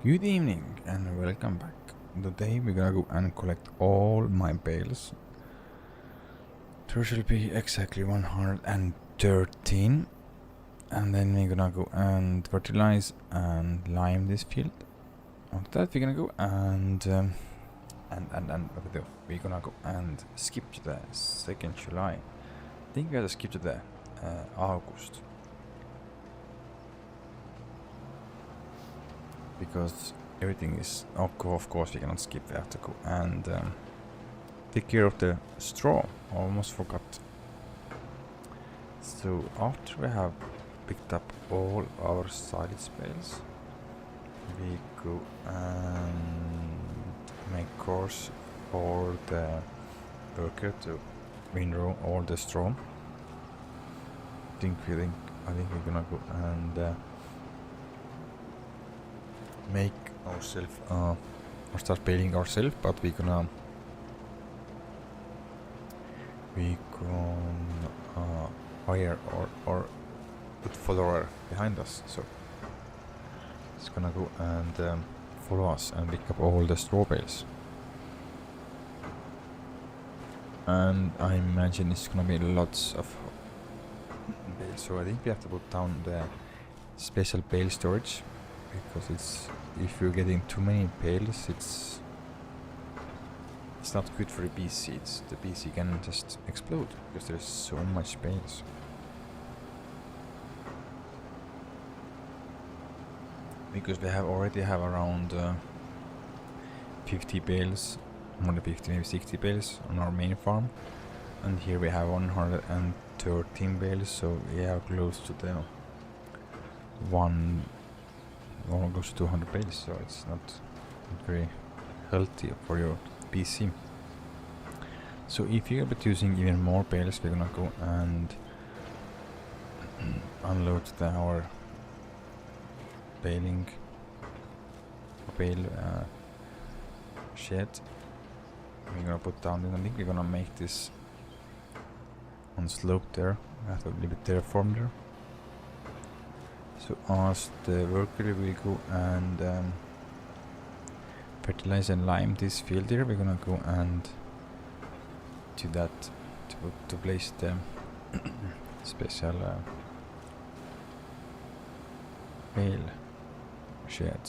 Good evening and welcome back. Today we're gonna go and collect all my bales. There should be exactly 113, and then we're gonna go and fertilize and lime this field. After that we're gonna go and what we do? We're gonna go and skip to the 2nd July. I think we have to skip to the August. Because everything is of course we cannot skip. We have to go and take care of the straw. Almost forgot. So after we have picked up all our silage bales, we go and make course for the worker to windrow all the straw. I think we're gonna go and make ourselves or start baling ourselves, but we gonna hire or put follower behind us, so it's gonna go and follow us and pick up all the straw bales. And I imagine it's gonna be lots of bales, so I think we have to put down the special bale storage, because it's if you're getting too many bales, it's not good for the PC. The PC can just explode because there's so much bales. Because we already have around 50 bales, more than 50, maybe 60 bales on our main farm, and here we have 113 bales, so we are close to the close to 200 bales, so it's not very healthy for your PC. So if you're using even more bales, we're gonna go and unload our bale shed. We're gonna put down, I think we're gonna make this on slope there. We have to leave it terraform there. So as the worker we go and fertilize and lime this field here. We're gonna go and do that to place the special bale shed.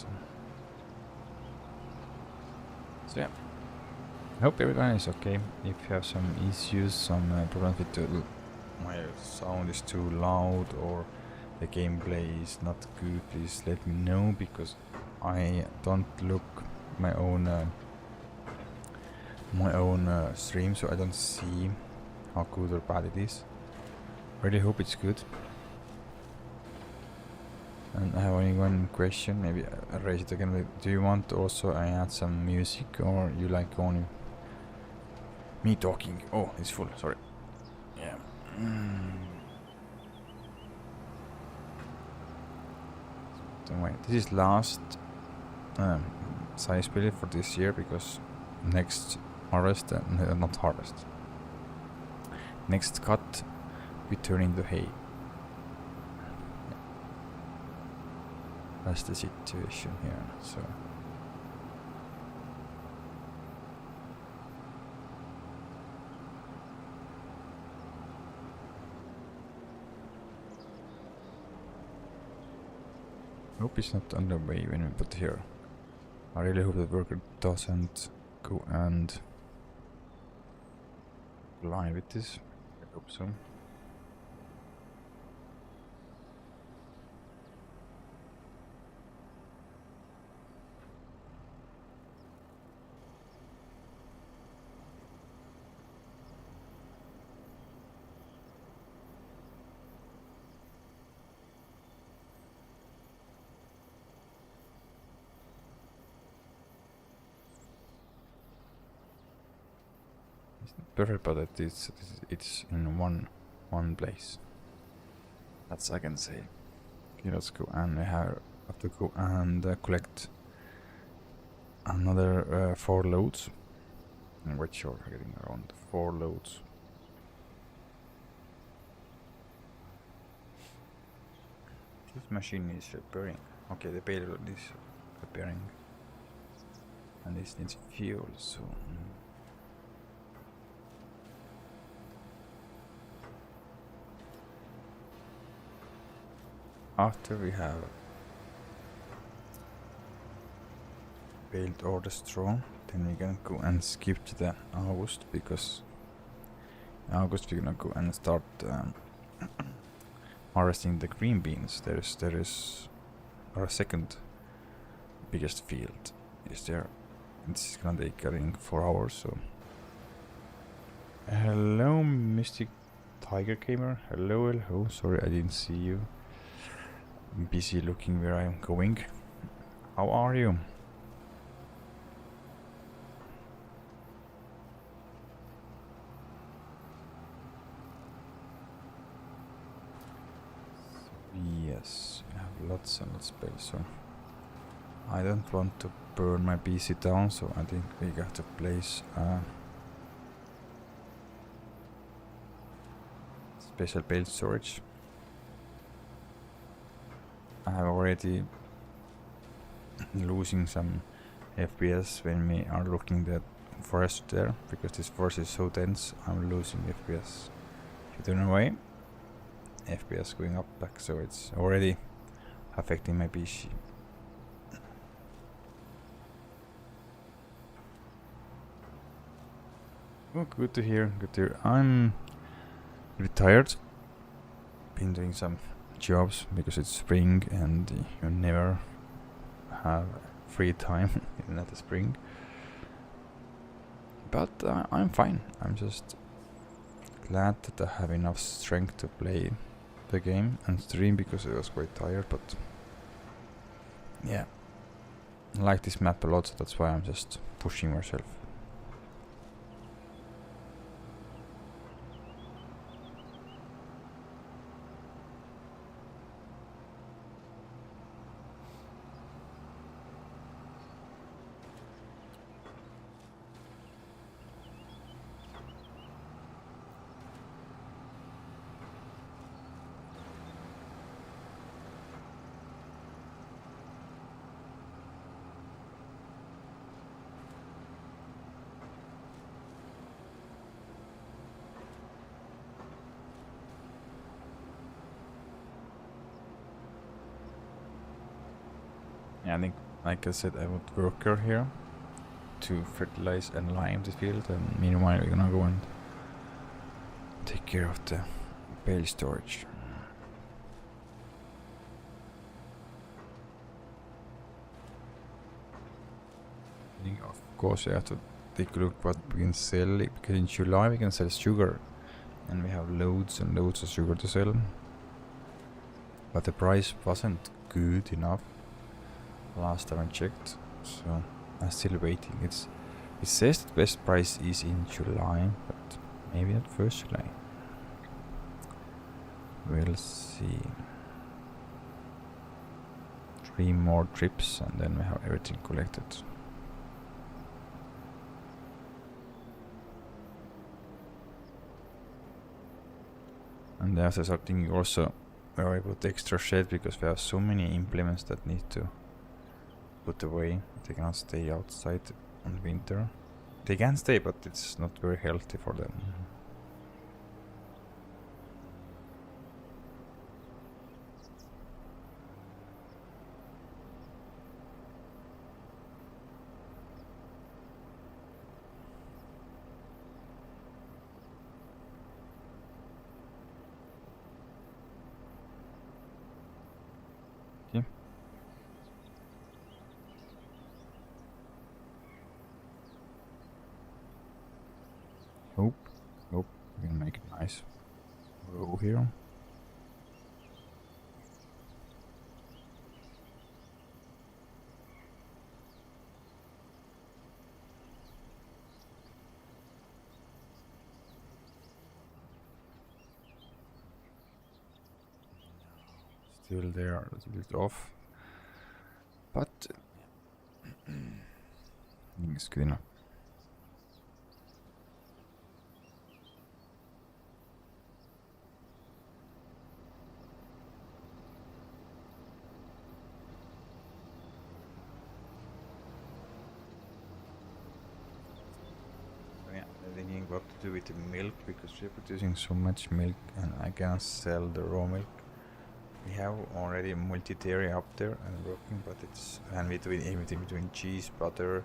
So yeah, I hope everyone is okay. If you have some issues, some problems with my sound is too loud or the gameplay is not good, please let me know, because I don't look my own stream, so I don't see how good or bad it is. Really hope it's good. And I have only one question, maybe I'll raise it again. Do you want also I add some music, or you like only me talking? Oh, it's full, sorry. Yeah. Anyway, this is last size build for this year, because next harvest, not harvest, next cut we turn into hay. That's the situation here. So hope it's not underway when we put here. I really hope the worker doesn't go and lie with this. I hope so. Perfect, but it's in one place. That's I can say. Okay, let's go, and we have to go and collect another 4 loads, which are getting around 4 loads. This machine is repairing. Okay, the payload is preparing. And this needs fuel, so... After we have built all the straw, then we're gonna go and skip to the August, because in August we're gonna go and start harvesting the green beans. There is our second biggest field is there. It's gonna take I think 4 hours. So hello, Mystic Tiger Gamer. Hello, hello. Sorry, I didn't see you. I'm busy looking where I'm going. How are you? Yes, I have lots and lots of spells, so I don't want to burn my PC down, so I think we got to place a special Bales storage. I have already losing some FPS when we are looking at forest there, because this forest is so dense. I'm losing FPS. If you turn away, FPS going up back, so it's already affecting my PC. Oh, good to hear, good to hear. I'm retired. Been doing some jobs because it's spring and you never have free time in the spring. But I'm fine. I'm just glad that I have enough strength to play the game and stream, because I was quite tired. But yeah, I like this map a lot, so that's why I'm just pushing myself. Yeah, I think, like I said, I want worker here to fertilize and lime the field, and meanwhile we're gonna go and take care of the bale storage. I think of course we have to take a look what we can sell, because in July we can sell sugar, and we have loads and loads of sugar to sell. But the price wasn't good enough last time I checked, so I'm still waiting. It says the best price is in July, but maybe not 1st July. We'll see. 3 more trips and then we have everything collected. And there's something also where I put extra shed, because we have so many implements that need to put away. They cannot stay outside on winter. They can stay, but it's not very healthy for them. Okay. Nope. Nope. We're gonna make it nice. Row here. Still there, a little bit off, but I think it's good enough. lot to do with the milk because we're producing so much milk and I can sell the raw milk. We have already multi-dairy up there and working, but it's and we're doing everything between cheese, butter,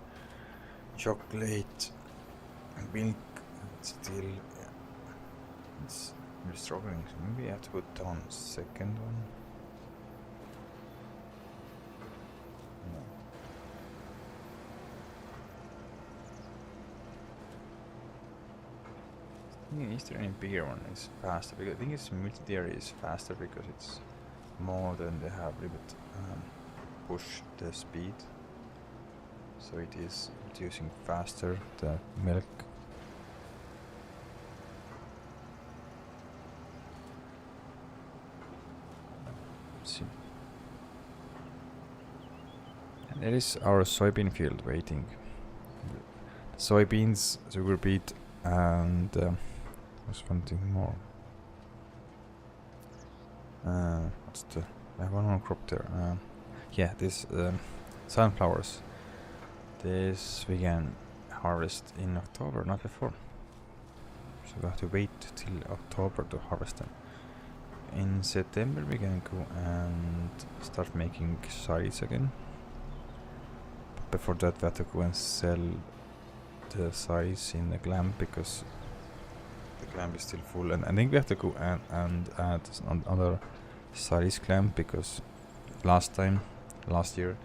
chocolate, and milk. Still, yeah, we're struggling. So maybe I have to put down second one. Is there any bigger one? It's faster because I think it's multi-dairy is faster because it's more than they have a little bit push the speed, so it is reducing faster the milk. Let's see. And there is our soybean field waiting. Soybeans, sugar beet, and there's one thing more. What's the? I have one more crop there. Yeah, this sunflowers. This we can harvest in October, not before. So we have to wait till October to harvest them. In September we can go and start making saris again. But before that we have to go and sell the saris in the clamp because the clamp is still full, and I think we have to go and add another saris clamp because last year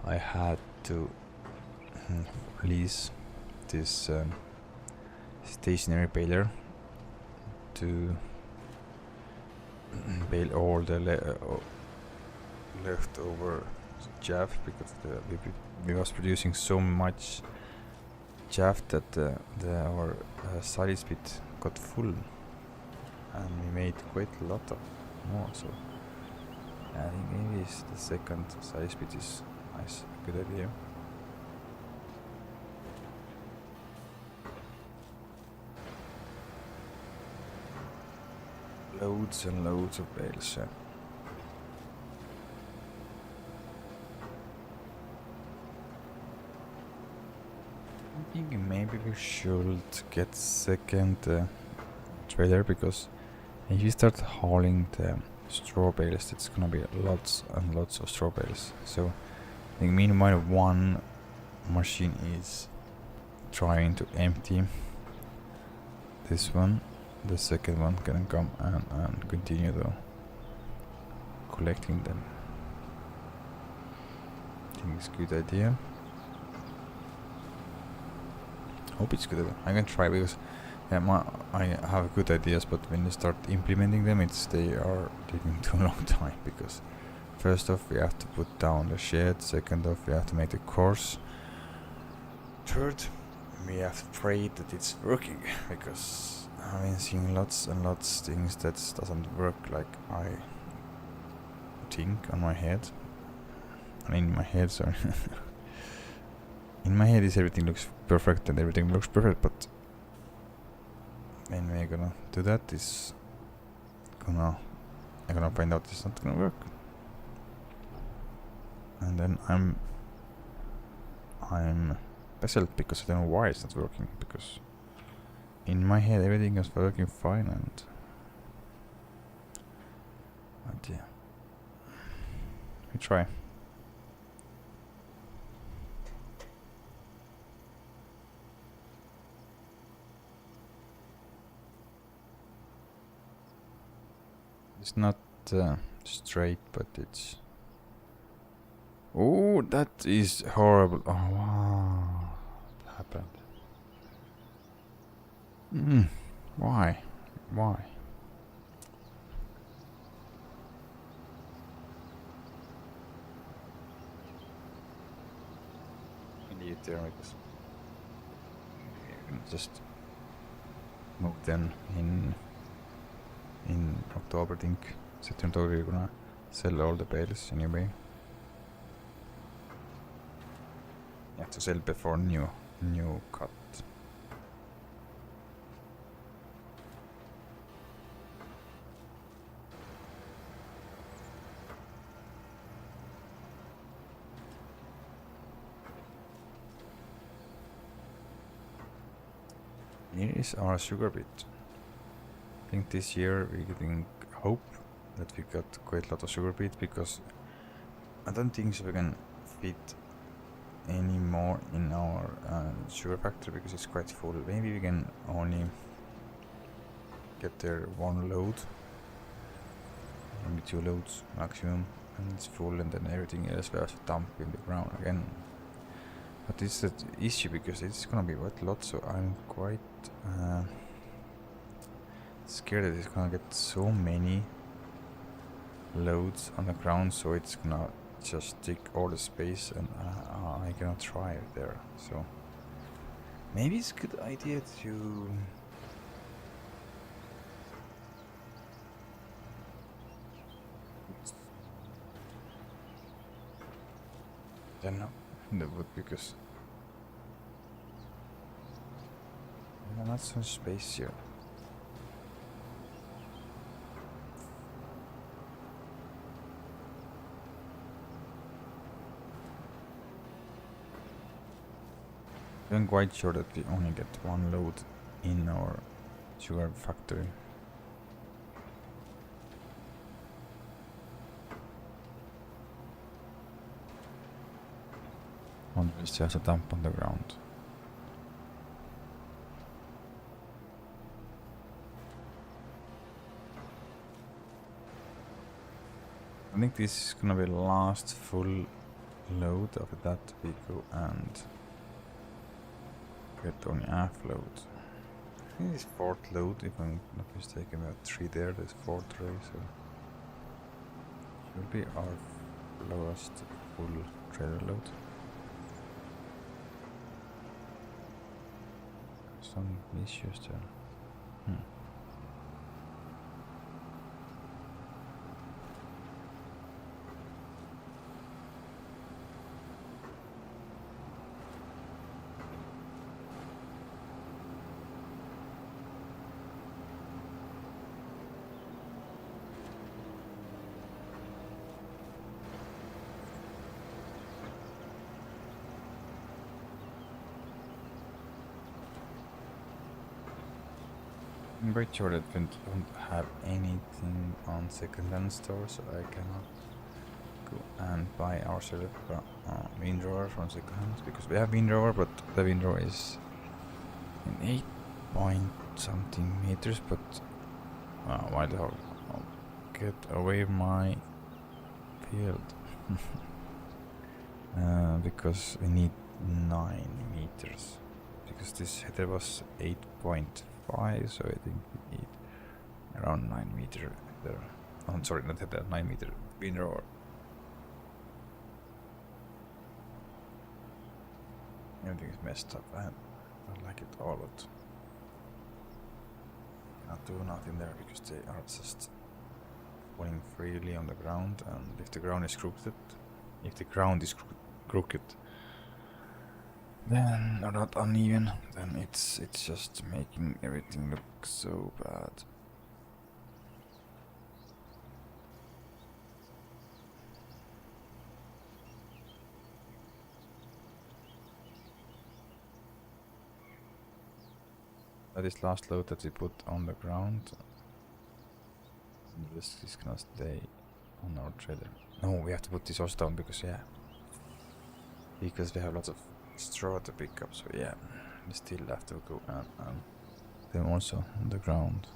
I had to lease this stationary baler to bale all the leftover chaff because we was producing so much chaff that our saris pit got full, and we made quite a lot of more. So I think maybe the second saris pit is nice, good idea. Loads and loads of bales. Yeah. I think maybe we should get second trailer because if you start hauling the straw bales, it's gonna be lots and lots of straw bales. So I think meanwhile one machine is trying to empty this one. The second one can come and continue collecting them. I think it's a good idea. Hope it's good. I can try because I have good ideas, but when you start implementing them, they are taking too long time. Because first off, we have to put down the shed. Second off, we have to make the course. Third, we have to pray that it's working because I've been seeing lots and lots things that doesn't work like I think on my head. In my head, sorry. In my head is everything looks perfect and everything looks perfect, but when we're gonna do that, I'm gonna find out it's not gonna work. And then I'm puzzled because I don't know why it's not working, because in my head everything is working fine, but yeah, we try. It's not straight, but it's... Oh, that is horrible. Oh, wow. What happened? Why? Why? Idiot there, because just move then in October, I think. September, we're gonna sell all the bales anyway. You have to sell before new cut. Here is our sugar beet. I think this year we getting hope that we got quite a lot of sugar beet, because I don't think so we can fit any more in our sugar factory because it's quite full. Maybe we can only get there one load, maybe 2 loads maximum, and it's full, and then everything else we have to dump in the ground again. But it's the issue because it's gonna be quite a lot, so I'm quite scared that it's gonna get so many loads on the ground, so it's gonna just take all the space, and I cannot try it there. So maybe it's a good idea to I don't know the wood, because there's not so much space here. I'm quite sure that we only get one load in our sugar factory. One is just a dump on the ground. I think this is gonna be the last full load of that vehicle, and get only half load. I think it's 4th load, if I'm not mistaken. We have 3 there, there's 4th tray, so should be our lowest full trailer load. Some issues there. I'm pretty sure that we don't have anything on second-hand store, so I cannot go and buy ourselves a wind rower from second-hand, because we have wind rower, but the wind rower is in 8 point something meters. But why the hell? I'll get away my field. Because we need 9 meters, because this header was 8.5, so I think we need around 9 meter there. Oh, sorry, not header, 9 meter wind rower. Everything is messed up. I don't like it all, but cannot do nothing there because they are just falling freely on the ground, and if the ground is crooked, then, or not uneven, then it's just making everything look so bad. That is last load that we put on the ground. This is gonna stay on our trailer. No, we have to put this also down because we have lots of straw to pick up. So yeah, we still have to go and them also on the ground.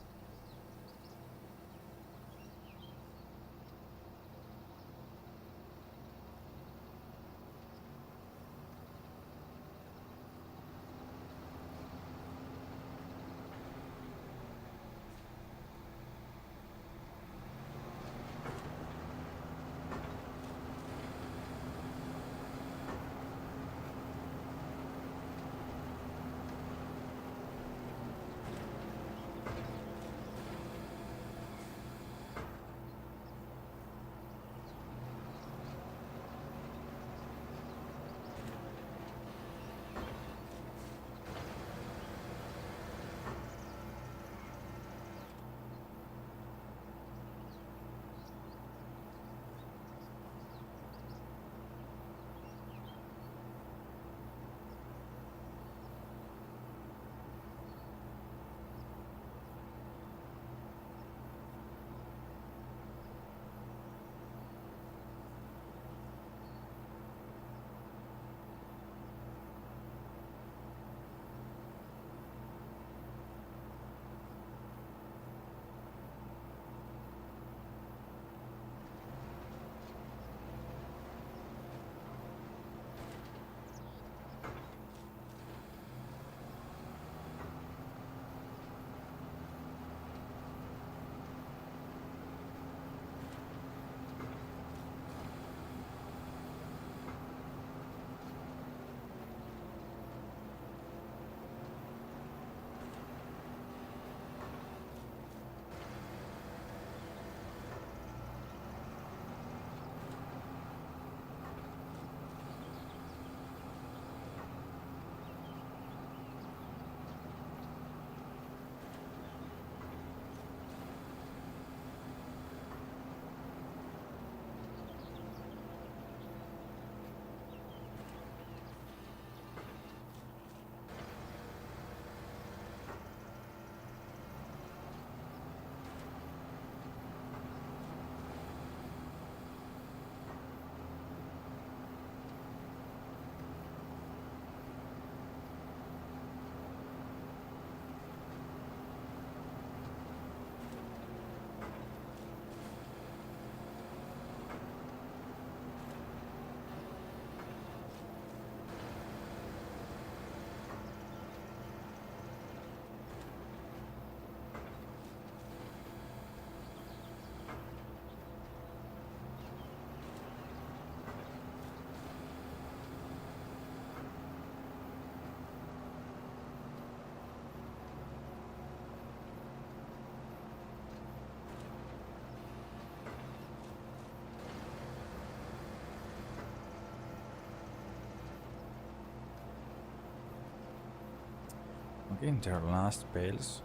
Again, their last bales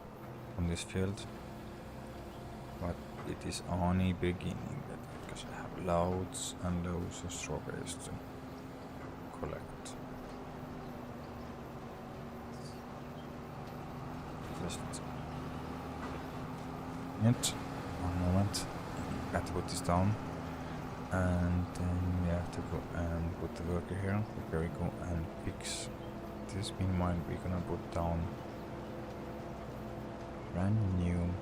on this field, but it is only beginning because I have loads and loads of strawberries to collect. Just yet, one moment. I have to put this down, and then we have to go and put the worker here. There we go, and fix this. Meanwhile, we're gonna put down brand new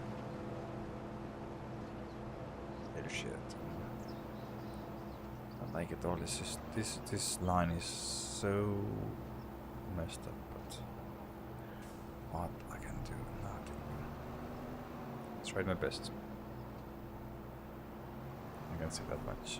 shit. I like it all. It's just this line is so messed up, but what I can do, nothing. Tried my best. I can say that much.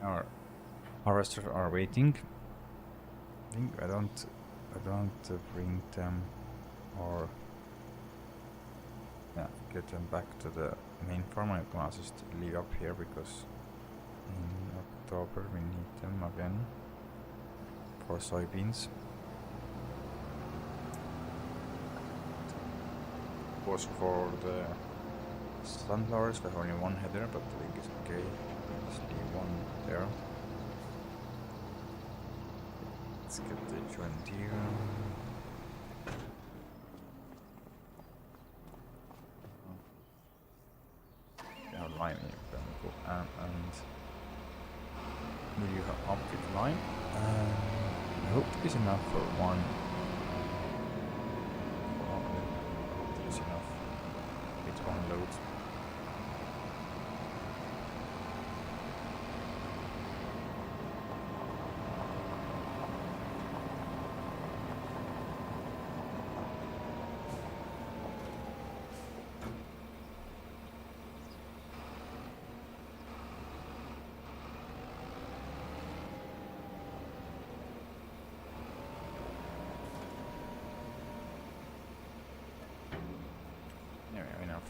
Our harvesters are waiting. I think I don't bring them or get them back to the main farm. I'm gonna just leave up here because in October we need them again for soybeans. Of course, for the sunflowers we have only one header, but I think it's okay. Just leave one there. Let's get the joint here. Lime here, and will you have up with lime? I hope it is enough for one. It is enough. It's one load. Enough.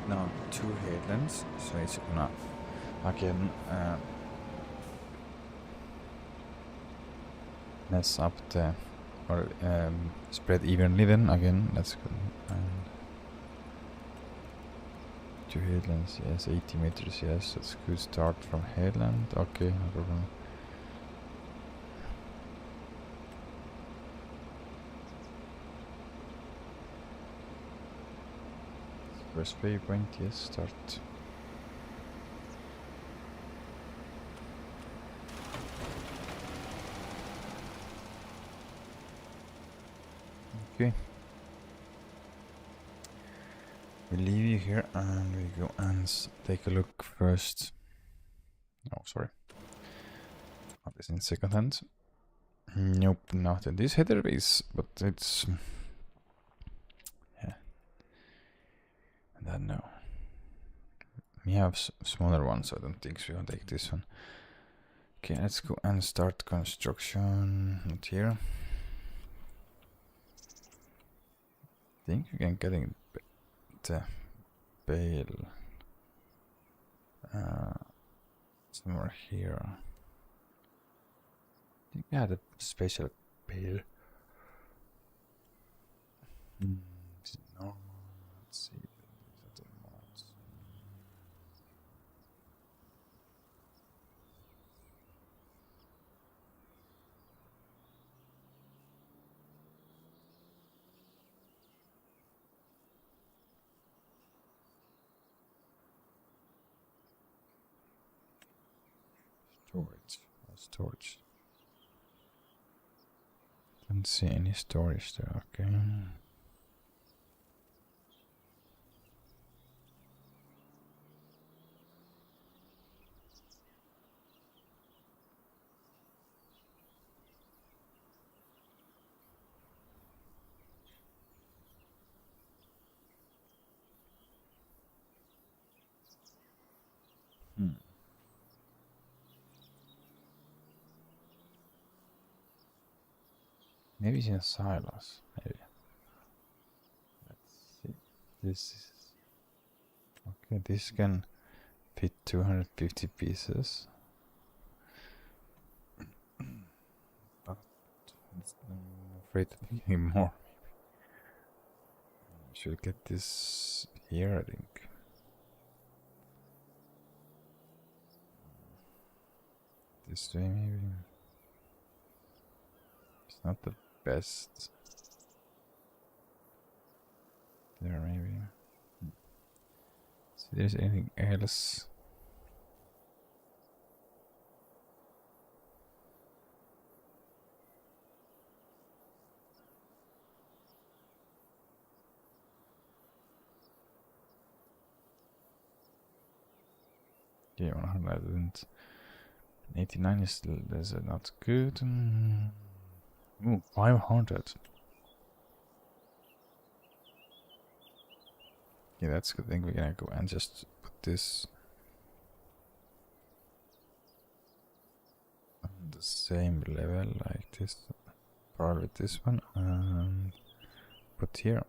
Now 2 headlands, so it's gonna again mess up the or spread evenly. Then again, that's good. And 2 headlands, yes, 80 meters, yes, that's good start from headland. Okay, no problem. First waypoint, yes, start. Okay. We leave you here and we go and take a look first. Oh, sorry. Not this in second hand. Nope, not in this header base, but it's I don't know. We have smaller ones, so I don't think so. We'll take this one. Okay, let's go and start construction. Not here. I think we can get the bale somewhere here. I think we had a special bale. Is it normal? Let's see. Storage. Don't see any storage there, okay. Maybe it's in silos, maybe. Let's see. This is... Okay, this can fit 250 pieces. But I'm afraid of getting more. Should get this here, I think. This way, maybe. It's not the best. There, maybe. See, there's anything else. Yeah, 189 is still not good. Ooh, 500. Yeah, that's good. I think we're gonna go and just put this on the same level like this. Probably this one, and put here.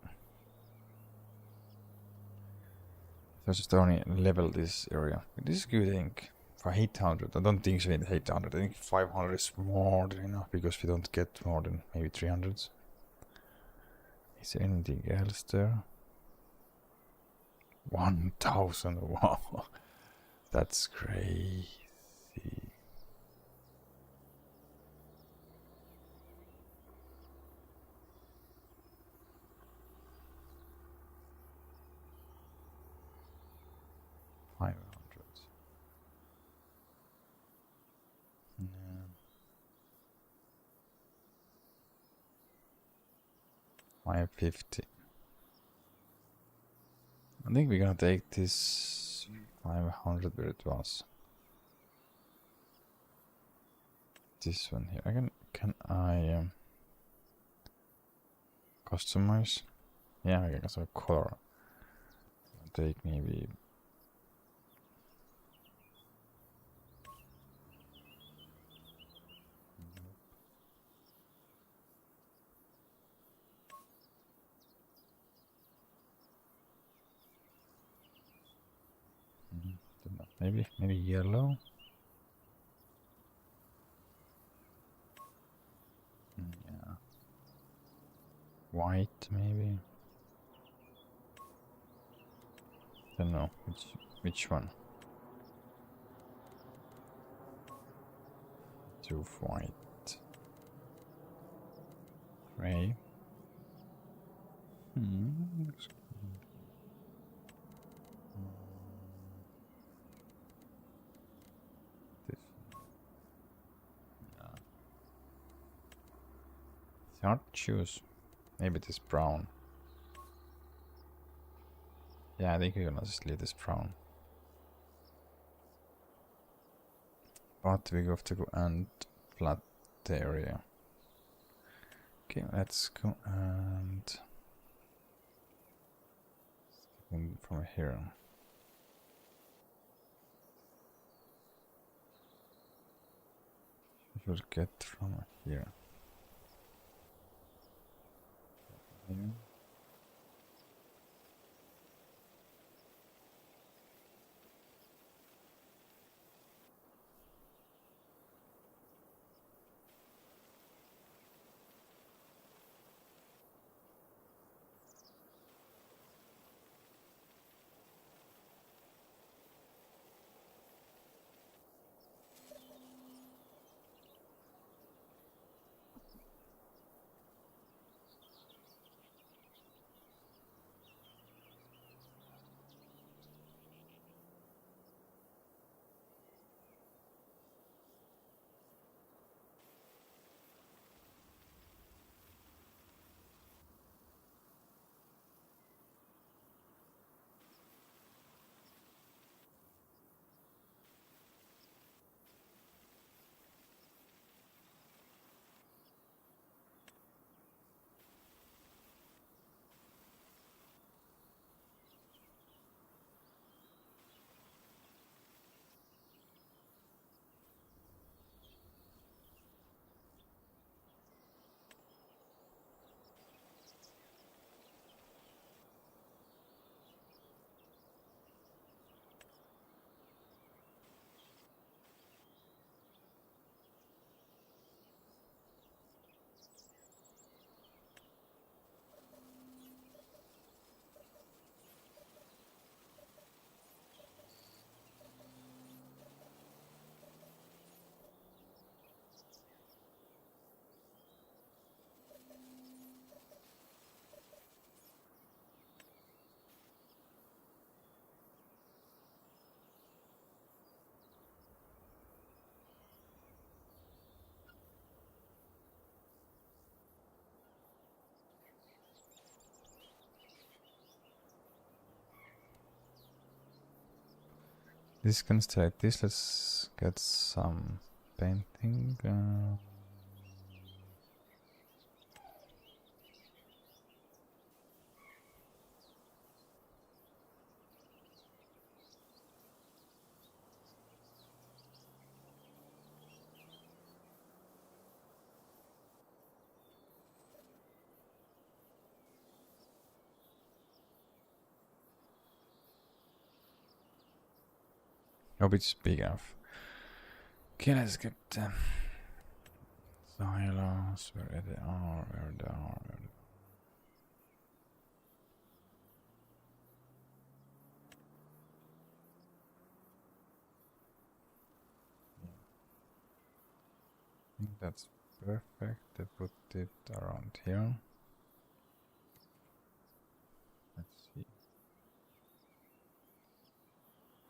So just only level this area. This is good, I think. For 800, I don't think so in 800. I think 500 is more than enough because we don't get more than maybe 300s. Is there anything else there? 1000, wow. That's crazy. $500. Yeah. $550. I think we're gonna take this 500 where it was. This one here. Can I customize? Yeah, I can customize color. I'll take maybe maybe yellow. Yeah. White maybe. Don't know which one. Two white. Gray. Looks good. This. No. It's hard to choose. Maybe this brown. Yeah, I think we're gonna just leave this brown. But we have to go and flat the area. Okay, let's go and from here. We should get from here. Here. This can stay like this. Let's get some painting. Hope it's big enough. Okay, let's get silos. Where they are, where they are, where they are. I think that's perfect. I put it around here. Let's see.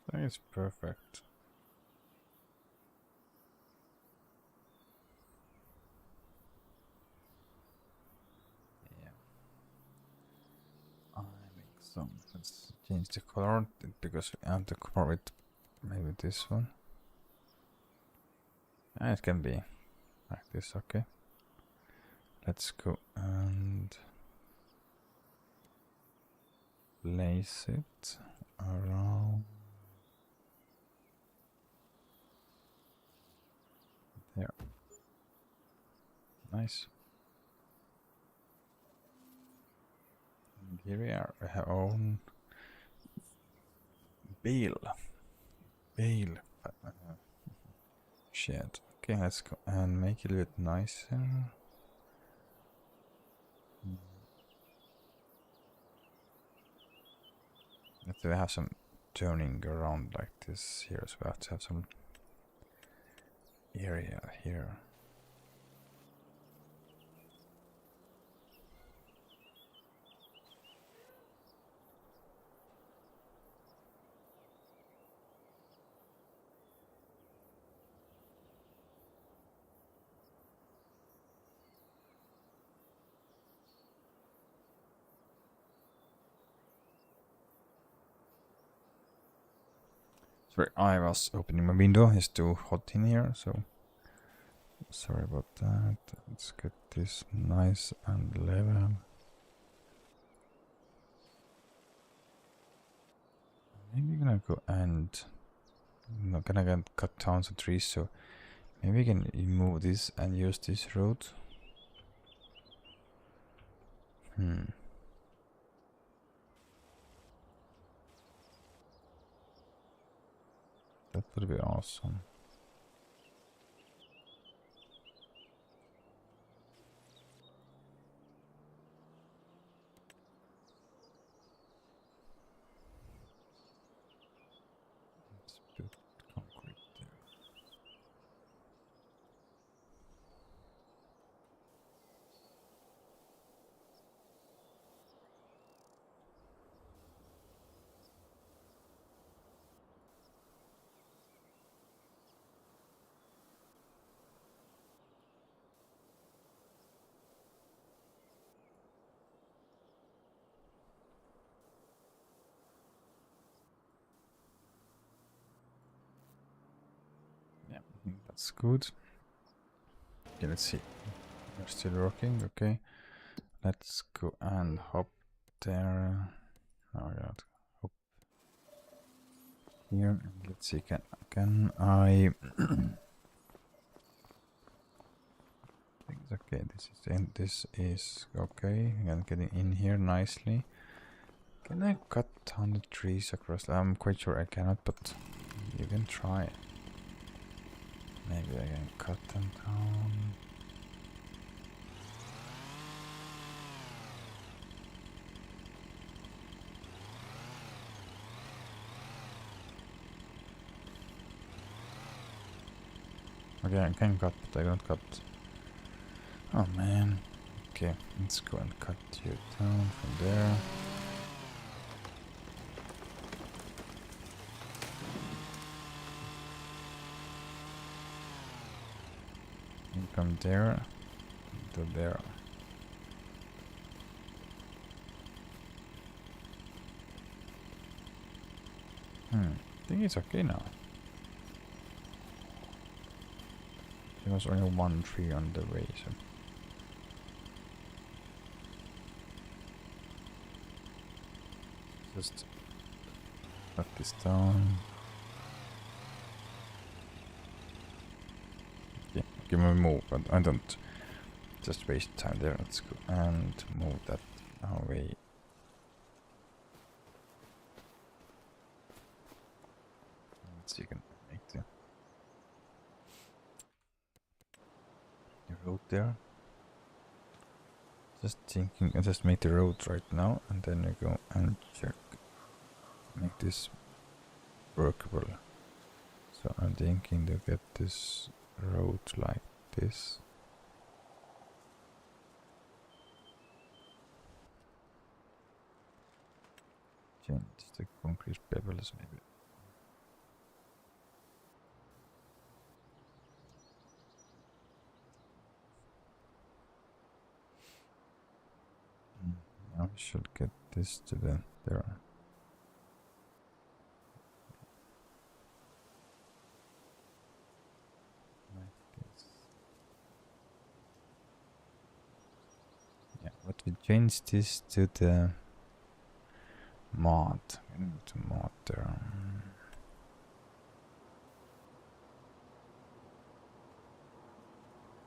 I think it's perfect. Yeah. I make some. Let's change the color because we have to color it. Maybe this one. It can be like this. Okay. Let's go and place it around there. Nice. And here we are. We have our own Bale. Shit. Okay, let's go and make it a bit nicer. Let's have some turning around like this here, so we have to have some area here. Sorry, I was opening my window. It's too hot in here, so sorry about that. Let's get this nice and level. Maybe we're gonna go and not gonna cut down some trees, so maybe we can remove this and use this road. That would be awesome. Let's put concrete there. Yeah, I think that's good. Okay, let's see. We're still working. Okay, let's go and hop there. Oh god, hop here. And let's see. Can I? I think it's okay. This is in. This is okay. I'm getting in here nicely. Can I cut down the trees across? I'm quite sure I cannot, but you can try. Maybe I can cut them down. Okay, I can cut, but I don't cut. Oh man. Okay, let's go and cut you down from there. And from there to there. I think it's okay now. There was only one tree on the way, so... Just put this down. Yeah, give me a move, but I don't just waste time there. Let's go and move that away. So you can make the road there. Just thinking, I just make the road right now, and then you go and check, make this workable. So I'm thinking to get this road like this. Change the concrete pebbles maybe. Now we should get this to the there. Like this. Yeah, but we change this to the mod. We need to mod there.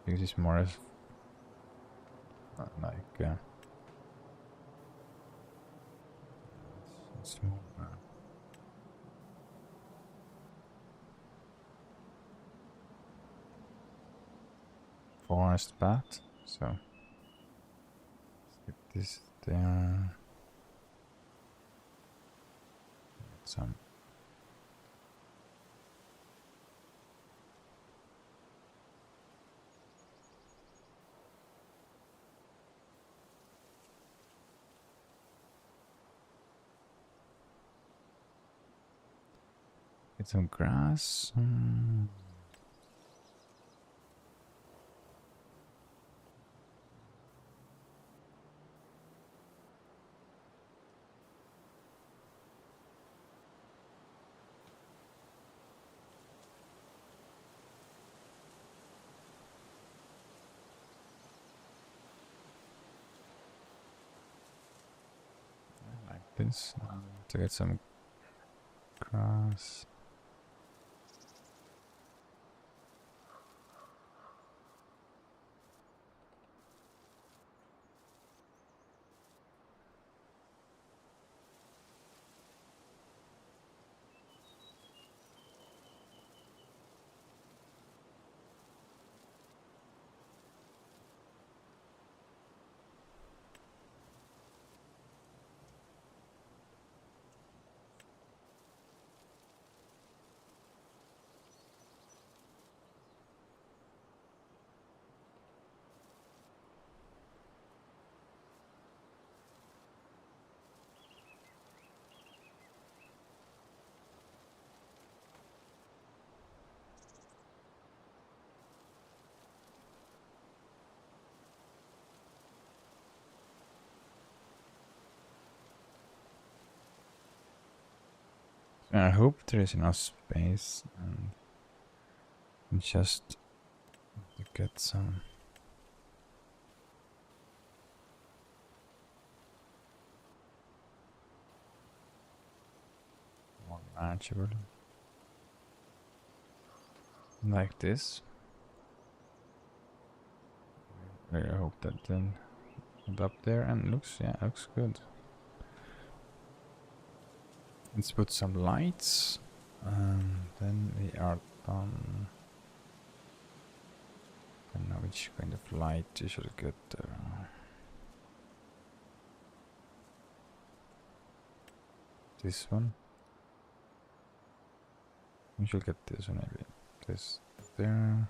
Because it's more as like small. Forest path. So skip this there. Get some. Get some grass. Like this. To get some grass. I hope there is enough space and just to get some more manageable. Like this. I hope that then up there and looks good. Let's put some lights and then we are done. I don't know which kind of light you should get there. This one. We should get this one maybe. This there.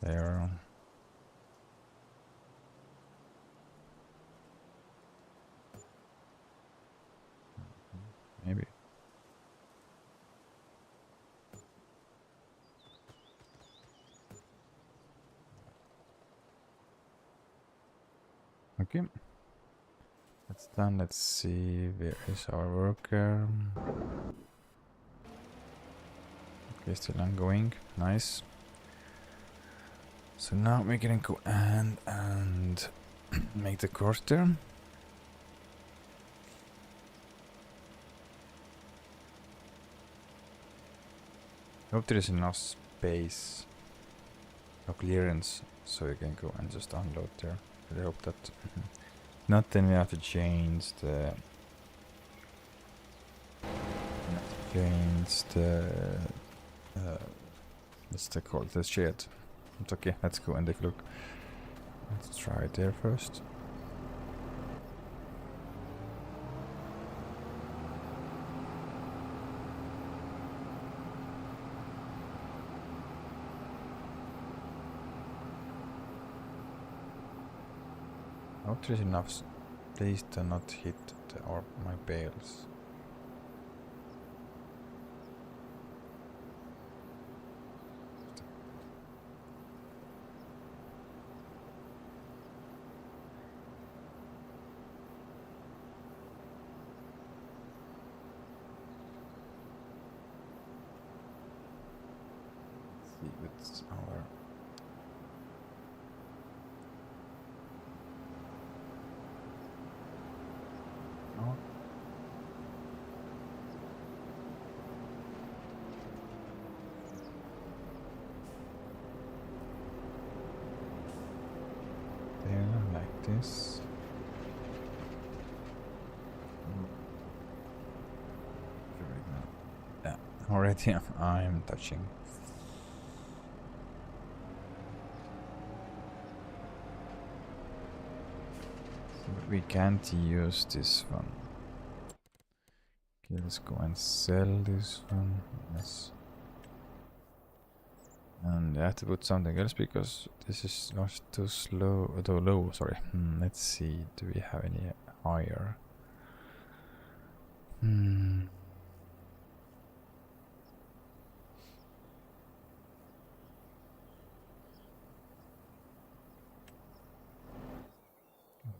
There. Maybe. Okay. That's done. Let's see, where is our worker? Okay, still ongoing. Nice. So now we can go and make the quarter. Hope there is enough space or clearance so you can go and just unload there. I hope that. Not then we have to change the. What's the called? The shed. It's okay. Let's go and take a look. Let's try it there first. I hope there's enough space to not hit my bales. See what's our. Oh. There, like this. Yeah, already I'm touching. So we can't use this one. Okay, let's go and sell this one. Yes. And I have to put something else because this is not too slow, too low, sorry. Let's see, do we have any higher?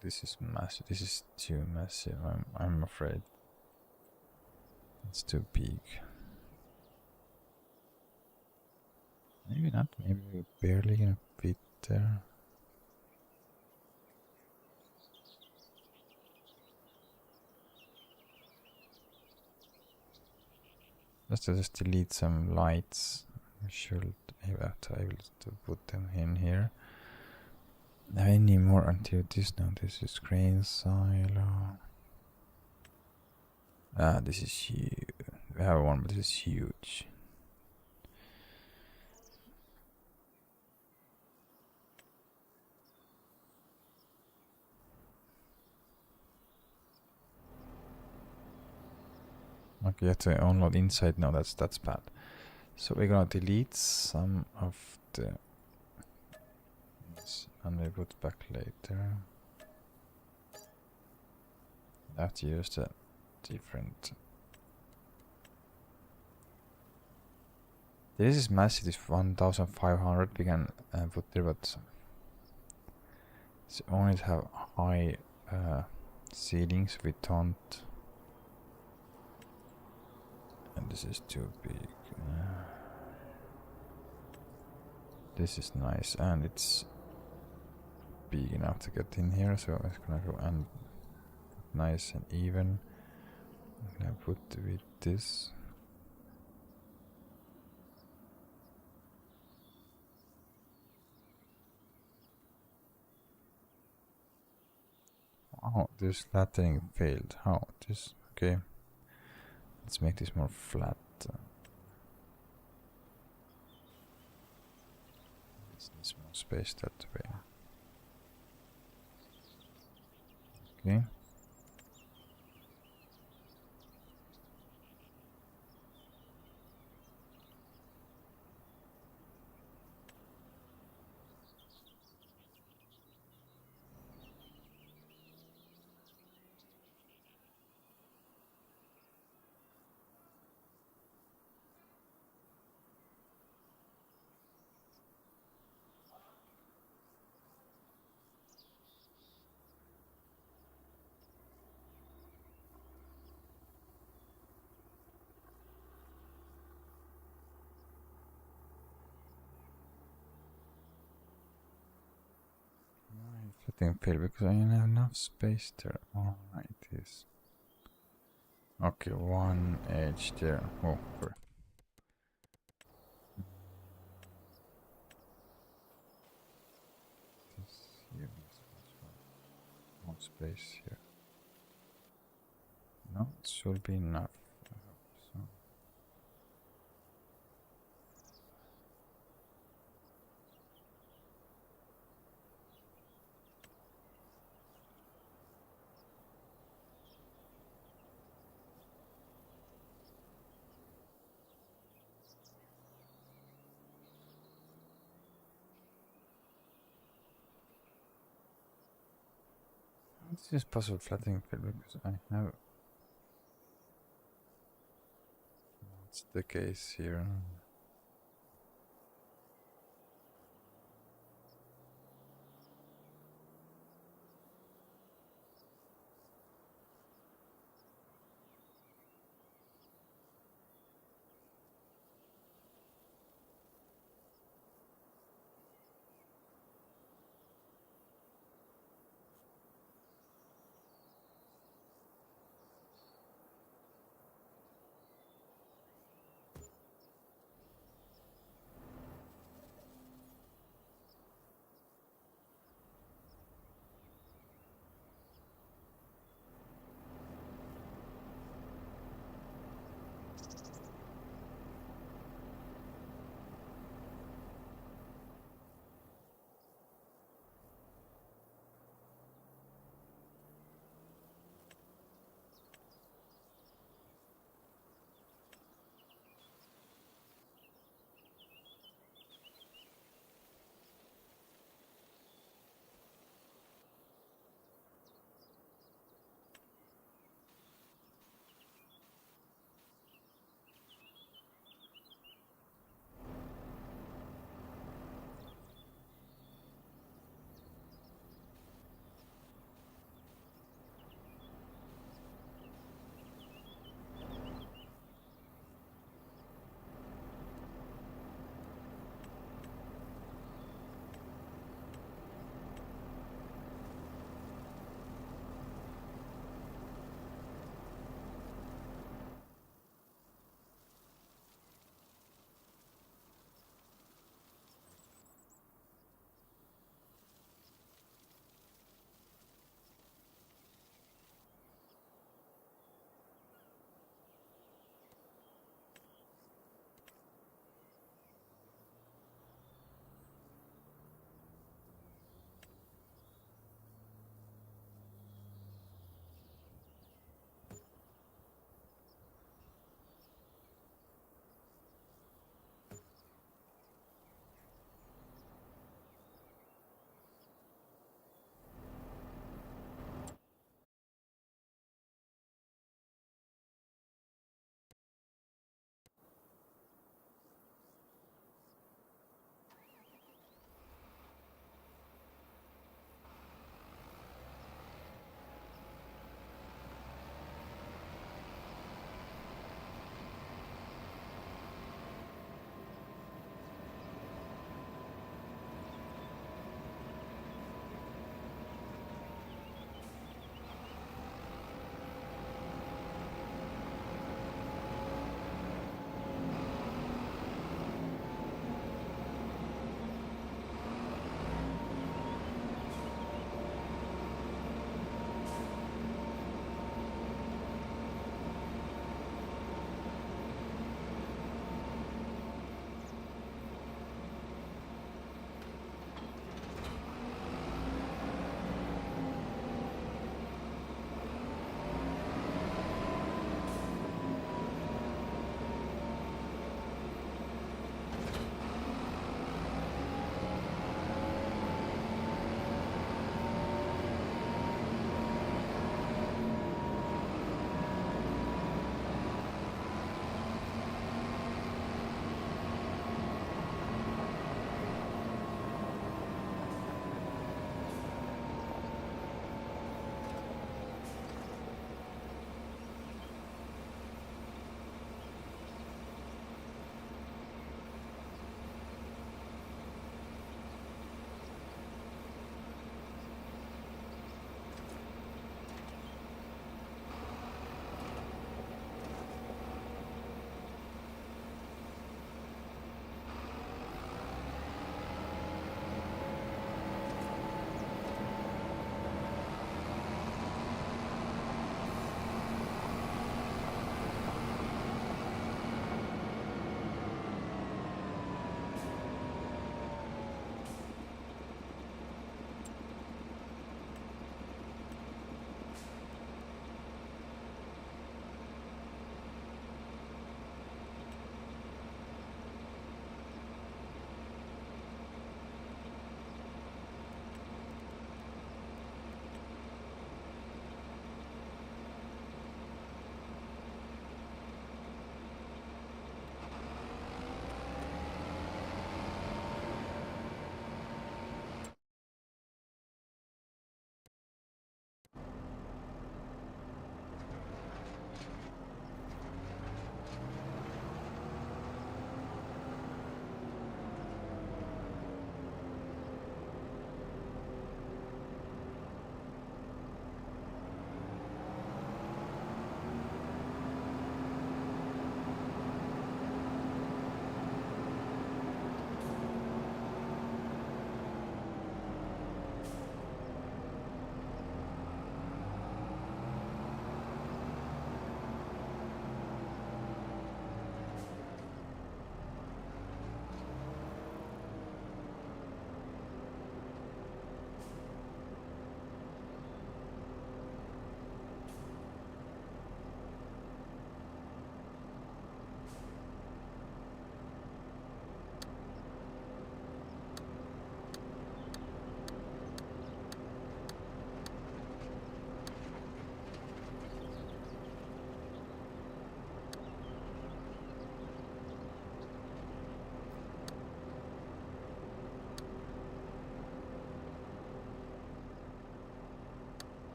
This is massive, this is too massive, I'm afraid. It's too big. Maybe not, maybe we're barely gonna fit there. Just delete some lights. We should have to able to put them in here. I need more until this now. This is grain silo. Ah, this is huge. We have one, but this is huge. Okay, you have to unload inside now. That's bad. So we're gonna delete some of the. And we put back later. I have to use the different. This is massive. This 1,500 we can put there, but it's only to have high ceilings. We don't. And this is too big. This is nice, and it's big enough to get in here, so it's gonna go and nice and even. I'm gonna put with this. Oh, this flattening failed. How? This okay. Let's make this more flat. This needs more space that way. Okay. flattening fill because I don't have enough space there. Oh, it is. Okay, one edge there. Oh, sorry. This here is more space here. No, it should be enough. I hope so. This is possible flattening fill because I have. What's the case here?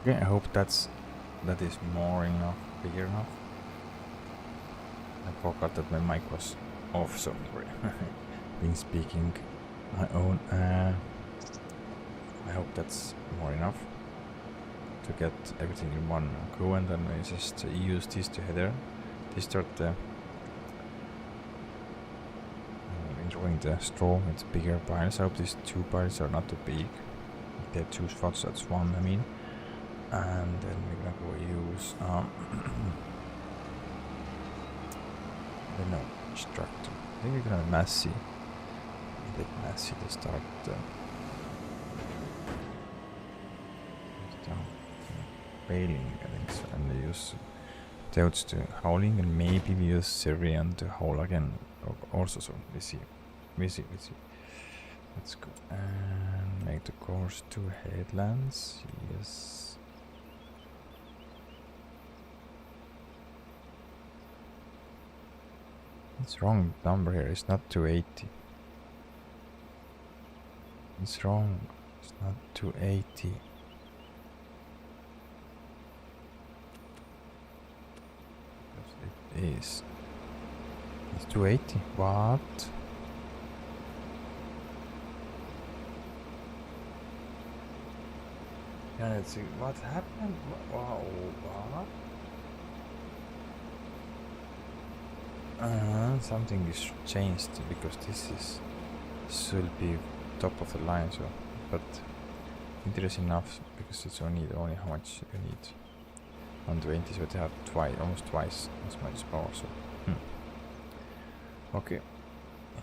Okay, I hope that is more enough, bigger enough. I forgot that my mic was off, so sorry. Been speaking my own. I hope that's more enough to get everything in one go, and then I just use this together to start enjoying the straw with bigger piles. I hope these 2 piles are not too big. If they're 2 spots, that's 1, I mean. And then we're gonna go use no extractor. I think we're gonna be a bit messy to start baling, I think so, and use toads to hauling, and maybe we use Syrian to haul again also, so we see. Let's go and make the course to headlands. Yes. It's wrong number here. It's not 280. It's wrong. It's not 280. It is. It's 280. What? Yeah, let's see what happened. Wow, what? Something is changed because this should be top of the line. So, but it is enough because it's only how much you need. 120, so they have almost twice as much power. So, okay.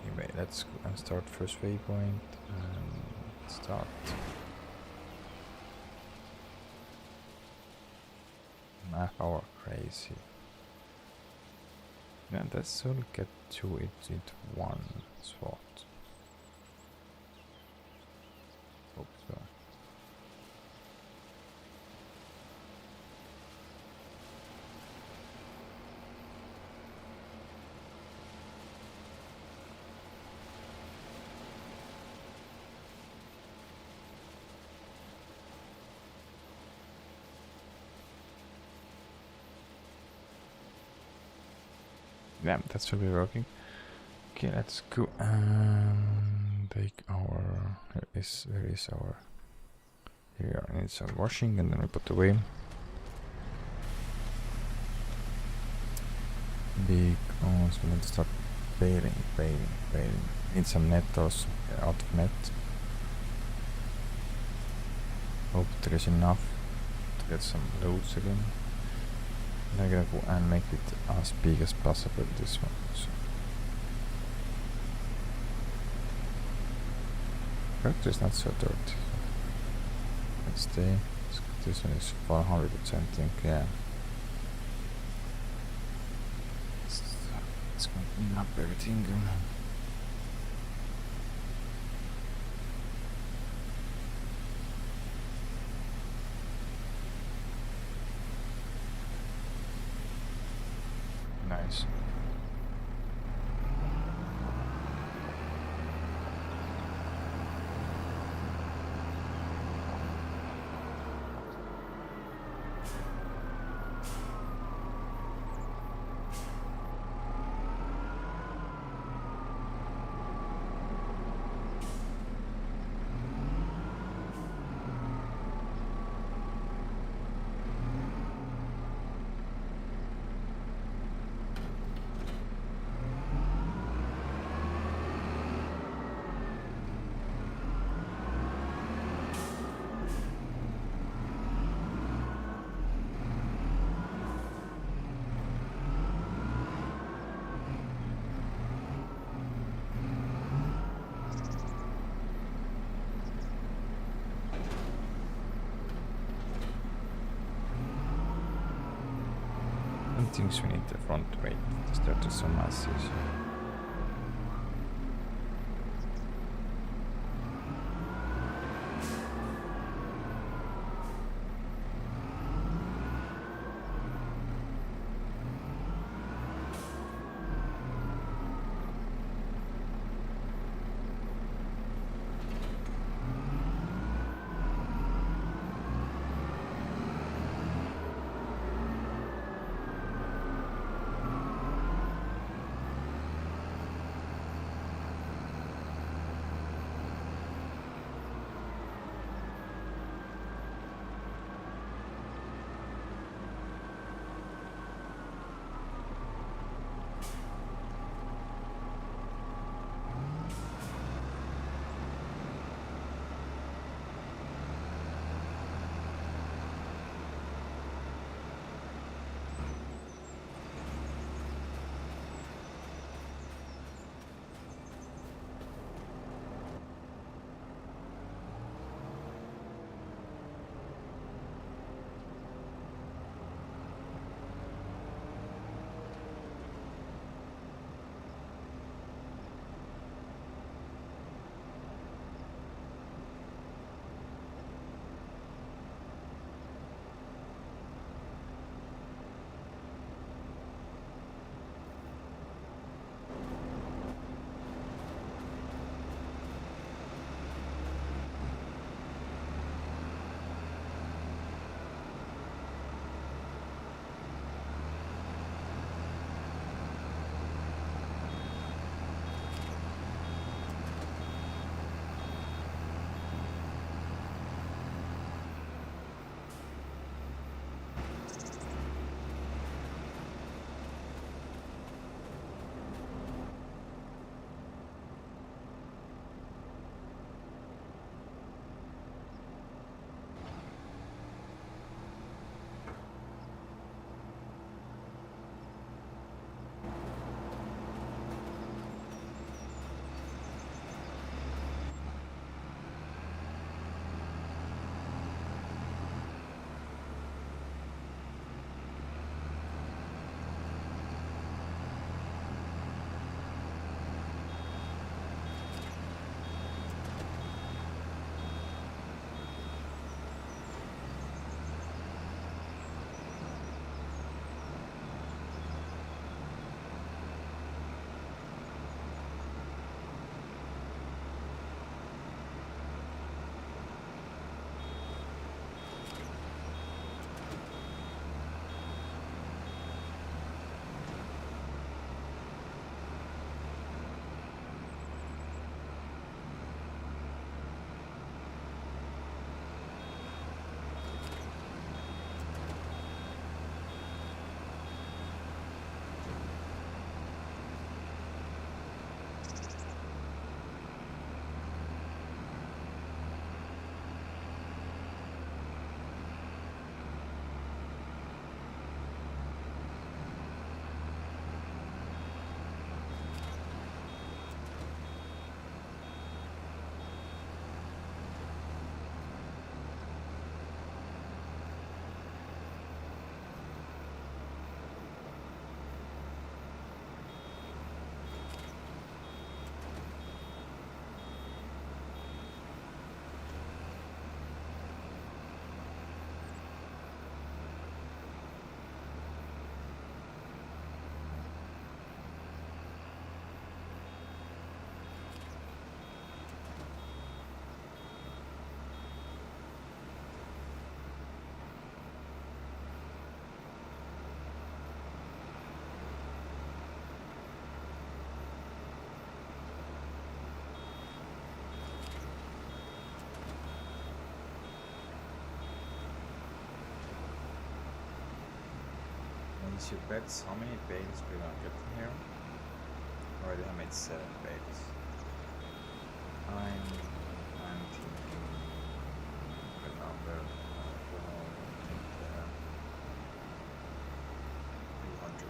Anyway, let's go and start first waypoint and start. Map hour crazy. Yeah, that should get to it into one spot. Hope so. Yeah, that should be working. Okay, let's go and take our. Where is our? Here needs some washing, and then we put away. Because we need to start baling. Need some net also out of net. Hope there is enough to get some loads again. I'm gonna go and make it as big as possible, this one. So. Character is not so dirty. Let's stay. This one is 400%, I think, yeah. Let's clean up everything. Nice. Things we need the front weight to start to some masses. Place your bets. How many bales we're gonna get from here? Already I made 7 bales. I'm thinking the number around 200.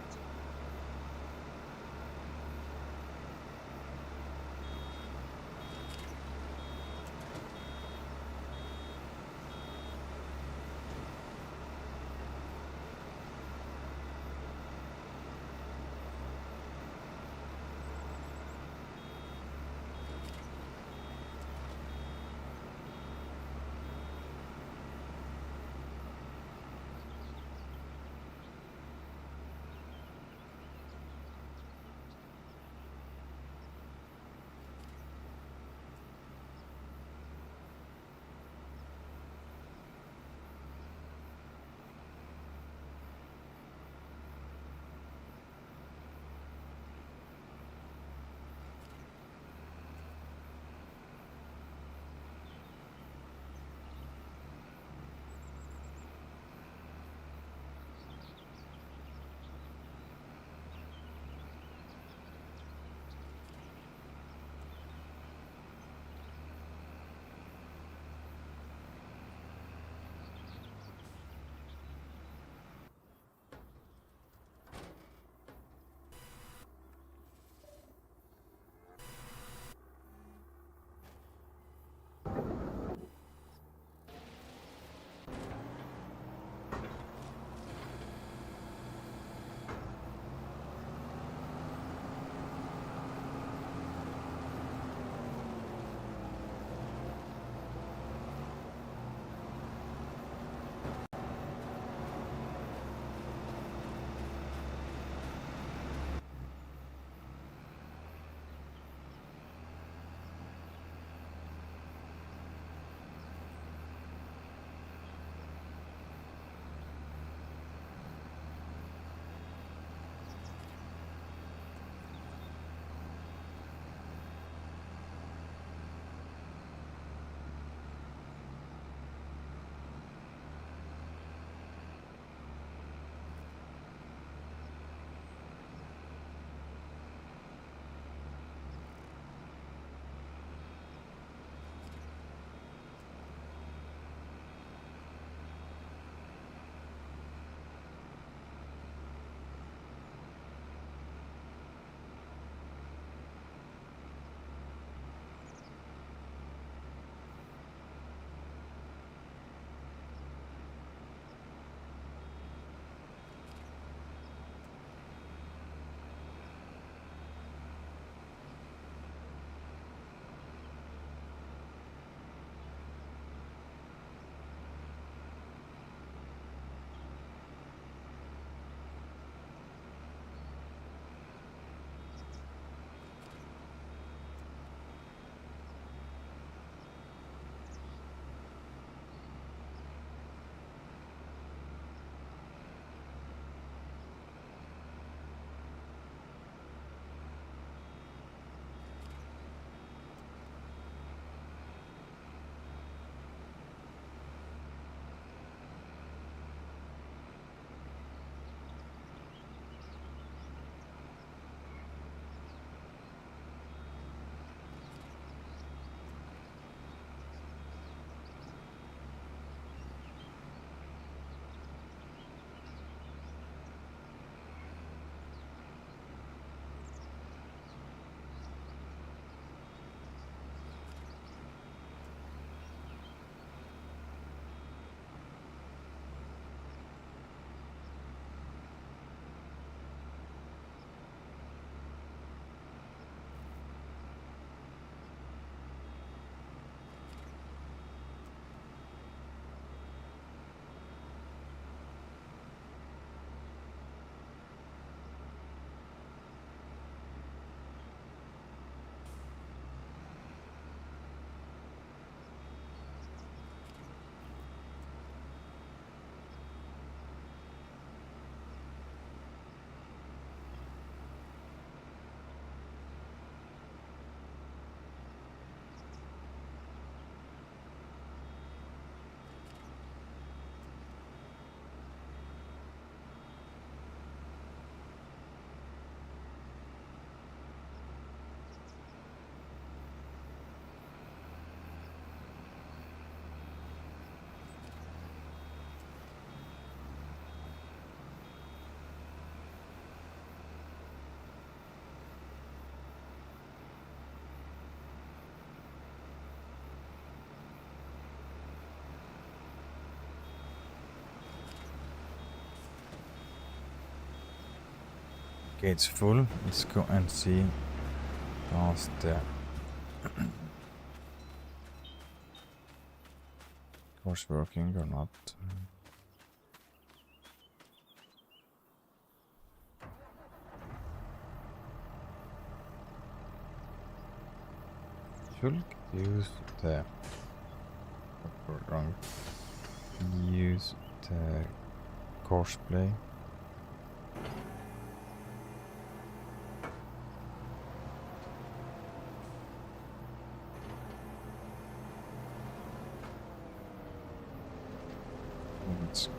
Gate's full. Let's go and see past the course working or not. Should use the wrong. Use the course play. Let's go.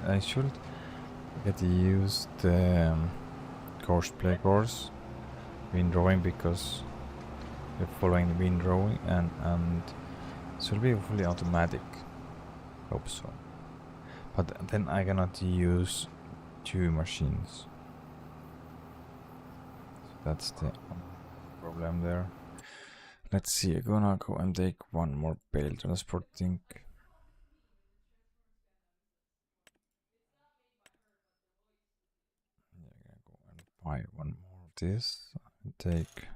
I should get used the course play course wind drawing because we're following the wind drawing and it should be fully automatic. Hope so. But then I cannot use two machines. So that's the problem there. Let's see, I'm gonna go and take one more bale transporting. Buy one more of this and take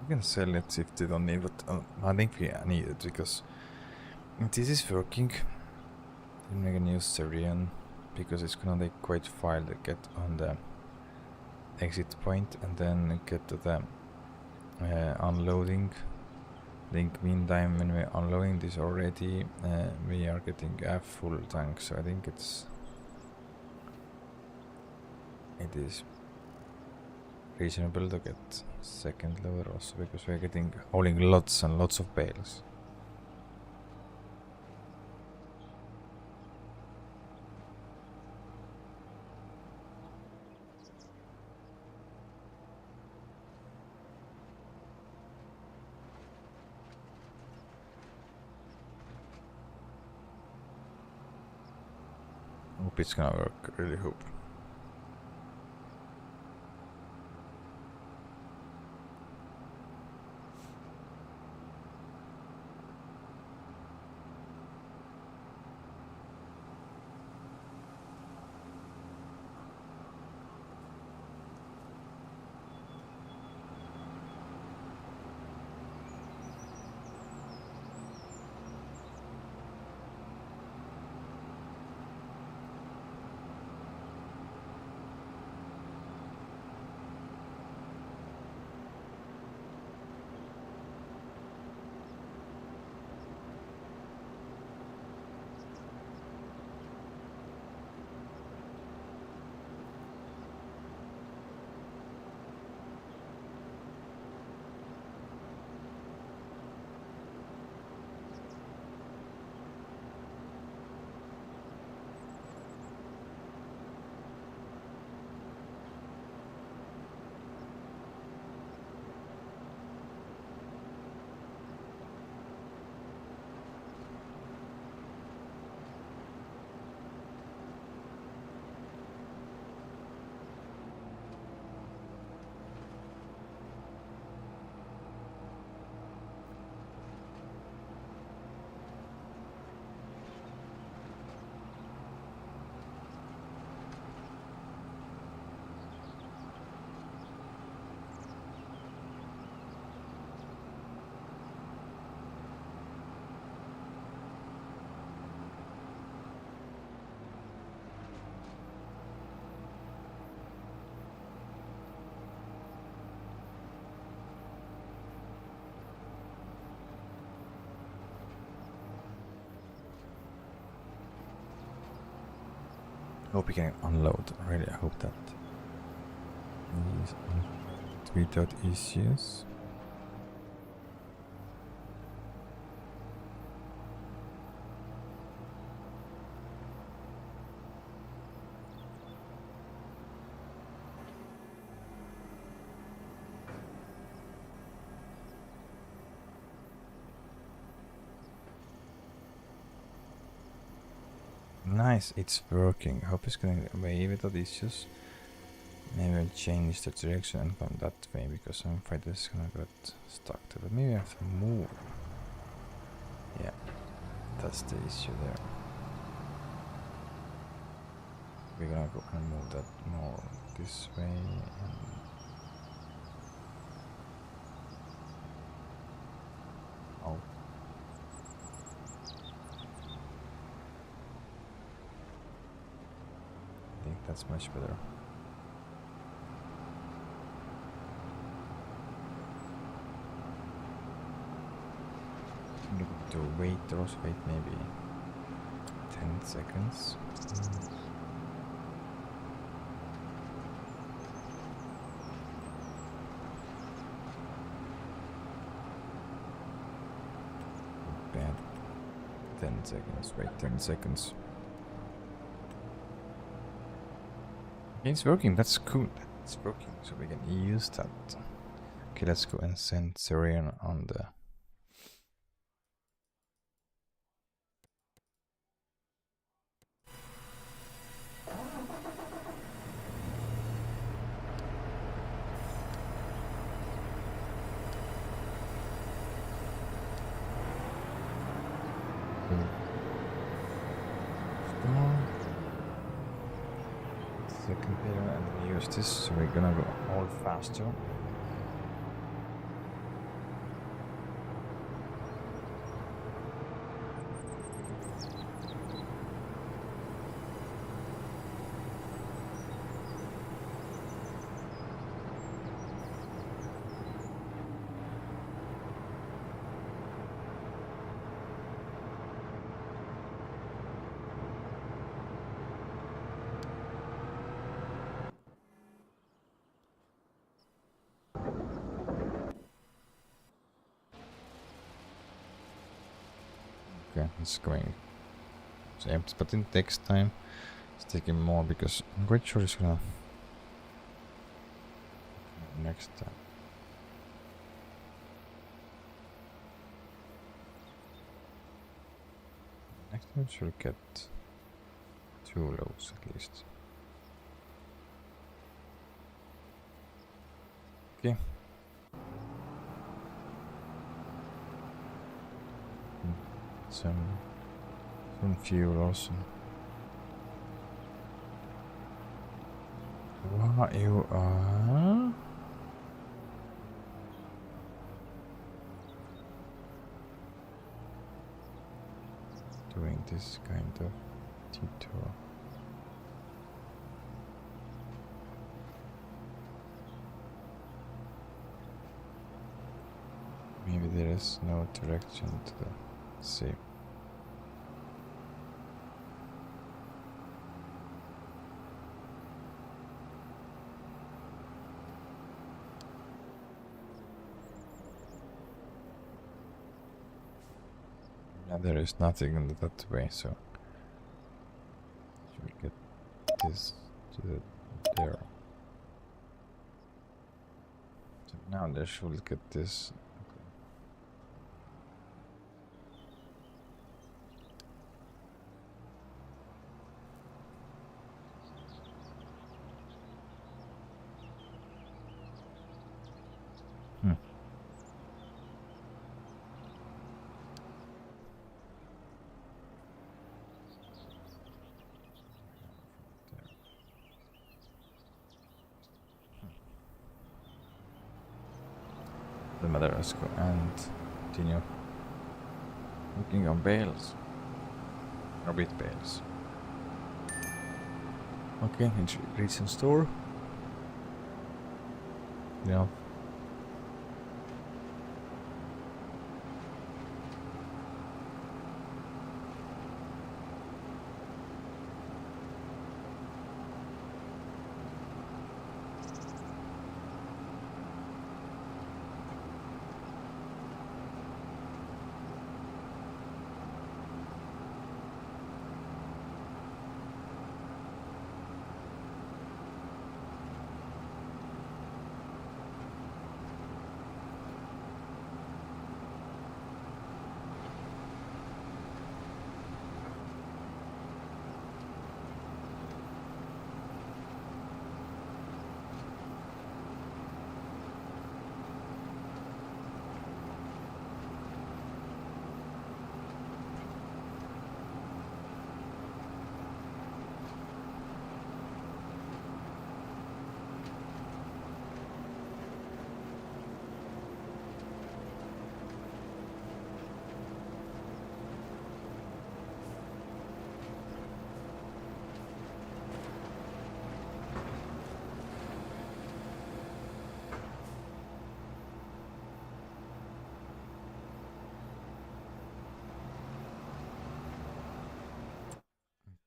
we can sell it if they don't need it. I think we need it because this is working. Then we can use Syrian because it's gonna take quite a while to get on the exit point and then get to the unloading. I think meantime when we're unloading this already we are getting a full tank, so I think it is reasonable to get second loader also because we're getting hauling lots and lots of bales. Hope it's gonna work, really hope. Hope we can unload. Really, I hope that is without issues. Nice, it's working. Hope it's going away without issues. Maybe I'll change the direction and come that way because I'm afraid it's gonna get stuck to it. Maybe I have to move. Yeah, that's the issue there. We're gonna go and move that more this way. Oh. I think that's much better. To wait, also wait maybe 10 seconds. Bad. 10 seconds, wait 10 seconds. It's working, that's cool. It's working, so we can use that. Okay, let's go and send Syrian on the... Second here, and we use this, so we're gonna go all faster. Okay, it's going. So empty, but it takes time. It's taking more because I'm quite sure it's gonna next time. Next time we should get 2 loads at least. Okay. Some fuel also. What you are? Doing this kind of detour. Maybe there is no direction to the sea. Yeah, there is nothing in that way, so should we get this to there? So now they should get this. The matter, let's go and continue looking on Bales. Or with Bales. Okay, reach and store. Yeah.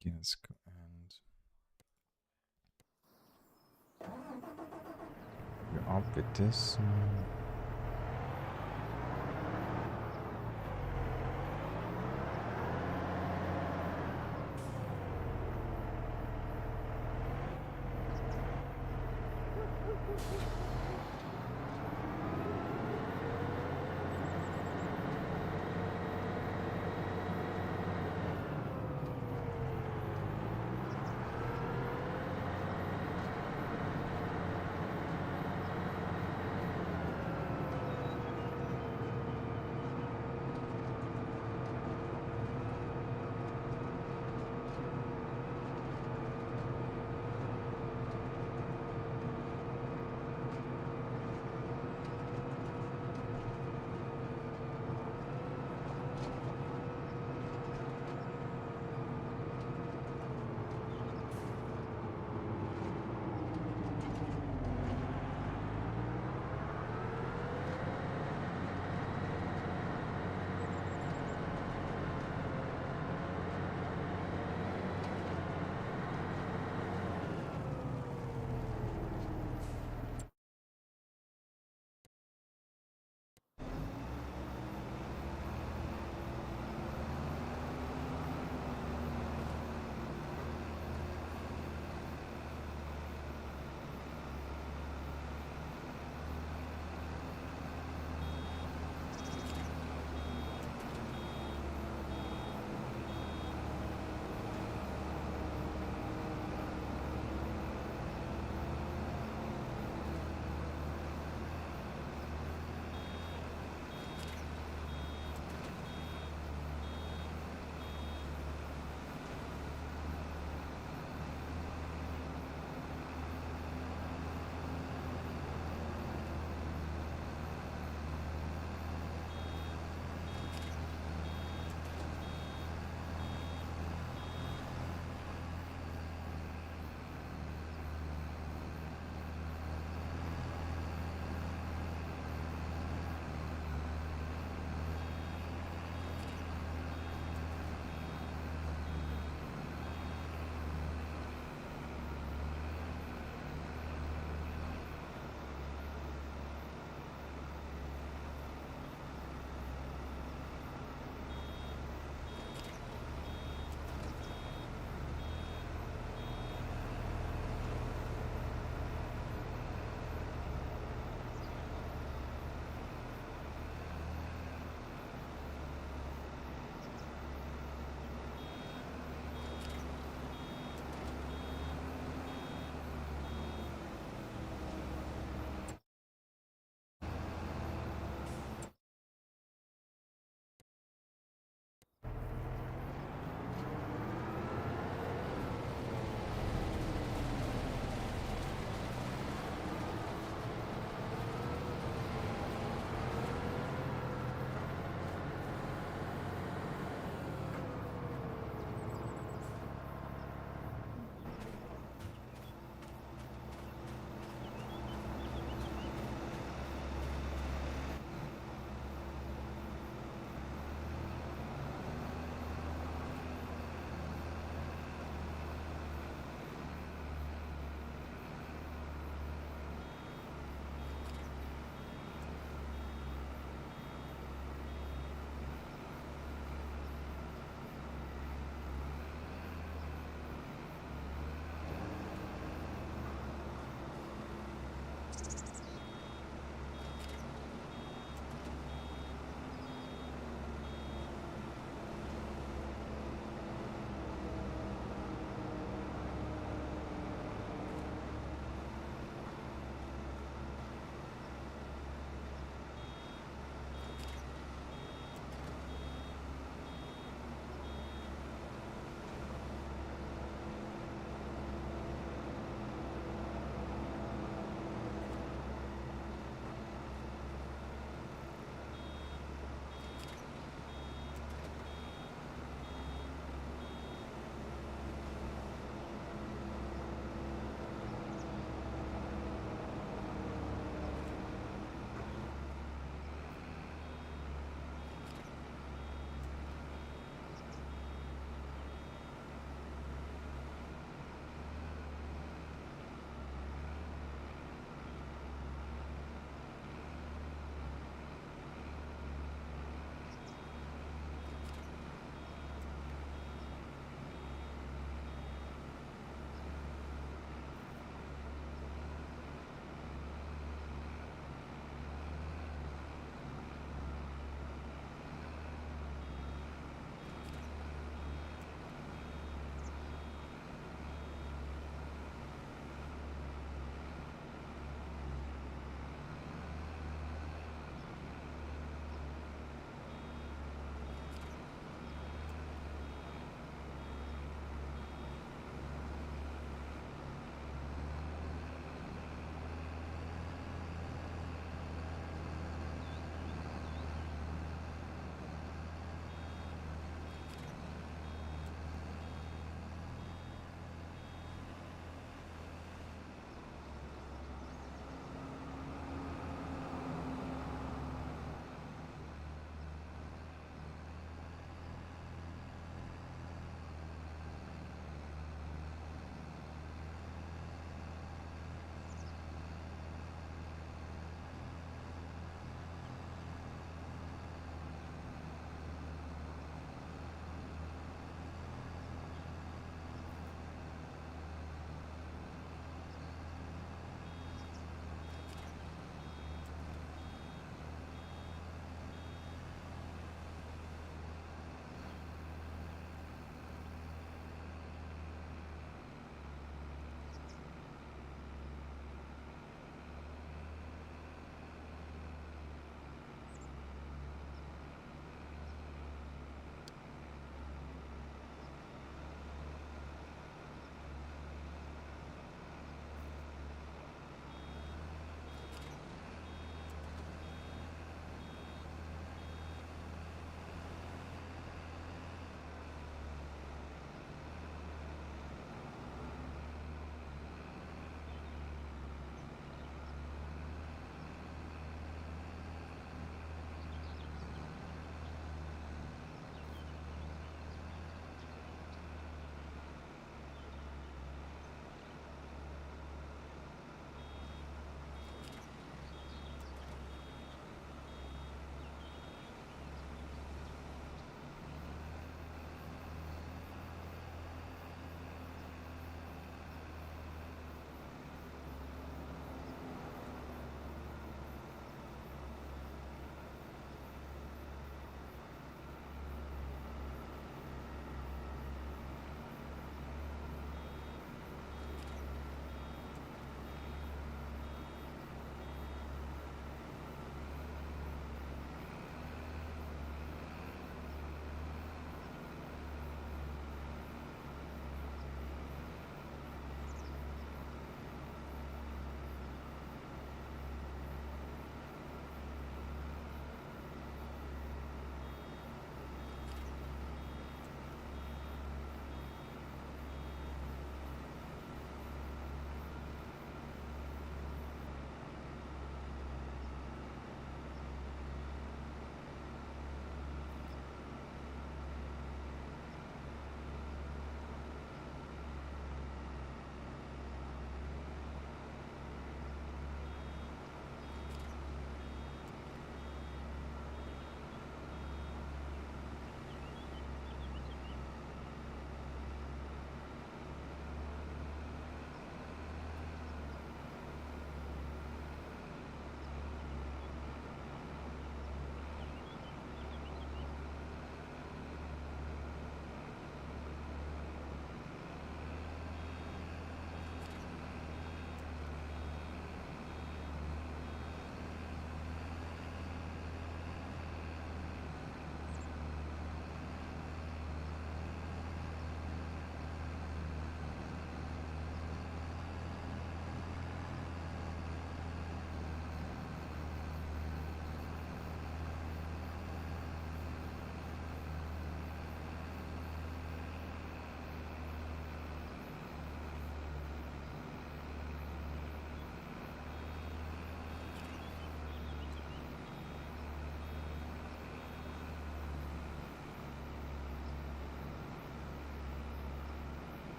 Okay, let's go and we're up with this.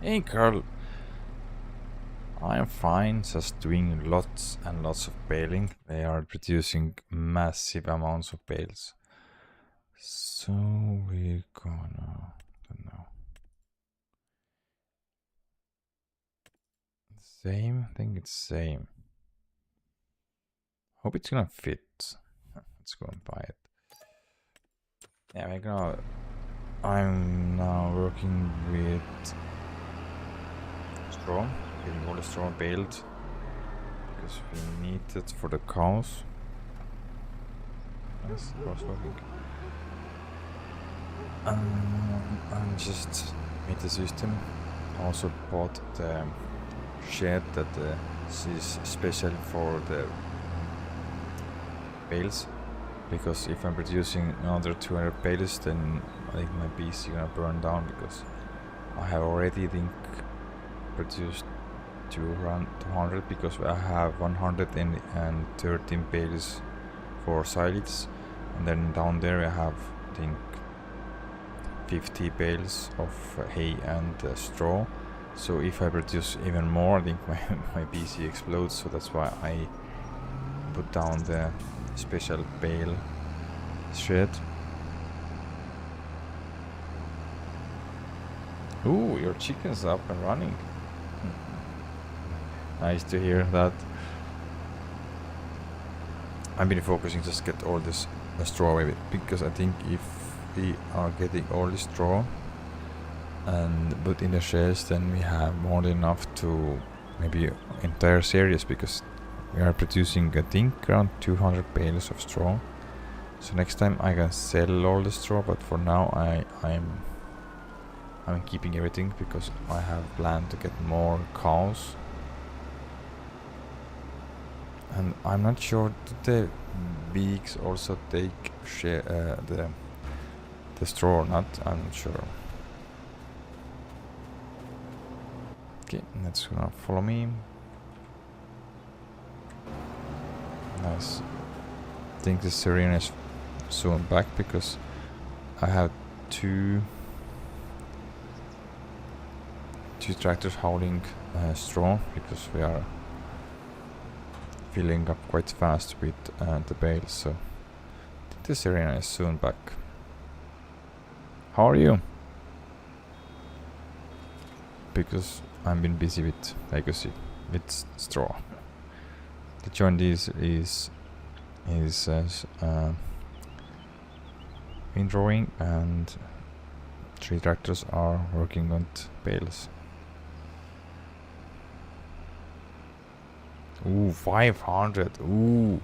Hey girl, I'm fine, just doing lots and lots of baling. They are producing massive amounts of bales. So we're gonna, don't know. Same, I think it's same. Hope it's gonna fit. Let's go and buy it. Yeah, I'm now working with straw, getting all the straw baled because we need it for the cows. Nice, cross working. And just made the system. Also bought the shed that is special for the bales, because if I'm producing another 200 bales, then I think my PC gonna burn down, because I have already produced 200, because I have 113 bales for silage, and then down there I have I think 50 bales of hay and straw. So if I produce even more, I think my PC explodes. So that's why I put down the special bale shed. Ooh, your chicken's up and running. Nice to hear that. I've been focusing just get all this straw away, because I think if we are getting all the straw and put in the sheds, then we have more than enough to maybe entire series, because we are producing I think around 200 bales of straw. So next time I can sell all the straw, but for now I'm keeping everything, because I have planned to get more cows. And I'm not sure that the beaks also take the straw or not. I'm not sure. Okay, that's gonna follow me. Nice. I think the Syrian is soon back, because I have two tractors hauling straw, because we are filling up quite fast with the bales. So the Syrian is soon back. How are you? Because I've been busy with legacy, with straw. The joint is windrowing, and 3 tractors are working on bales. Ooh, 500. Ooh,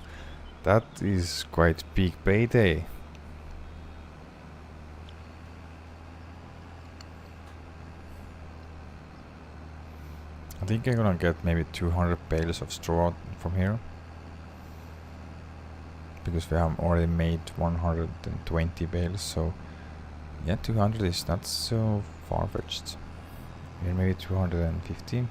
that is quite big payday. I think I'm gonna get maybe 200 bales of straw from here, because we have already made 120 bales. So yeah, 200 is not so far-fetched. Here maybe 250.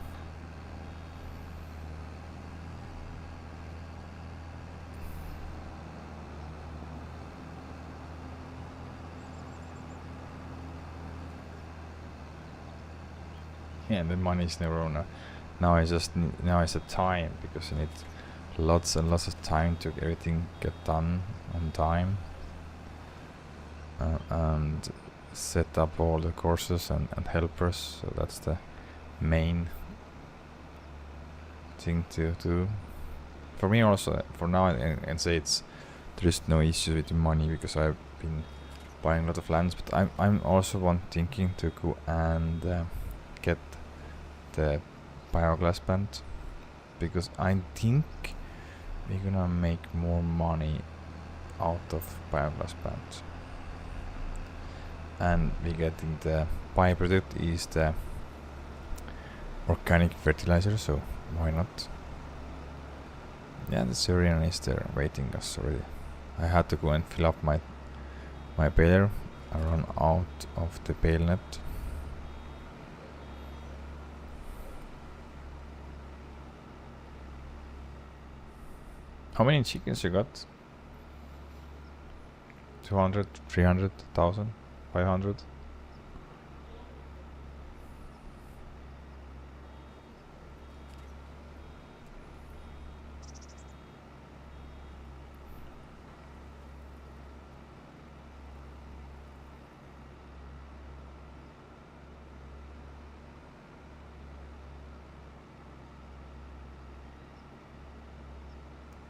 Yeah, the money is never on. Now it's the time, because I need lots and lots of time to everything get done on time, and set up all the courses and helpers. So that's the main thing to do for me. Also for now, and say there is no issue with the money, because I've been buying a lot of lands. But I'm also thinking to go and get the bioglass plant, because I think we're gonna make more money out of bioglass plants. And we're getting the byproduct is the organic fertilizer, so why not? Yeah, the Syrian is there waiting us already. I had to go and fill up my baler. I run out of the bale net. How many chickens you got? 200, 300, 1,000, 500?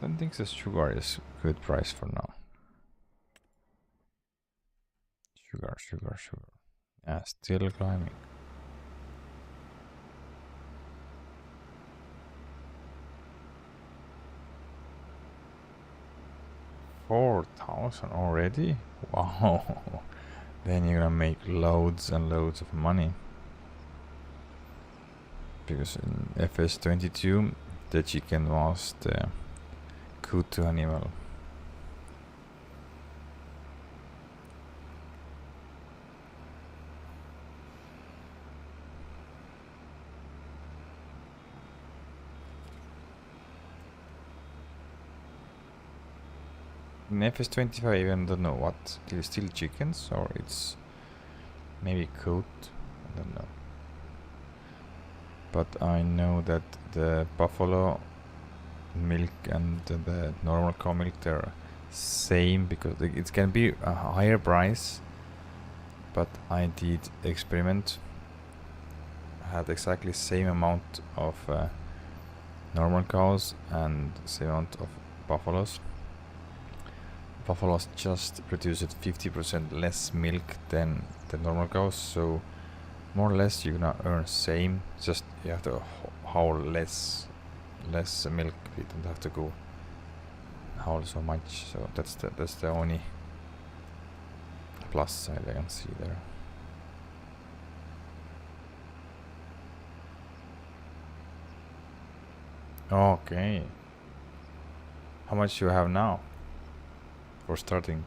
don't think the sugar is good price for now. Sugar. Yeah, still climbing. $4,000 already? Wow. Then you're gonna make loads and loads of money. Because in FS22 the chicken was the Kutu animal. In FS25 I even don't know what. It's still chickens or it's maybe coat. I don't know. But I know that the buffalo milk and the normal cow milk, they're same, because it can be a higher price. But I did experiment. Had exactly same amount of normal cows and same amount of buffaloes. Buffaloes just produced 50% less milk than the normal cows, so more or less you're gonna earn same, just you have to haul less milk. You don't have to go haul so much, so that's the only plus side I can see there. Okay, how much you have now for starting?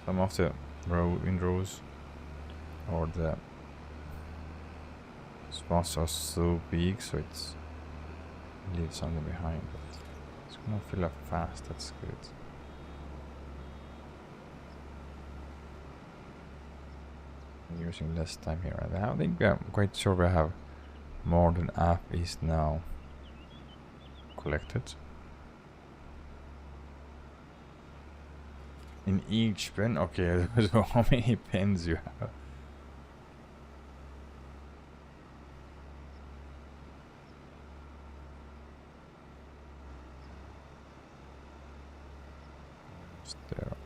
Some of the windrows or the spots are so big, so it's leaves something behind, but it's gonna fill up fast. That's good. I'm using less time here. I think I'm quite sure we have more than half is now collected. In each pen? Okay, so how many pens you have? There.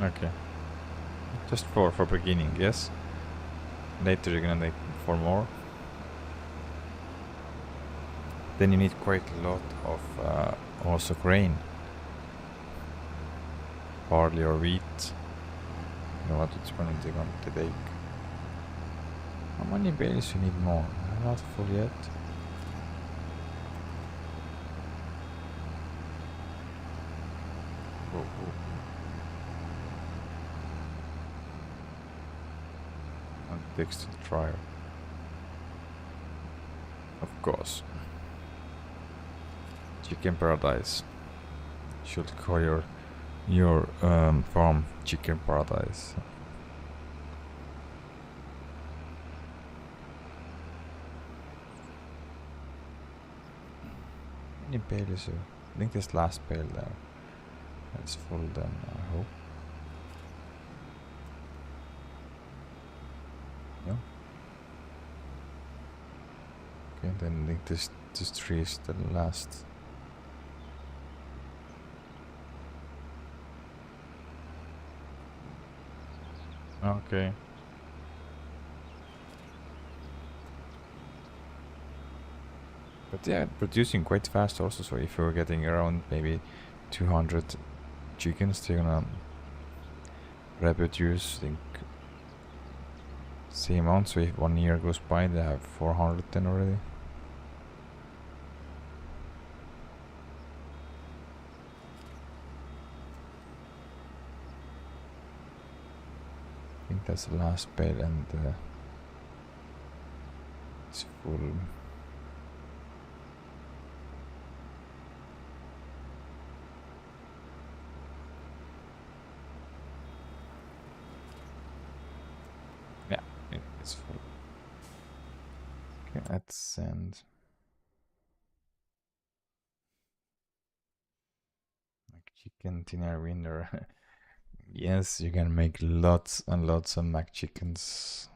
Okay. Just for beginning, yes? Later you're gonna make 4 more. Then you need quite a lot of also grain. Barley or wheat. You know what, it's going to take. How many bales you need more? I'm not full yet. Next trial. Of course. Chicken Paradise. Should call your farm Chicken Paradise. How many bales? I think this last bale there. That's full then, I hope. No? Okay, then I think this tree is the last. Okay. But yeah, producing quite fast also, so if you're getting around maybe 200 chickens, they're gonna reproduce, I think, same amount, so if 1 year goes by, they have 410 already. I think that's the last bale, and it's full. Yeah, it's full. Okay, let's send. Like chicken dinner winner. Yes, you can make lots and lots of mac chickens.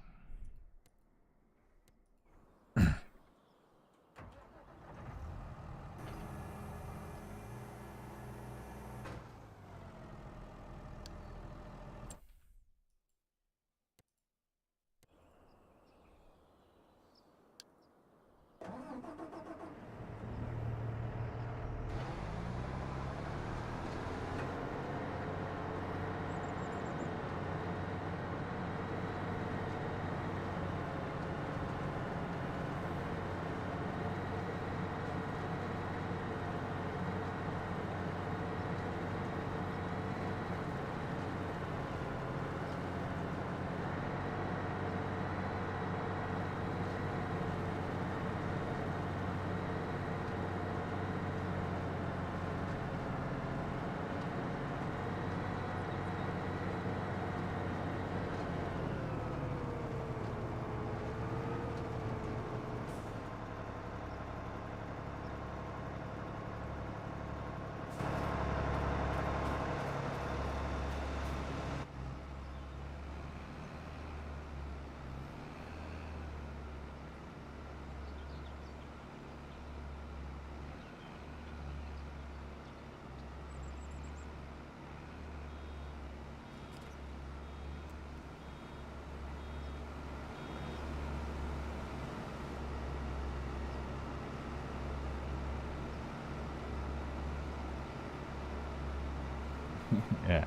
Yeah.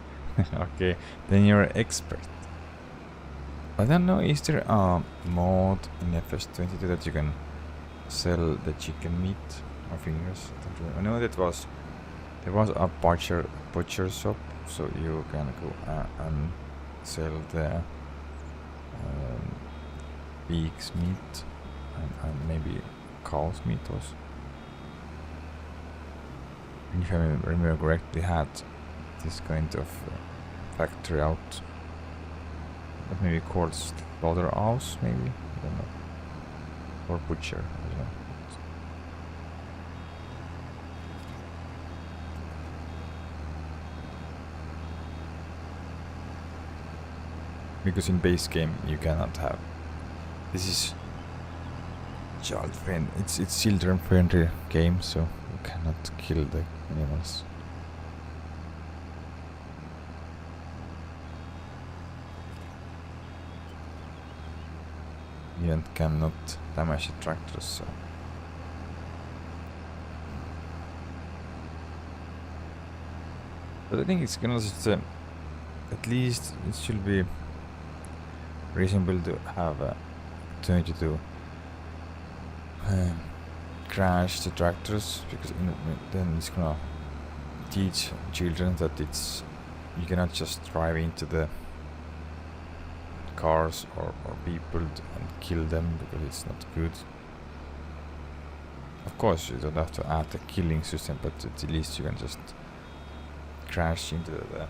Okay, then you're an expert. I don't know, is there a mod in FS22 that you can sell the chicken meat or fingers? I know that there was a butcher shop, so you can go and sell the pig's meat and maybe cow's meat also. And if I remember correctly, had this kind of factory out. That maybe called slaughterhouse, maybe? I don't know. Or butcher, I don't know. Because in base game you cannot have. This is child friendly. It's children friendly game, so you cannot kill the animals. You cannot damage the tractors, so. But I think it's gonna just at least it should be reasonable to have a opportunity to crash the tractors, because then it's gonna teach children that you cannot just drive into the cars or people and kill them, because it's not good. Of course you don't have to add a killing system, but at least you can just crash into the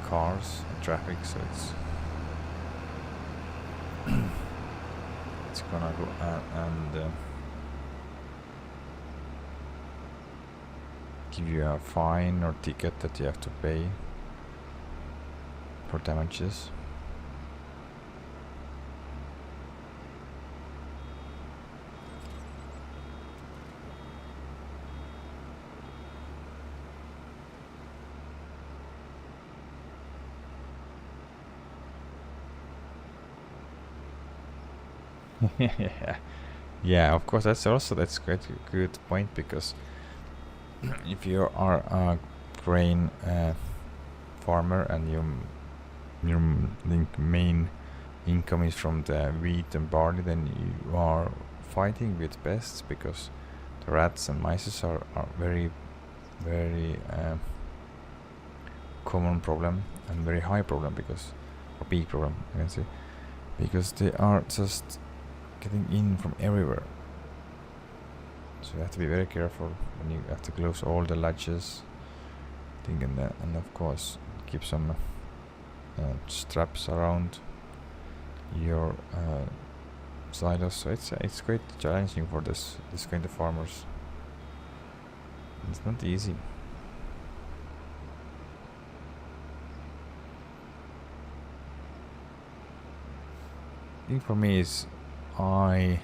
cars and traffic, so it's gonna go and give you a fine or ticket that you have to pay for damages. Yeah, of course, that's quite a good point, because if you are a grain farmer and you your I think main income is from the wheat and barley, then you are fighting with pests, because the rats and mice are very common problem and very high problem, because or big problem I can say, because they are just getting in from everywhere. So you have to be very careful when you have to close all the latches, thinking that, and of course keep some straps around your silos. So it's quite challenging for this kind of farmers. It's not easy. I think for me is I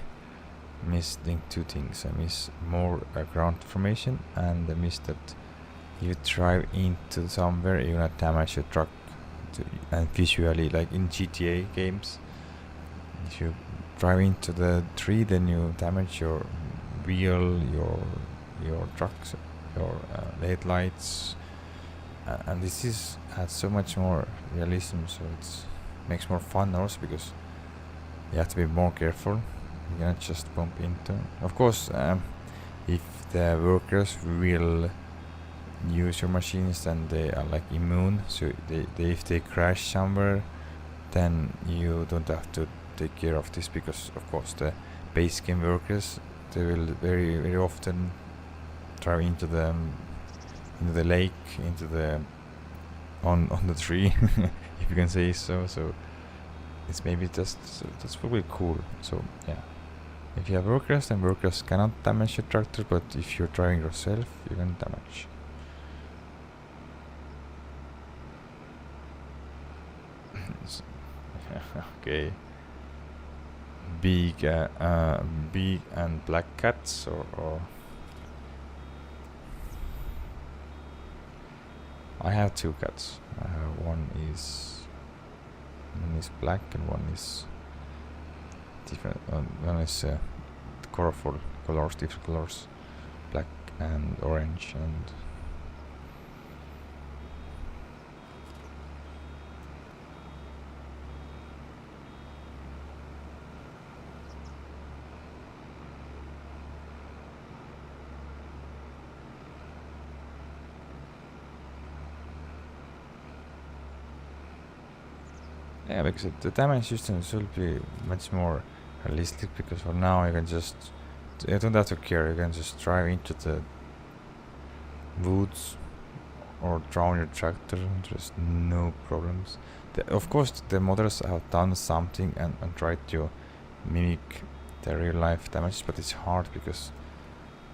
miss two things. I miss more ground formation, and I miss that you drive into somewhere, you're gonna damage your truck and visually, like in GTA games, if you drive into the tree, then you damage your wheel, your trucks, your headlights, and this adds so much more realism. So it's makes more fun also, because you have to be more careful. You cannot just bump into. Of course, if the workers will use your machines, then they are like immune. So they if they crash somewhere, then you don't have to take care of this, because of course the base game workers, they will very often drive into the lake, into the on the tree, if you can say so. So it's maybe just that's probably cool. So yeah, if you have workers, then workers cannot damage your tractor, but if you're driving yourself, you can damage. Okay. Big and black cats, or I have two cats. One is black and one is different. One is colorful colors, different colors, black and orange, and yeah, because the damage system should be much more realistic, because for now you don't have to care, you can just drive into the woods or drown your tractor, there's no problems. Of course the modders have done something and tried to mimic the real life damage, but it's hard, because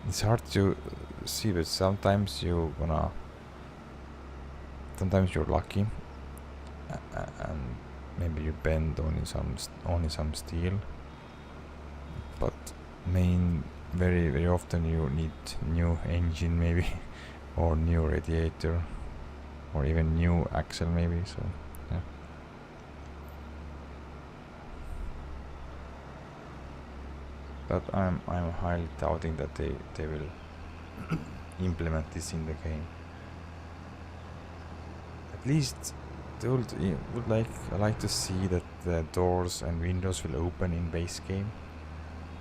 it's hard to see, but sometimes you're lucky, and maybe you bend only some steel, but very often you need new engine maybe, or new radiator, or even new axle maybe. So yeah. But I'm highly doubting that they will implement this in the game. At least I like to see that the doors and windows will open in base game,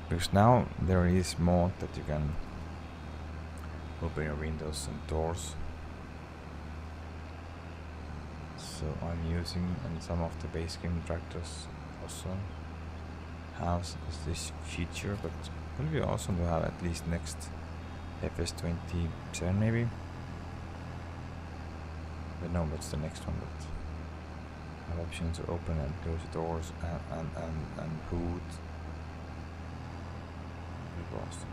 because now there is mod that you can open your windows and doors. So I'm using, and some of the base game tractors also have this feature, but it will be awesome to have at least next FS27 maybe. But no, that's the next one. But have options to open and close the doors and hood. Very awesome.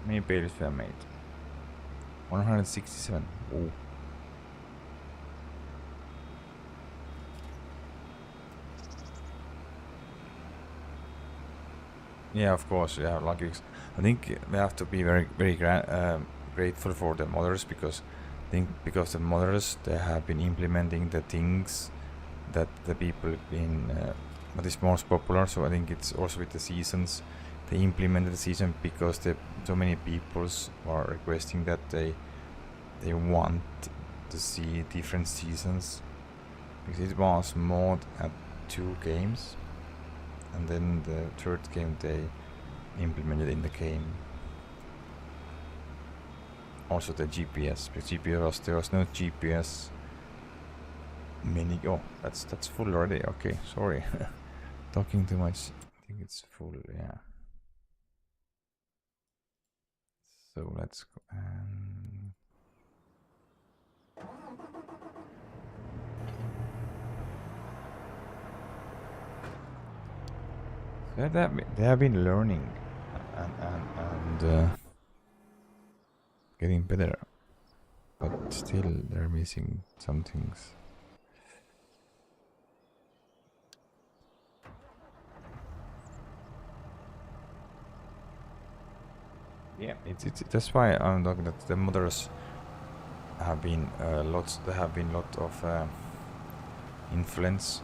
Many Bales were made. 167. Oh. Yeah, of course. Yeah, lucky. I think we have to be very grateful for the modders, because because the modders, they have been implementing the things that the people in what is most popular. So I think it's also with the seasons, they implemented the season because so many people are requesting that they want to see different seasons, because it was mod at 2 games, and then the third game they implemented in the game. Also the GPS, because there was no GPS mini. Oh, that's full already. Okay, sorry. Talking too much. I think it's full. Yeah. So let's go. They have been learning and getting better, but still they're missing some things. Yeah, it's that's why I'm talking that the modders have been There have been lot of influence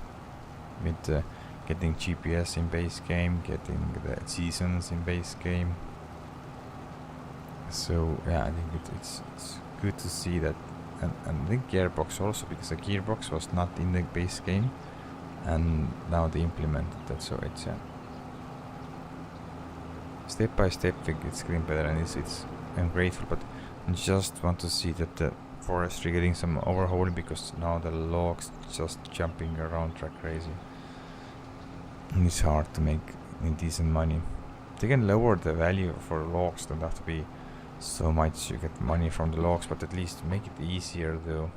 with getting GPS in base game, getting the seasons in base game. So yeah, I think it's good to see that, and I think Gearbox also, because the Gearbox was not in the base game, and now they implemented that. So it's step by step it's getting better, and I'm grateful, but I just want to see that the forestry getting some overhauling, because now the logs just jumping around like crazy, and it's hard to make decent money. They can lower the value for logs, don't have to be so much you get money from the logs, but at least make it easier to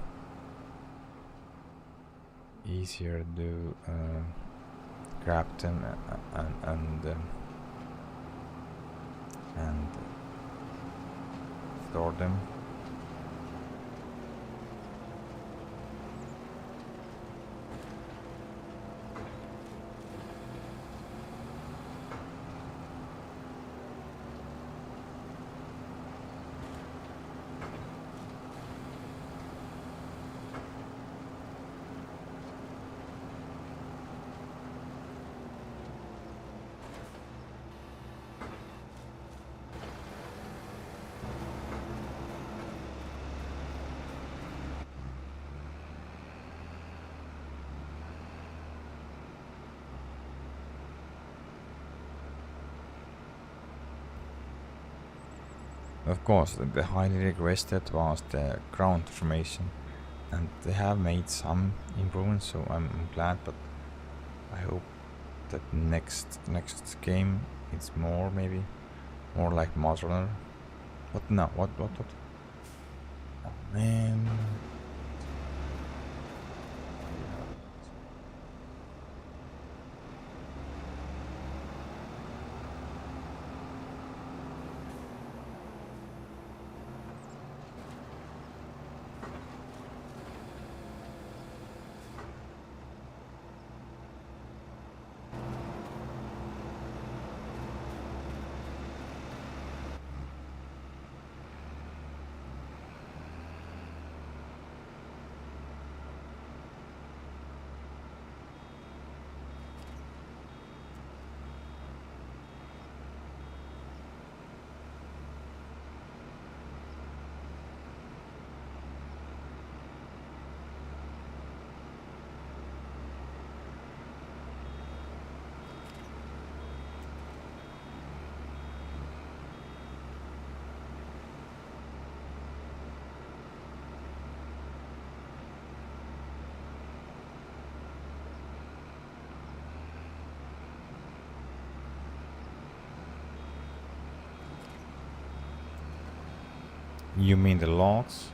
grab them and store them. Of course, the highly requested was the ground formation, and they have made some improvements, so I'm glad, but I hope that next game it's more like modular. But no, what? Oh man. You mean the logs?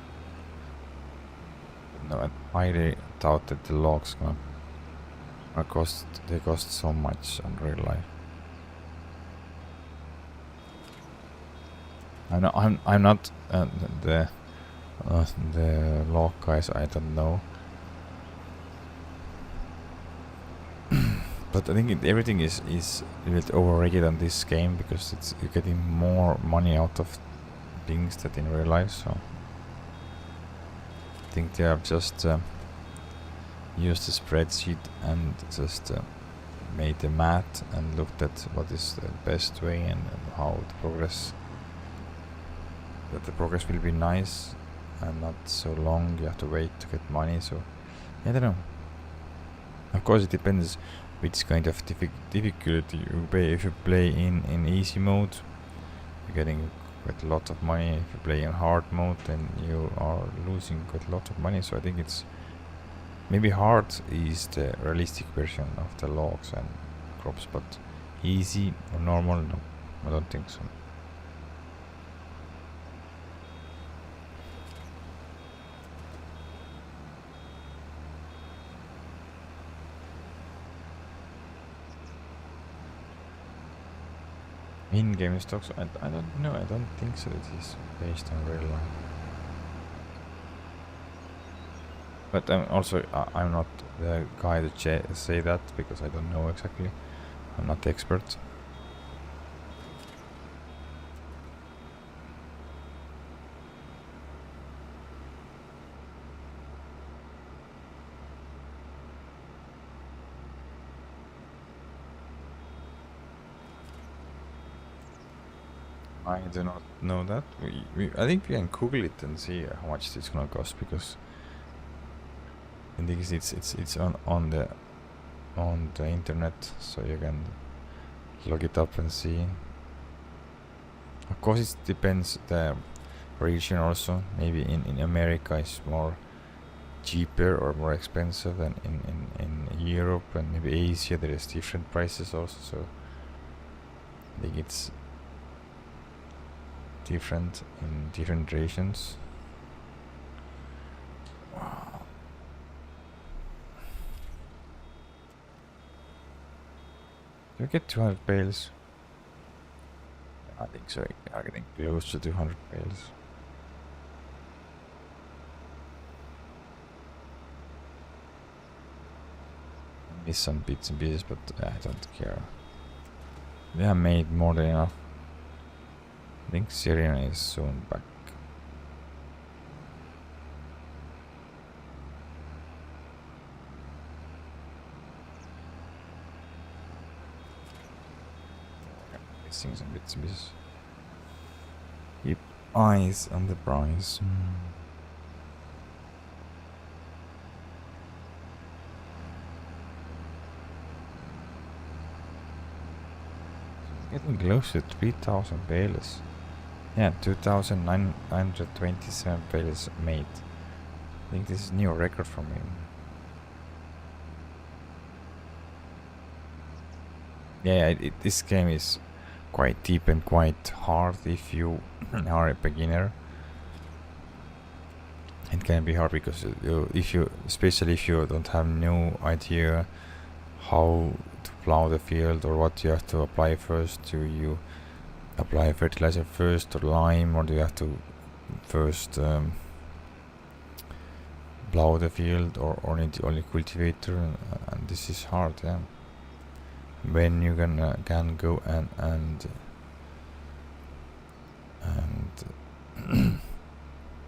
No, I really thought that the logs they cost so much in real life. I'm not the log guys. I don't know, but I think everything is a bit overrated on this game, because you're getting more money out of things than in real life. So I think they have just used the spreadsheet and just made the math and looked at what is the best way and how the progress, that the progress will be nice and not so long. You have to wait to get money. So I don't know. Of course, it depends which kind of difficulty you play. If you play in easy mode, you're getting quite a lot of money. If you play in hard mode, then you are losing quite a lot of money. So I think it's maybe hard is the realistic version of the logs and crops, but easy or normal, no, I don't think so. In-game stocks, I don't know, I don't think so. It is based on real life. But I'm not the guy to say that, because I don't know exactly. I'm not the expert. I do not know that. I think we can Google it and see how much it's gonna cost, because I think it's on the internet, so you can look it up and see. Of course, it depends the region also. Maybe in America it's more cheaper or more expensive than in Europe, and maybe Asia there is different prices also. So I think it's different in different regions. Wow. Do you get 200 bales? I think so. We are getting close to 200 bales. Miss some bits and pieces, but I don't care. We have made more than enough. I think Syrian is soon back. Missing some bits and pieces. Keep eyes on the prize. Getting close to 3,000 bales. Yeah, 2,927 bales made. I think this is a new record for me. Yeah, this game is quite deep and quite hard if you are a beginner. It can be hard because especially if you don't have no idea how to plow the field or what you have to apply first. Do you apply fertilizer first or lime, or do you have to first plow the field, or need the only cultivator? And this is hard, yeah. When you can go and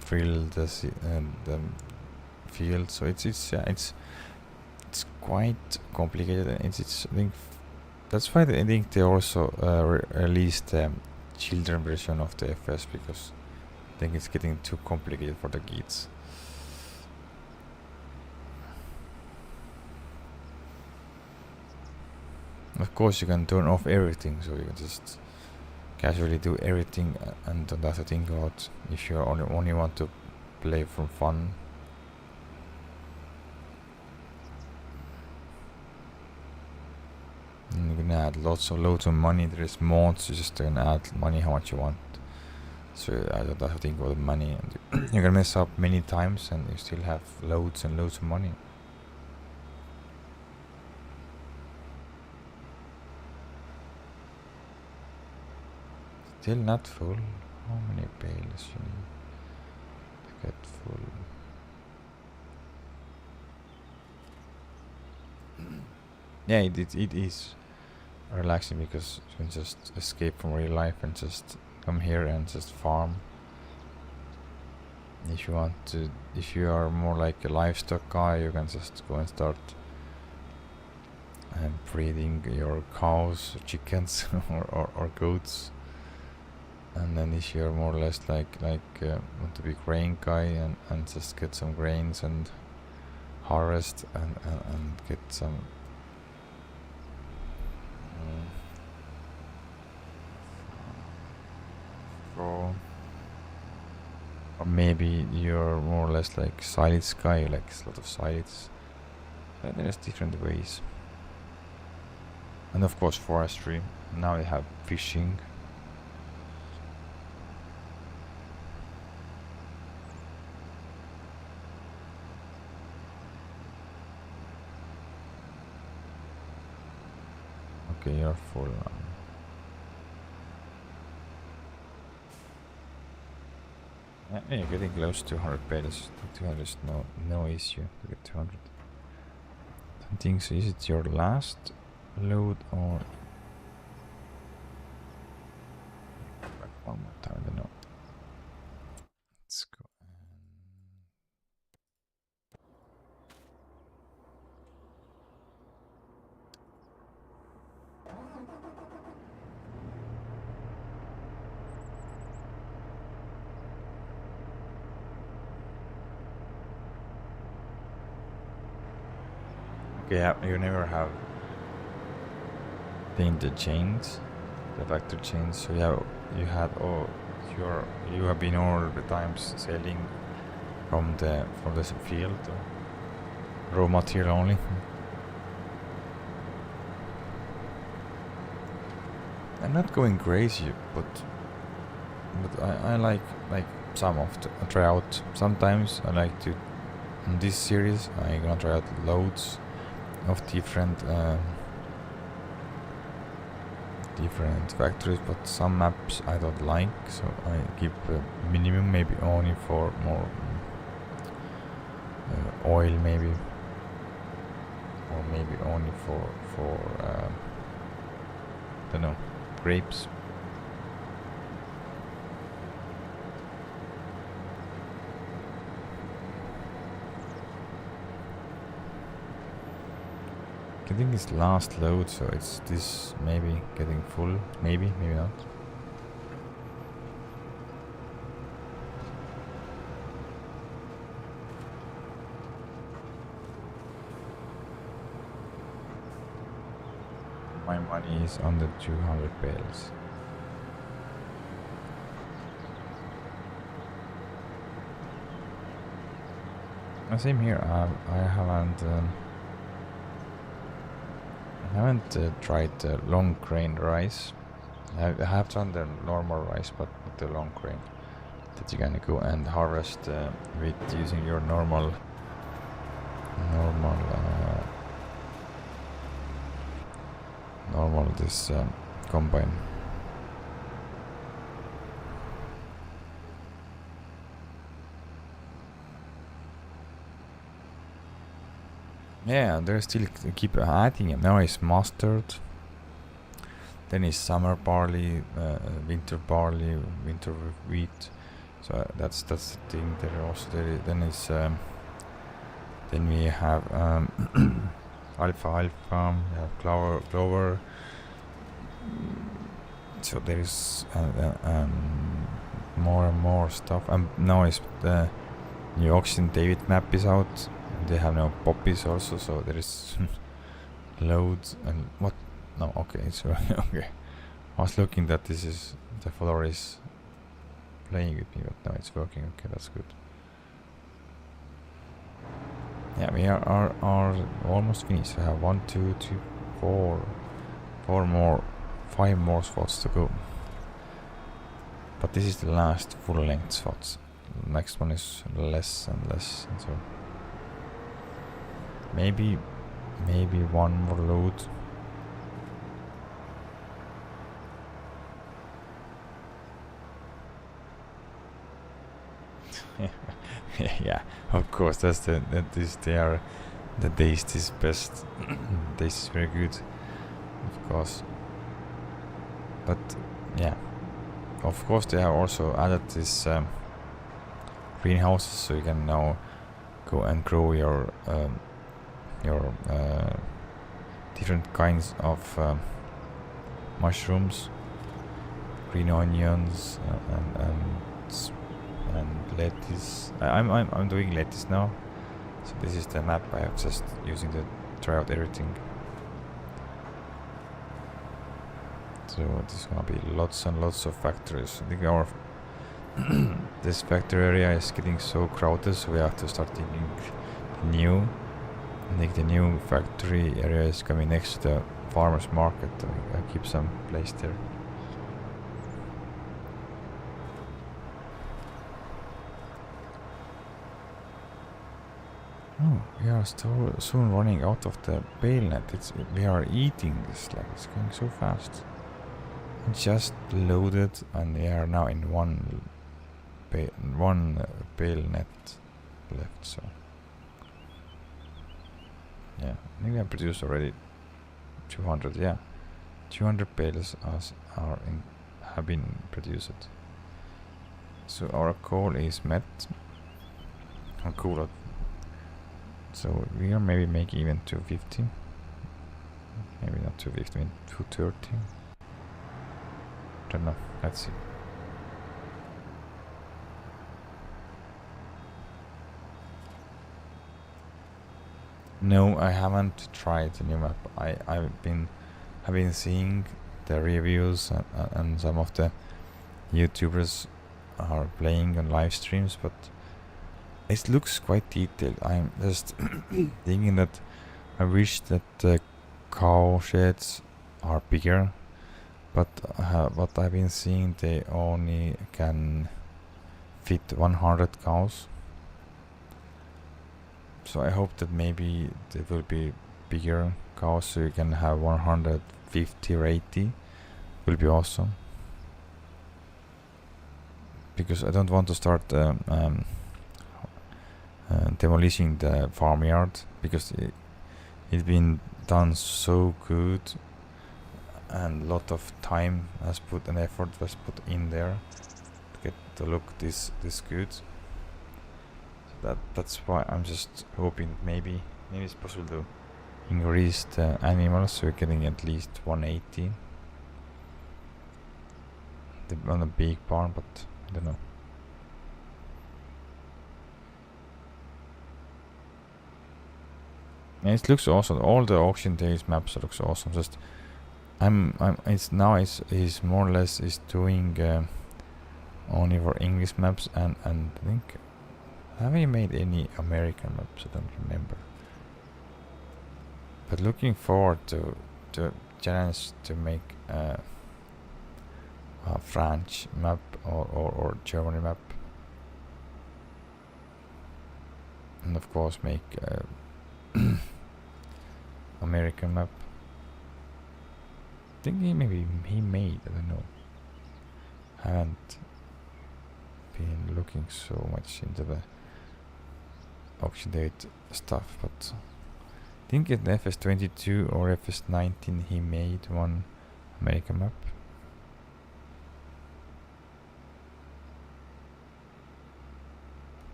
fill the field, so it's quite complicated, and it's I think that's why I think they also released the children version of the FS, because I think it's getting too complicated for the kids. Of course, you can turn off everything, so you can just casually do everything and don't have to think about if you only want to play for fun. And you can add loads of money. There is mods, you just can add money how much you want. So I don't have to think about the money. And you can mess up many times and you still have loads and loads of money. Still not full. How many bales you need to get full? Yeah, it is relaxing because you can just escape from real life and just come here and just farm. If you want to, if you are more like a livestock guy, you can just go and start breeding your cows, chickens, or goats. And then if you're more or less like want to be grain guy and just get some grains and harvest and get some straw. Or maybe you're more or less like silage guy, like a lot of silage. There's different ways. And of course forestry. Now you have fishing. Okay, you're full now. Yeah, you're getting close to 100 bales. 200 is no issue to get 200. I think so. Is it your last load or back one more time? I don't know. Let's go. Okay, yeah, you never have painted chains, the factory chains. So yeah, you had you have been all the times selling from the field, raw material only. I'm not going crazy, but I like some of the try out. Sometimes I like to. In this series, I'm gonna try out loads of different factories, but some maps I don't like, so I keep a minimum, maybe only for more oil, maybe, or maybe only for don't know, grapes. I think it's last load, so it's this maybe getting full, maybe not. My money is on the 200 bales. Same here. I haven't tried the long grain rice. I have done the normal rice, but not the long grain that you can go and harvest with using your normal this combine. Yeah, they still keep adding. Now it's mustard. Then it's summer barley, winter barley, winter wheat. So that's the thing. There also then it's then we have alfalfa. We have clover. So there is more and more stuff. And now it's the new Oxygen David map is out. They have now poppies also, so there is loads and what? No, okay, so okay. I was looking that this is the follower is playing with me, but now it's working. Okay, that's good. Yeah, we are almost finished. We have 1, 2, 3, 4 more, 5 more spots to go. But this is the last full-length spots. The next one is less and less, and so. Maybe one more load. Yeah, of course. They are the taste is best. Taste is very good, of course. But yeah, of course they have also added this greenhouses, so you can now go and grow your different kinds of mushrooms, green onions, and lettuce. I'm doing lettuce now. So this is the map I have just using to try out everything. So there's gonna be lots and lots of factories. I think our this factory area is getting so crowded, so we have to start thinking new. I think the new factory area is coming next to the farmers market. I keep some place there. Oh, we are still soon running out of the bale net. We are eating this, like it's going so fast. Just loaded, and we are now in one bale net left. So yeah, I think I produced already 200. Yeah, 200 bales have been produced. So our goal is met. Cool. So we are maybe making even 250. Maybe not 250, maybe 230. Don't know. Let's see. No, I haven't tried the new map. I've been seeing the reviews and some of the YouTubers are playing on live streams, but it looks quite detailed. I'm just thinking that I wish that the cow sheds are bigger, but what I've been seeing, they only can fit 100 cows. So I hope that maybe there will be bigger cows, so you can have 150 or 80. Will be awesome. Because I don't want to start demolishing the farmyard, because it's been done so good, and lot of time has put and effort was put in there to get the look this good. So that's why I'm just hoping maybe it's possible to increase the animals, so we're getting at least 180 on a big barn, but I don't know. And it looks awesome. All the auction days maps looks awesome. Just it's more or less is doing only for English maps, and I think, have we made any American maps? I don't remember. But looking forward to challenge to make a French map or Germany map, and of course make American map. I think he made, I don't know. Haven't been looking so much into the auction date stuff, but I think in FS22 or FS19 he made one American map.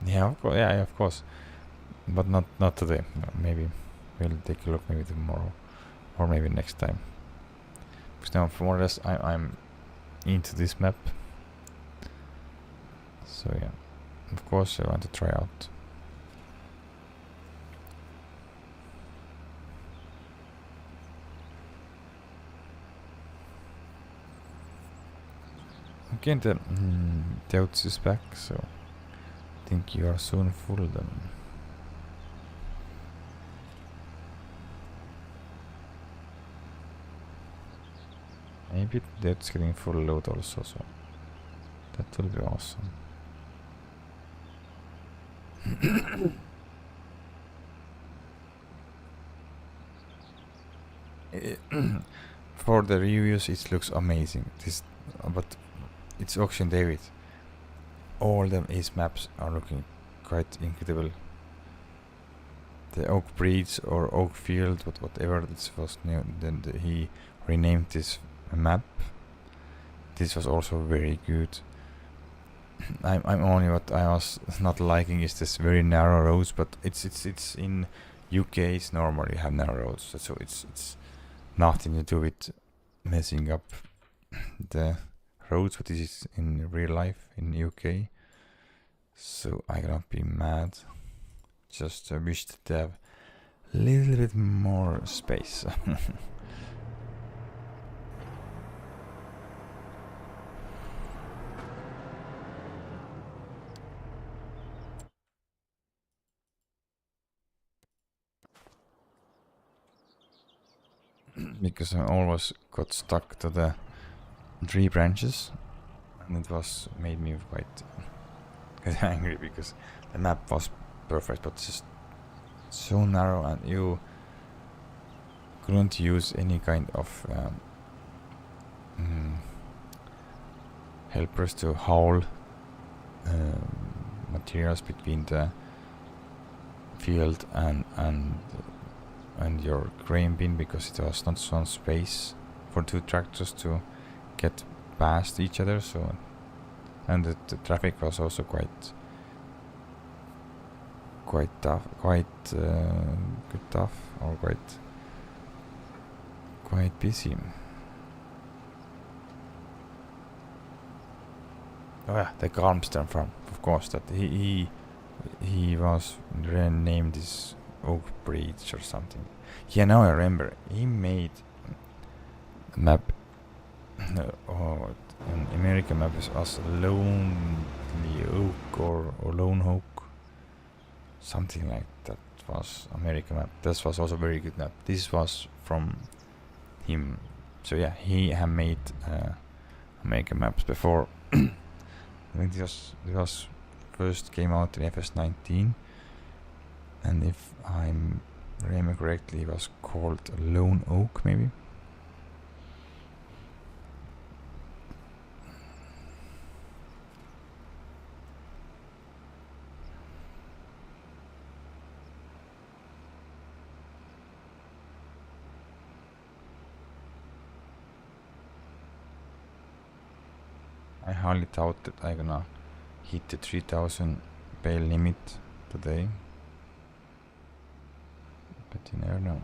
Yeah, of course, but not today. Maybe we'll take a look maybe tomorrow, or maybe next time. Because now, more or less, I'm into this map. So yeah, of course I want to try out. Okay, the Deutz is back, so I think you are soon full then. Maybe that's getting full load also, so that will be awesome. For the reviews it looks amazing. But it's auction David. All the Ace maps are looking quite incredible. The Oak Breeds or Oak Field, whatever this was new, then he renamed this map. This was also very good. I'm only what I was not liking is this very narrow roads, but it's in UK is normal, you have narrow roads, so it's nothing to do with messing up the roads, but this is in real life in UK. So I cannot be mad. Just wish that they have a little bit more space. Because I always got stuck to the tree branches, and it was made me quite angry because the map was perfect, but just so narrow, and you couldn't use any kind of helpers to haul materials between the field and your grain bin, because it was not some space for two tractors to get past each other. So, and the traffic was also quite tough, tough, or quite busy. Oh yeah, the Garmston farm, of course. That he was renamed this Oak Bridge or something. Yeah, now I remember. He made a map. An American map is as Lonely Oak or Lone Oak, something like that was American map. This was also very good map. This was from him. So yeah, he had made American maps before. I think this was first came out in FS19, and if I remember correctly, it was called Lone Oak, maybe. I highly doubt that I'm gonna hit the 3000 bale limit today, but you never know.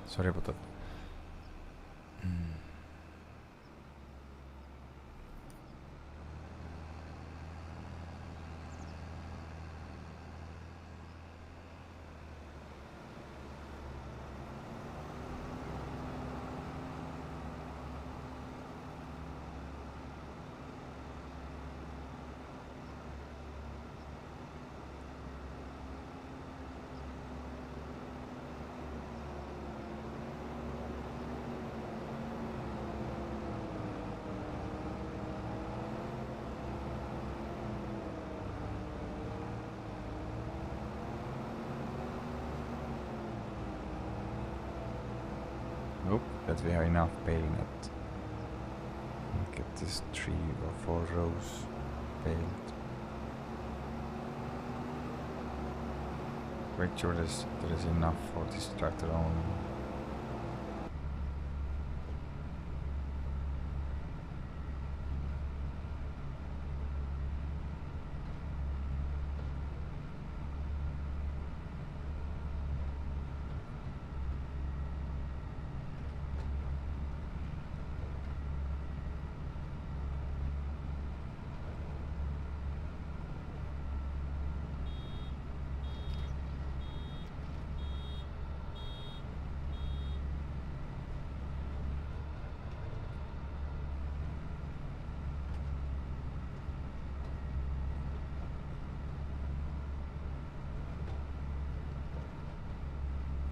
Sorry about that. Nope, that we have enough bale net. Get this 3 or 4 rows baled. Make sure there is enough for this tractor only.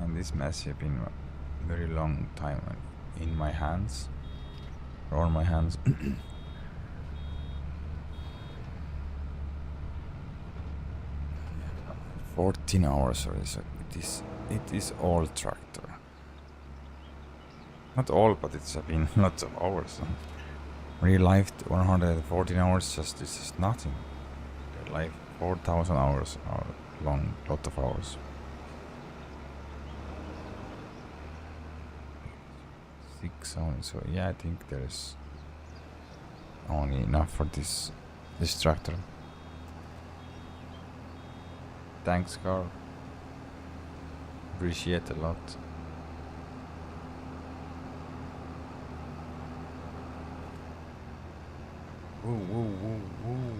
And this mess has been a very long time in my hands, or on my hands. 14 hours already, so it is all tractor. Not all, but it's been lots of hours. Real life 114 hours, it's just nothing. Real life 4,000 hours are long, lot of hours. 6 only, so yeah, I think there's only enough for this tractor. Thanks, Carl. Appreciate a lot. Whoa, whoa, whoa, whoa.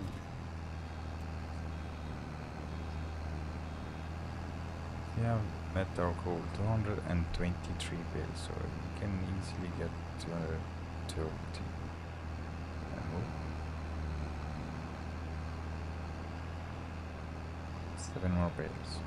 We have met our goal, 223 bales, so we can easily get 230. Oh. 7 more bales.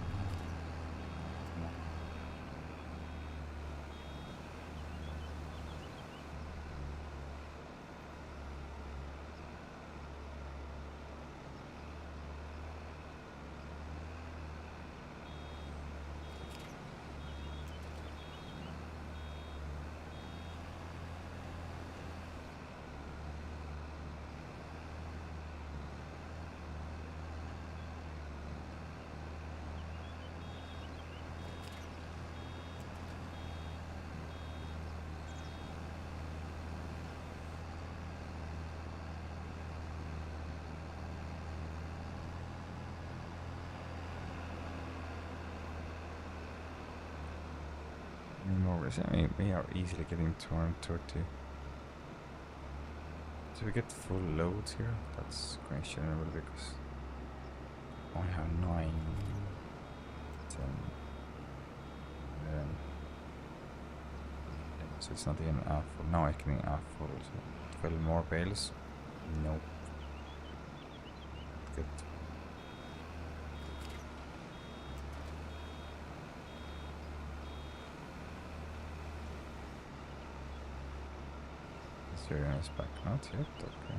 I mean, we are easily getting 230. Do we get full loads here? That's questionable because I have 9, 10, 11. So it's not even half full. Now I can half full. So 12 more bales? Nope. Good. Syrian is back, not yet, okay.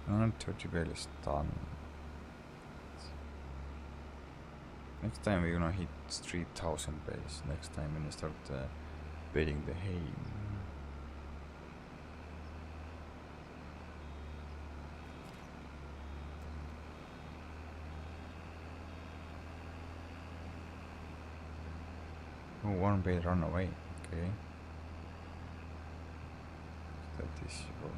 And 30 bale is done. Next time we're gonna hit 3000 bales. Next time when we start baling the hay. Oh, one bale run away. Okay. That is your.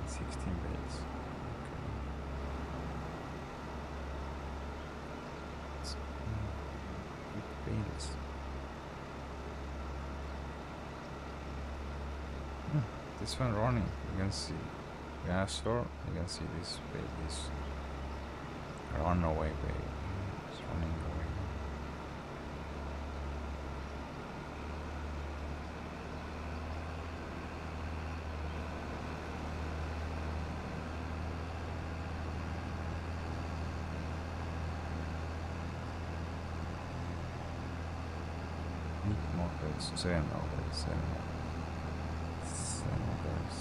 16 bales. Okay. Bales. This one running. You can see gas store. You can see this bale is runaway bale. It's running away. More bales. 7 more bales. 7 more. 7 more bales.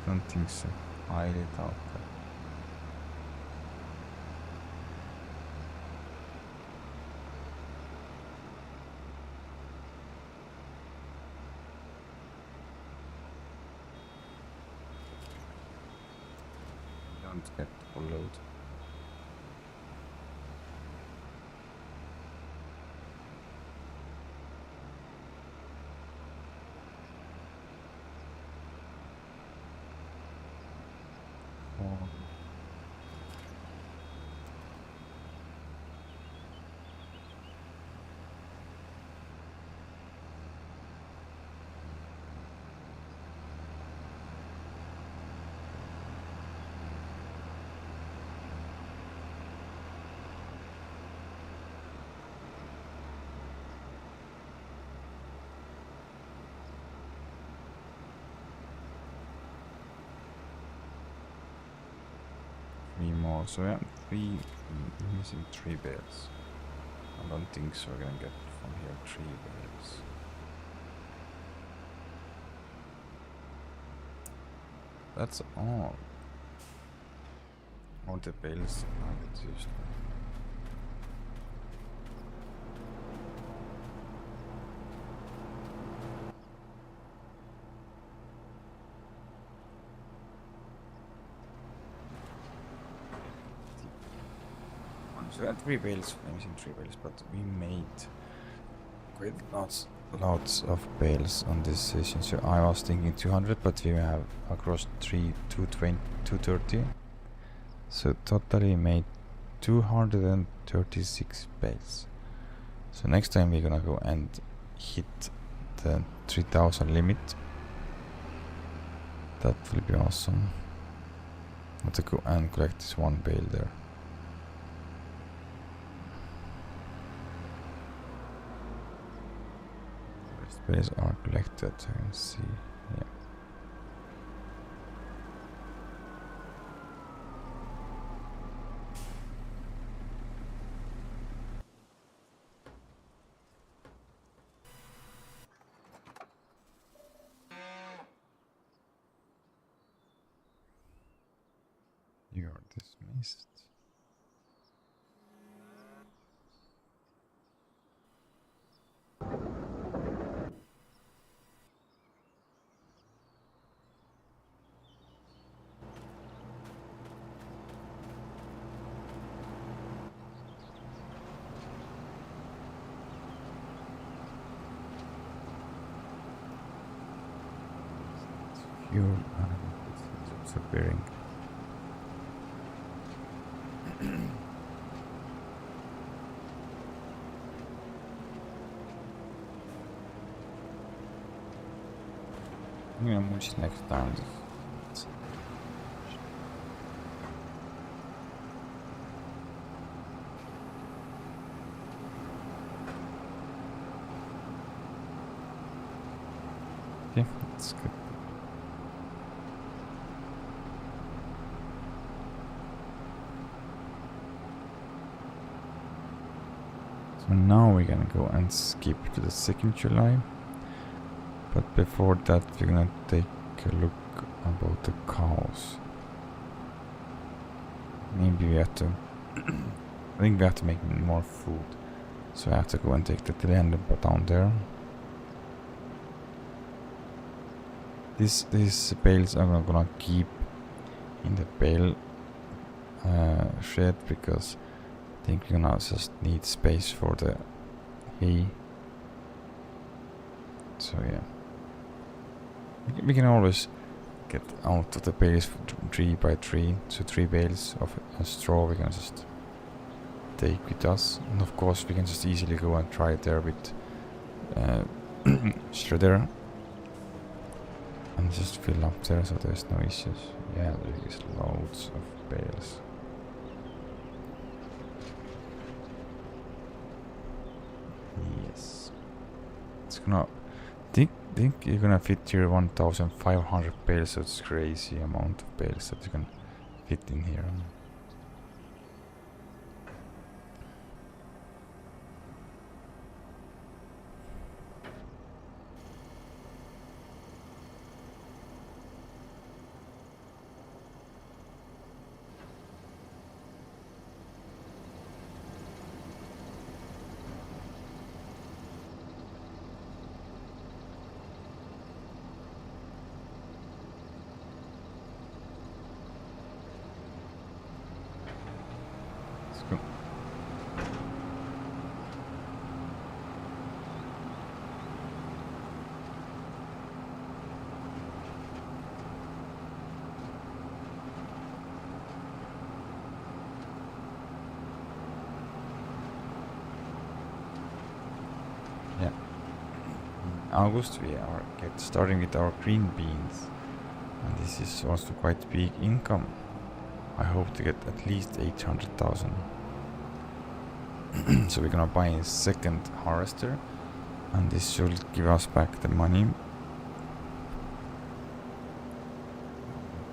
Don't think so. I let out there. Don't get full load. So yeah, missing 3 bales. I don't think so. We're gonna get from here 3 bales. That's all. All the bales are get used. So we had 3 bales, missing 3 bales, but we made quite lots of bales on this session. So I was thinking 200, but we have across 220, 230. So totally made 236 bales. So next time we're gonna go and hit the 3000 limit. That will be awesome. Let's go and collect this 1 bale there. Bales are collected, I can see. Yeah. You are dismissed. Fuel disappearing. I'm gonna much next time. Okay, that's good. So now we're gonna go and skip to the 2nd July. But before that we're gonna take a look about the cows. Maybe we have to I think we have to make more food. So I have to go and take the telehandler down there. These bales I'm gonna keep in the bale shed because I think we're gonna just need space for the hay. So yeah, we can always get out of the bales 3 by 3, so 3 bales of straw we can just take with us, and of course we can just easily go and try it there with shredder and just fill up there so there's no issues. Yeah, there is loads of bales. Yes, it's gonna think you're gonna fit here 1500 bales, so it's crazy amount of bales that you can fit in here. Yeah. In August we are starting with our green beans, and this is also quite big income. I hope to get at least 800,000. So we're gonna buy a 2nd harvester, and this should give us back the money.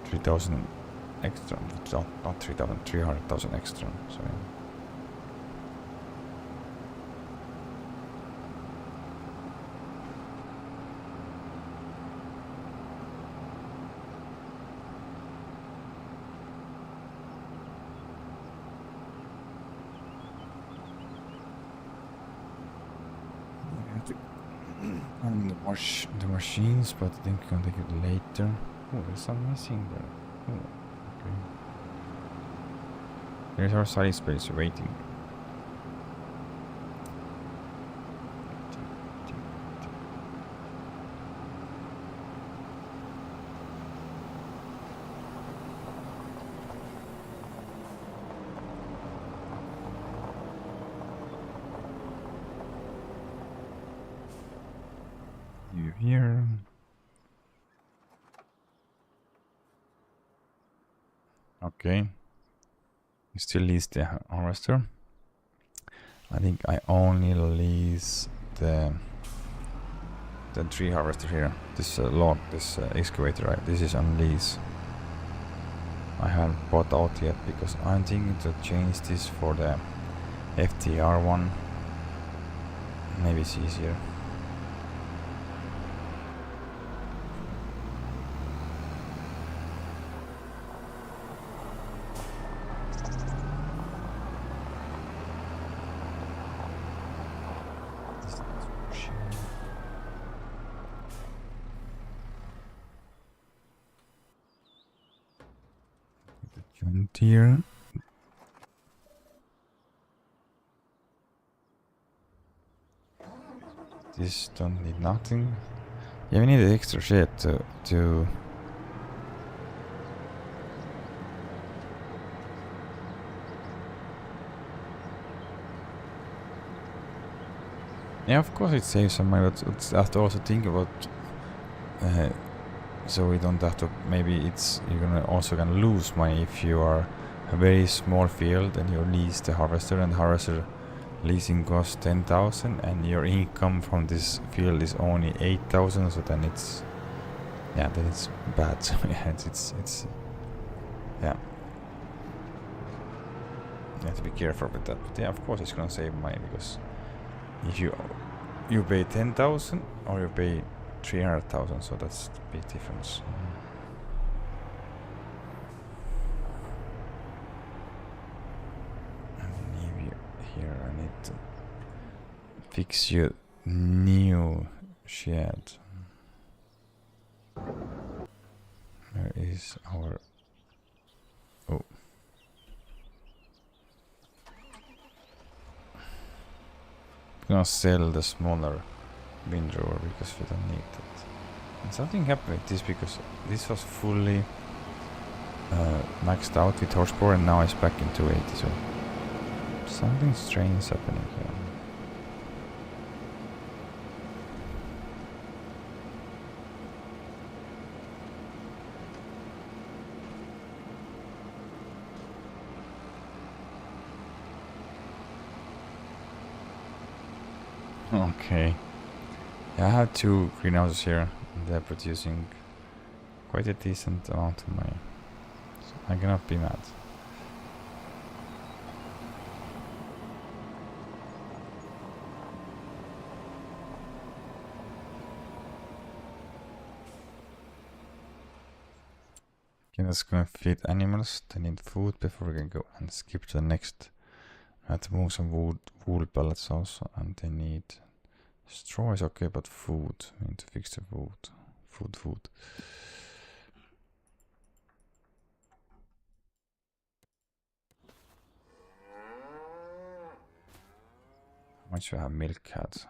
3,000 extra. Not 3,000, 300,000 extra. Sorry. The machines, but I think I can take it later. Oh, there's some missing there. Oh, okay. There's our side space waiting. You here? Okay. Still lease the harvester. I think I only lease the tree harvester here. This excavator, right? This is on lease. I haven't bought out yet because I'm thinking to change this for the FTR one. Maybe it's easier. Here. This don't need nothing. Yeah, we need the extra shit to yeah, of course it saves some money, but we have to also think about so we don't have to, maybe you're also gonna lose money if you are a very small field and you lease the harvester, and the harvester leasing costs 10,000 and your income from this field is only 8,000, so then it's bad. Yeah, it's yeah, you have to be careful with that. But yeah, of course it's gonna save money, because if you pay 10,000 or you pay 300,000, so that's the big difference. And leave you here. I need to fix your new shed. Where is our... Oh. I'm gonna sell the smaller bin drawer because we don't need that. And something happened with this, because this was fully maxed out with horsepower and now it's back in 280, so something strange is happening here. Okay. Yeah, I have 2 greenhouses here, and they're producing quite a decent amount of money, so I cannot be mad. Okay, that's gonna feed animals. They need food before we can go and skip to the next. I have to move some wool pellets also, and they need... Straw is okay, but food. We need to fix the food. Food. How much do I have milk at?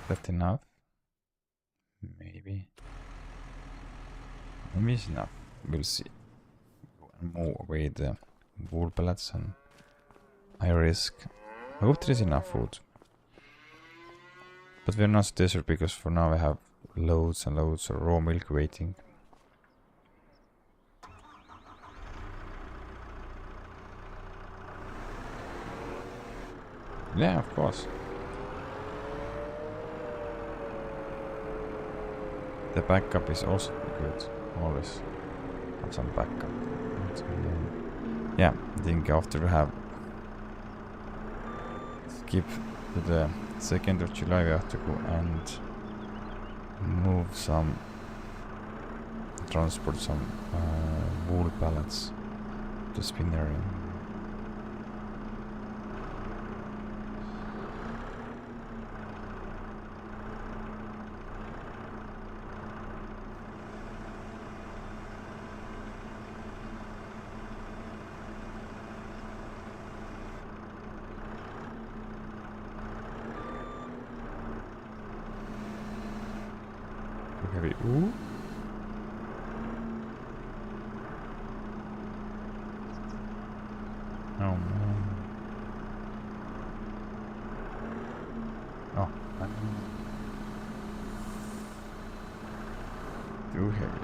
That enough? Maybe it's enough. We'll see. Move away the wool pellets and I risk. I hope there is enough food. But we're not desperate, because for now we have loads and loads of raw milk waiting. Yeah, of course. The backup is also good. Always have some backup. Yeah, I think after we have skip to the 2nd of July, we have to go and move some, transport some wool pallets to Spinnery. Heavy. Ooh. Oh man. Oh, too heavy.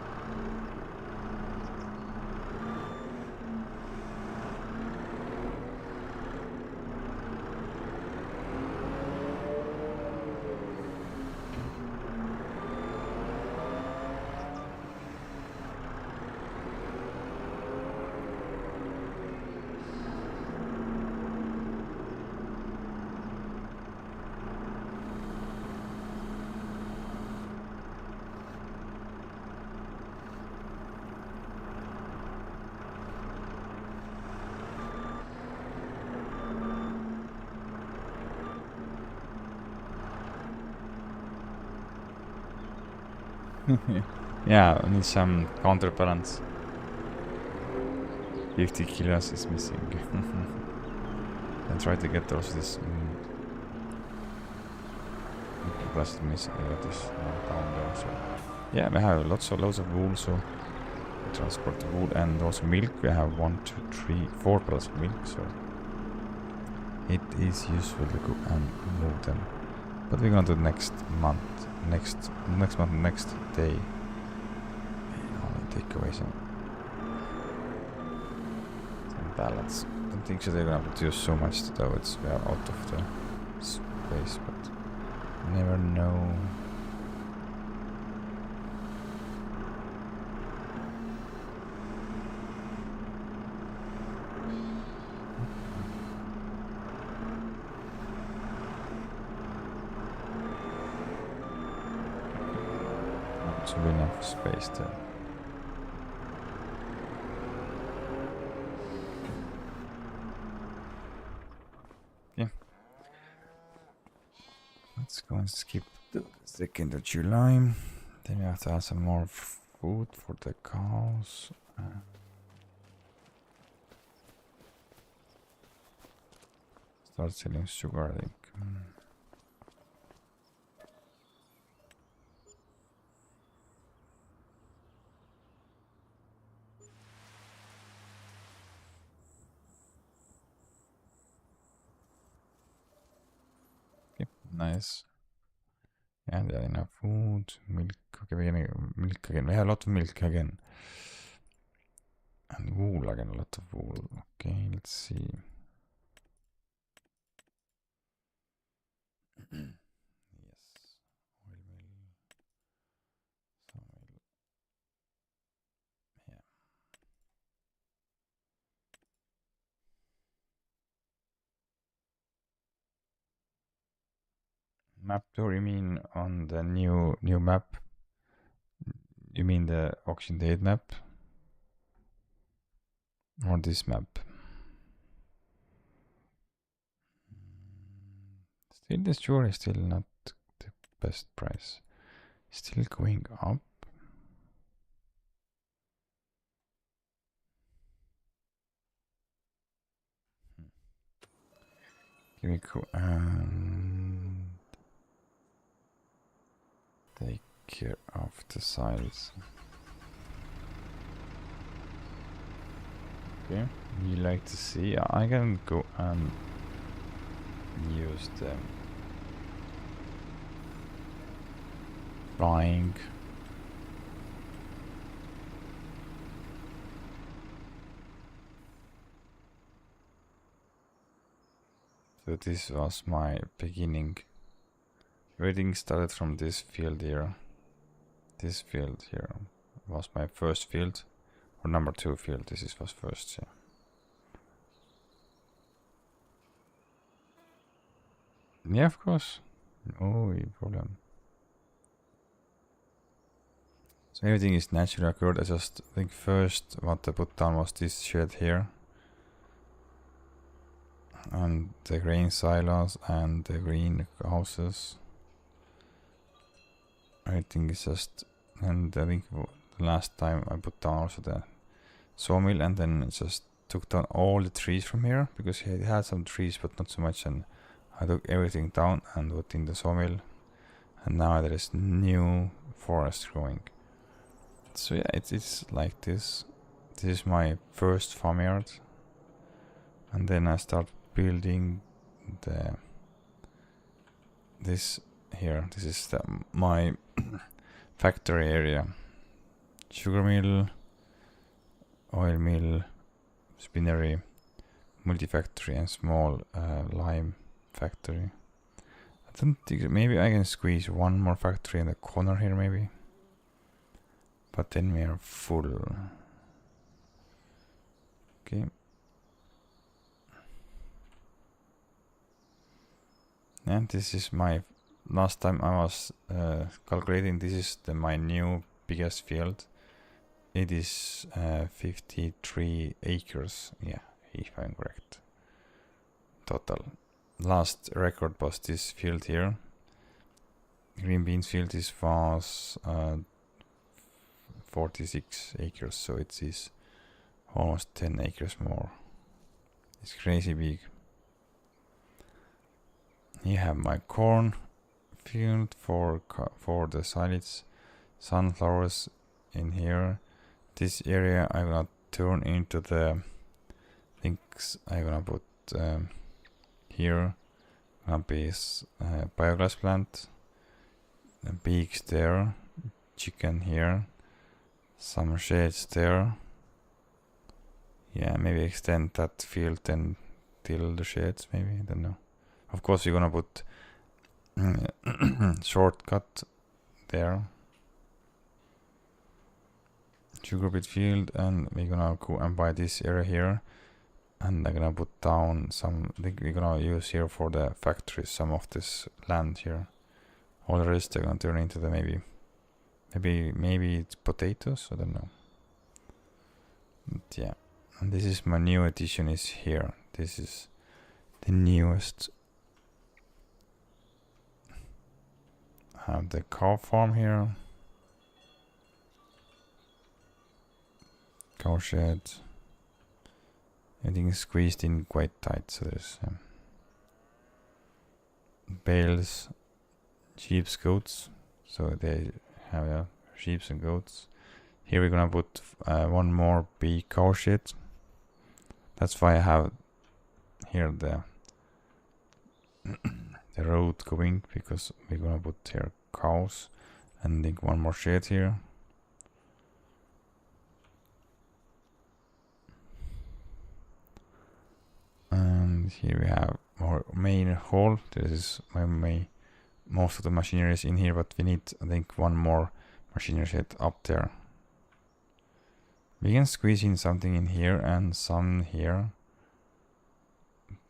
Yeah, I need some counterbalance. 50 kilos is missing. And try to get also this plus missing this down there. So yeah, we have lots of wool, so we transport the wool and also milk. We have 1, 2, 3, 4 pallets of milk, so it is useful to go and move them. But we're going to next month, next day. Only take away some balance. I don't think so they're gonna produce so much though. We are out of the space, but you never know. So we enough space there. Yeah. Let's go and skip the 2nd of July. Then we have to have some more food for the cows. Start selling sugar, I think. Nice. And yeah, enough food, milk. Okay, we're getting milk again. We have a lot of milk again. And wool again, a lot of wool. Okay, let's see. Yes. Oil mill. Some oil. Yeah. Map tour, you mean on the new map? You mean the auction date map? Or this map? Still, the store is still not the best price. Still going up. Here we go and take care of the size. Okay, you like to see? I can go and use them. flying. So this was my beginning. Everything started from this field here. This field here was my first field, or number 2 field. This was first. Yeah. Yeah, of course. No problem. So everything is naturally occurred. I just think first what I put down was this shed here. And the grain silos and the green houses. Everything is just, and I think the last time I put down also the sawmill, and then just took down all the trees from here because it had some trees but not so much, and I took everything down and put in the sawmill, and now there is new forest growing. So yeah, it's like this. This is my first farmyard, and then I start building this here. This is my factory area. Sugar mill, oil mill, spinnery, multi-factory, and small lime factory. I don't think, maybe I can squeeze one more factory in the corner here maybe. But then we are full. Okay. And this is my, last time I was calculating, this is my new biggest field. It is 53 acres, yeah, if I'm correct. Total. Last record was this field here. Green beans field, this was 46 acres, so it is almost 10 acres more. It's crazy big. You have my corn field for the silage, sunflowers in here. This area I'm gonna turn into the things I'm gonna put here. Gonna be biogas plant, pigs there, chicken here, some sheds there. Yeah, maybe extend that field then till the sheds, maybe, I don't know. Of course we're gonna put shortcut there. Sugar beet field, and we're gonna go and buy this area here, and I'm gonna put down some, I think we're gonna use here for the factories some of this land here. All the rest are gonna turn into the maybe it's potatoes, I don't know. But yeah, and this is my new addition is here. This is the newest. I have the cow farm here. Cow shed. Everything is squeezed in quite tight, so there's bales, sheep, goats. So they have sheep and goats. Here we're gonna put one more big cow shed. That's why I have here the the road going, because we're gonna put here cows, and then one more shed here. And here we have our main hall. This is my most of the machinery is in here, but we need, I think, one more machinery shed up there. We can squeeze in something in here and some here,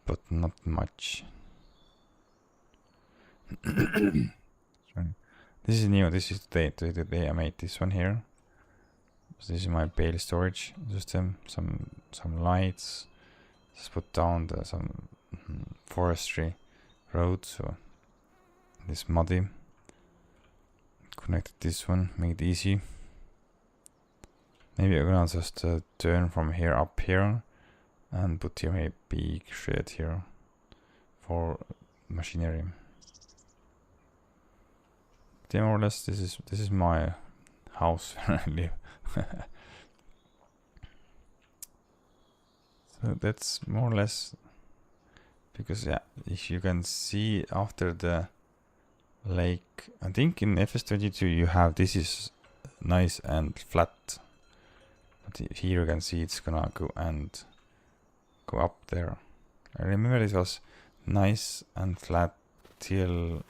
but not much. This is new. This is the day I made this one here. So this is my bale storage system. Some lights. Just put down some forestry road. So this muddy. Connected this one. Make it easy. Maybe I'm gonna just turn from here up here, and put here a big shed here for machinery. Yeah, more or less this is my house where I live. So that's more or less, because yeah, if you can see after the Like, I think in FS22 you have, this is nice and flat. But here you can see it's gonna go up there. I remember it was nice and flat till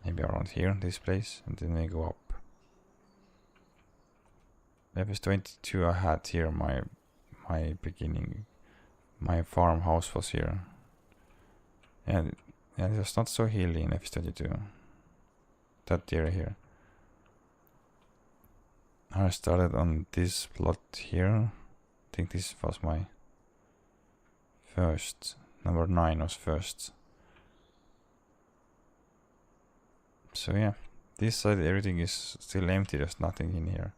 maybe around here, this place, and then they go up. FS22 I had here my beginning. My farmhouse was here. Yeah, it was not so hilly in FS22. That area here. I started on this plot here. I think this was my first. Number 9 was first. So yeah, this side everything is still empty, there's nothing in here.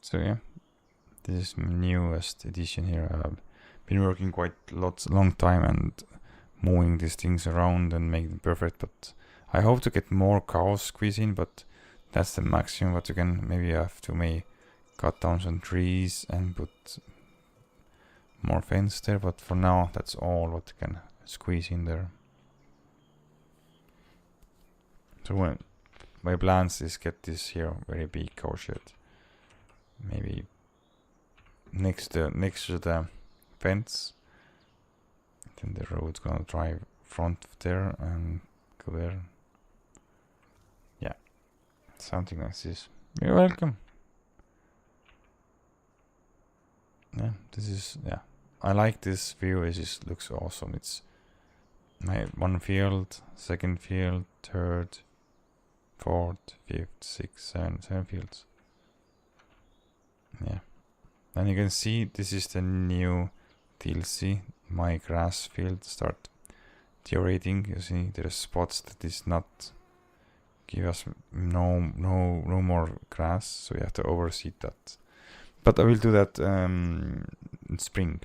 So yeah, this is my newest edition here. I've been working quite long time and moving these things around and make them perfect, but I hope to get more cows squeezed in, but that's the maximum what you can. Maybe I have to cut down some trees and put more fence there, but for now that's all what you can squeeze in there. So my plans is get this here very big cow shed. Maybe next to the fence. Then the road's gonna drive front there and go there. Yeah, something like this. You're welcome. Yeah, this is, yeah. I like this view, it just looks awesome. It's my one field, second field, third, fourth, fifth, sixth, seven fields. Yeah. And you can see this is the new DLC. My grass field start deteriorating. You see there are spots that is not give us no more grass, so you have to overseed that. But I will do that in spring.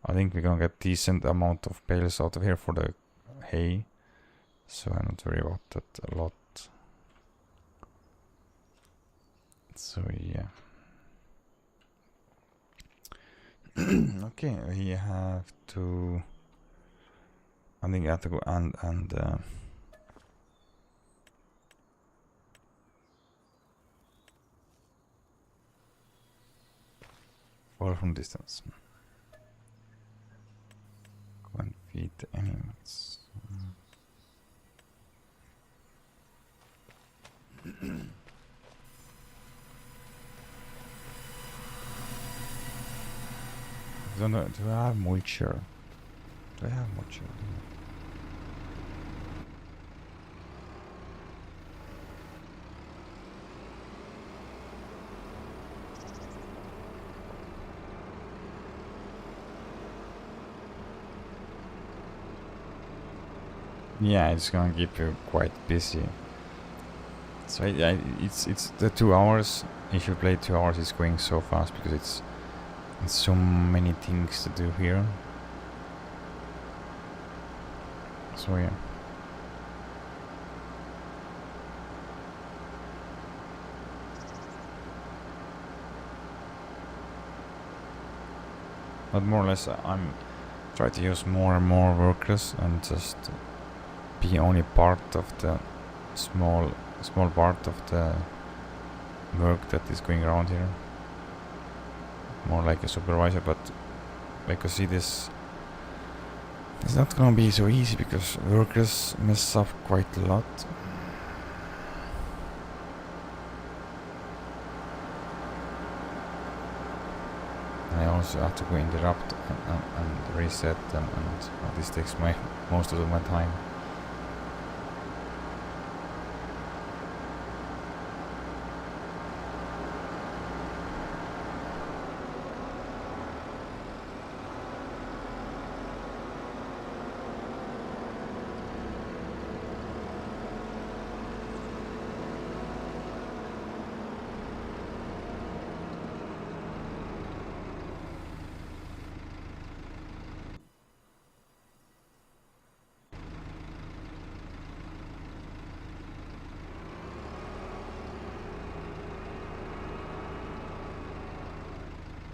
I think we're gonna get decent amount of bales out of here for the hay, so I'm not worried about that a lot. So yeah. Okay, we have to. I think I have to go and follow from distance. Go and feed the animals. I don't know, do I have mulcher? Do I have mulcher? Yeah, it's gonna keep you quite busy. So it's the 2 hours. If you play 2 hours, it's going so fast because it's so many things to do here. So yeah. But more or less, I'm trying to use more and more workers and just be only part of the small part of the work that is going around here. More like a supervisor, but like you see this, it's not gonna be so easy because workers mess up quite a lot. I also have to go interrupt and reset them, and this takes most of my time.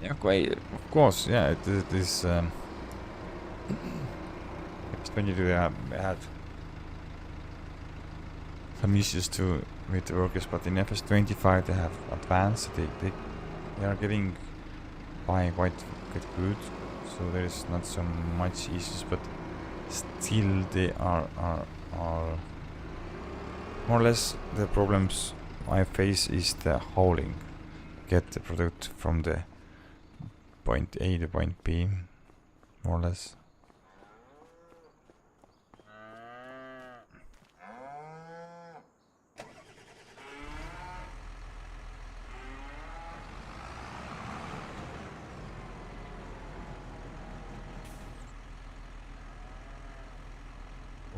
Yeah, quite, of course, yeah, it is. Just when you do had some issues to with the workers, but in FS25 they have advanced. They are getting by quite good, so there is not so much issues, but still they are more or less the problems I face is the hauling. Get the product from the point A to point B, more or less.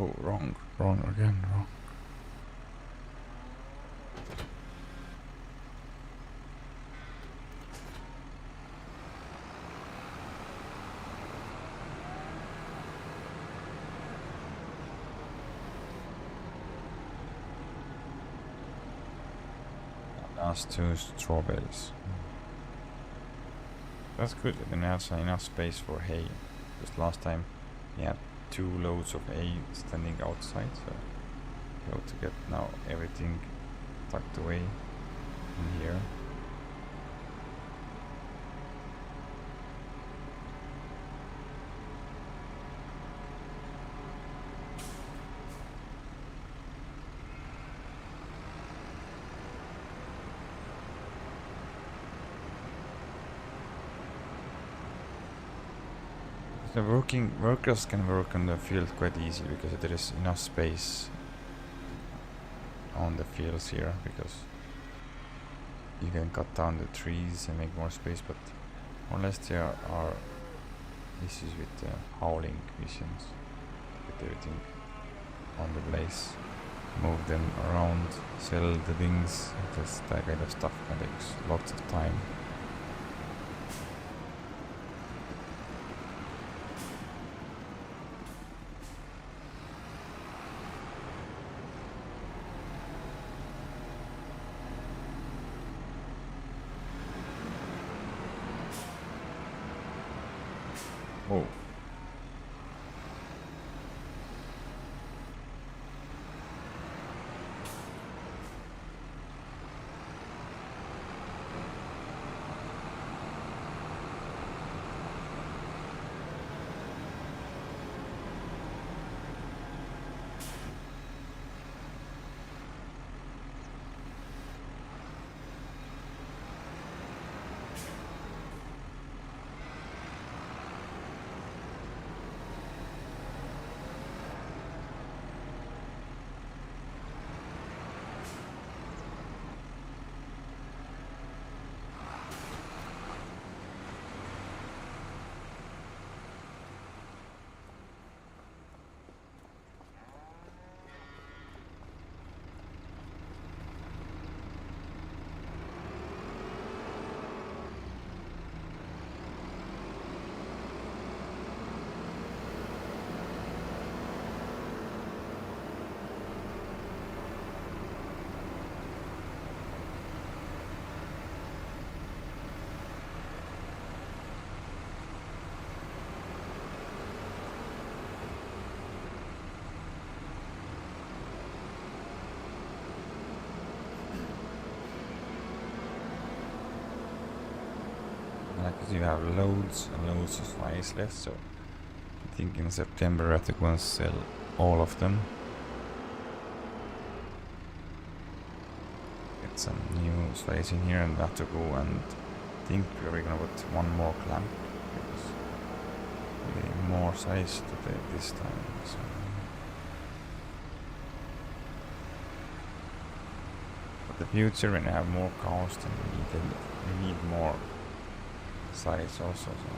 Oh, wrong again, wrong. Last two straw bales. That's good. Then have enough space for hay. Because last time we had 2 loads of hay standing outside, so we have to get now everything tucked away in here. The workers can work on the field quite easy because there is enough space on the fields here, because you can cut down the trees and make more space, but unless there are issues with the hauling missions, get everything on the place, move them around, sell the things, just that kind of stuff that takes lots of time. Oh. Because you have loads and loads of slides left, so I think in September I think we'll sell all of them. Get some new slides in here and have to go, and I think we're gonna put one more clamp because we're getting more size today this time. So. But the future, when I have more cars, then we need more size also. So.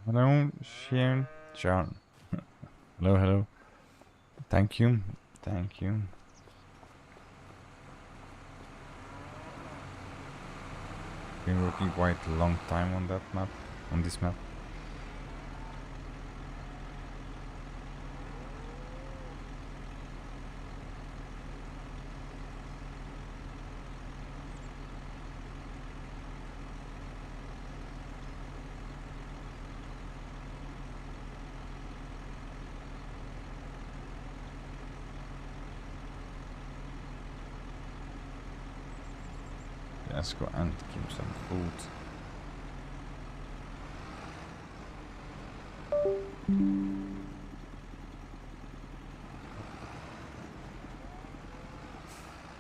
Hello, Sharon. Sharon. Hello, hello. Thank you. Thank you. Been working quite a long time on that map, on this map. Let's go and give some food.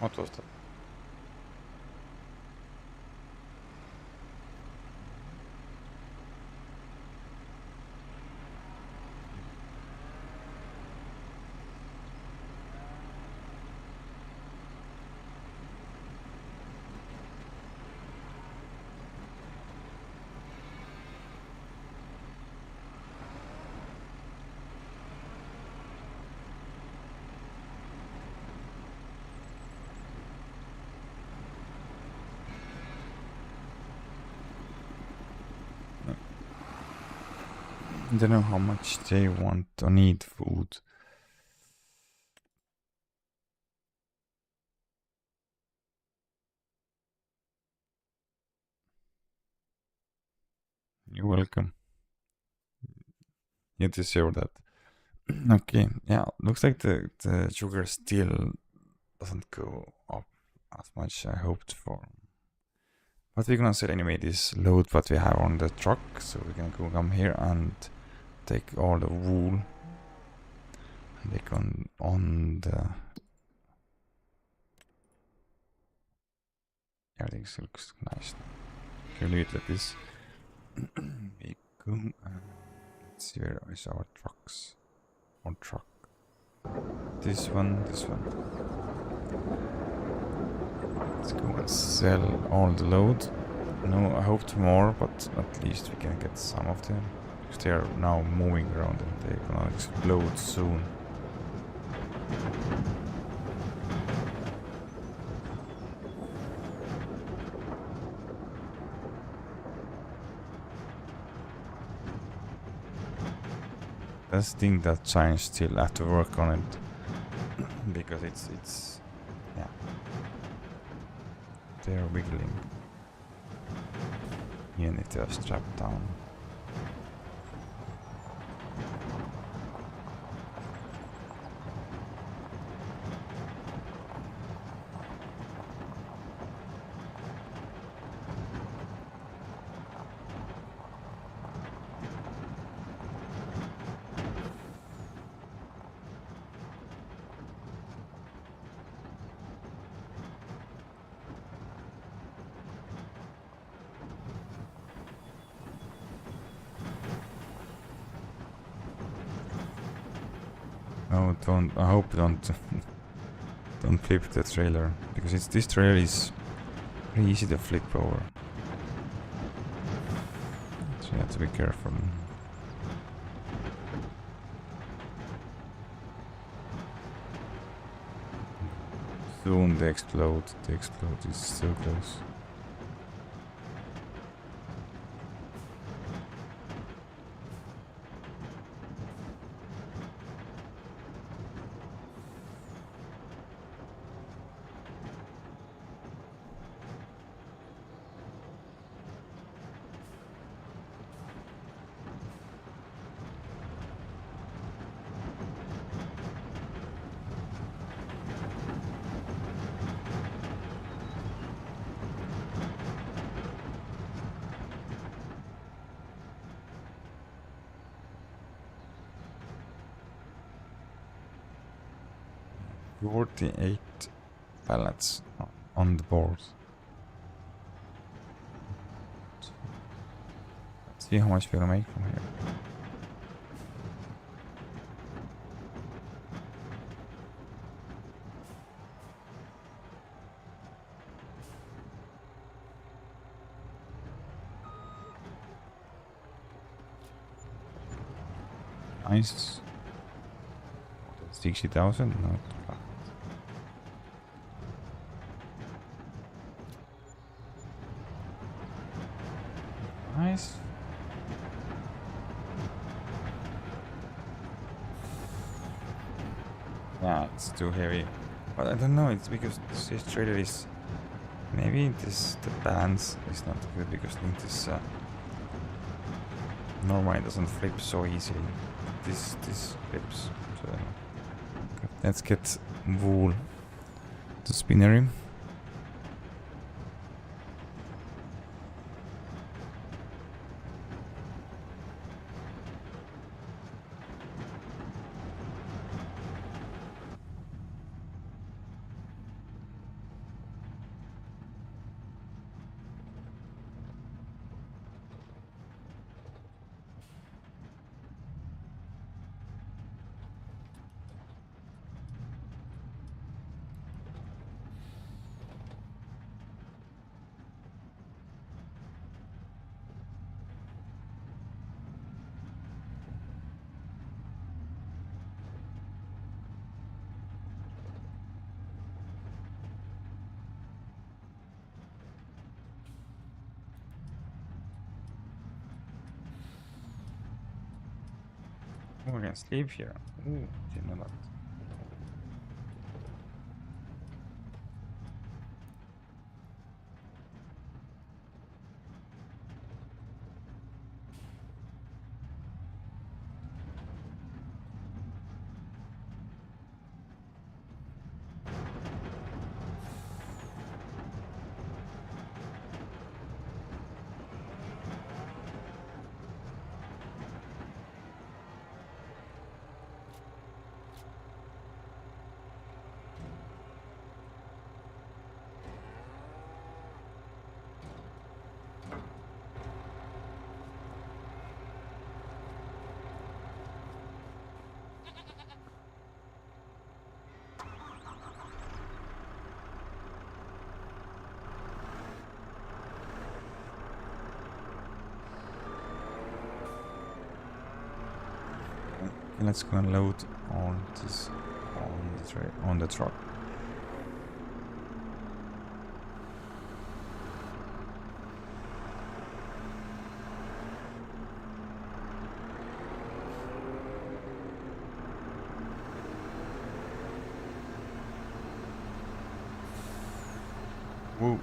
What was that? I don't know how much they want or need food. You're welcome. You deserve that. Okay, yeah, looks like the sugar still doesn't go up as much I hoped for. But we're gonna sell anyway this load what we have on the truck, so we're gonna go come here and take all the wool and take on the everything looks nice. Okay, leave it like this. We go and let's see where is our trucks. Our truck. This one, this one. Let's go and sell all the load. No, I hoped more, but at least we can get some of them. Because they are now moving around and they're gonna explode soon. That's the thing that Giants still have to work on it. Because it's yeah. They're wiggling. You need to strap down. Oh, don't! I hope don't don't flip the trailer, because this trailer is very easy to flip over. So you have to be careful. Soon they explode. The explode is so close. $48 pallets on the board. Let's see how much we're gonna make from here. Nice. 60,000? Not bad. Nice. Yeah, it's too heavy. But I don't know, it's because this trailer is... Maybe the balance is not good because this normally doesn't flip so easily. This flips. So let's get wool to spinnery. Oh, we can sleep here. Ooh, didn't know that. And let's go and load on this on the truck. Whoa.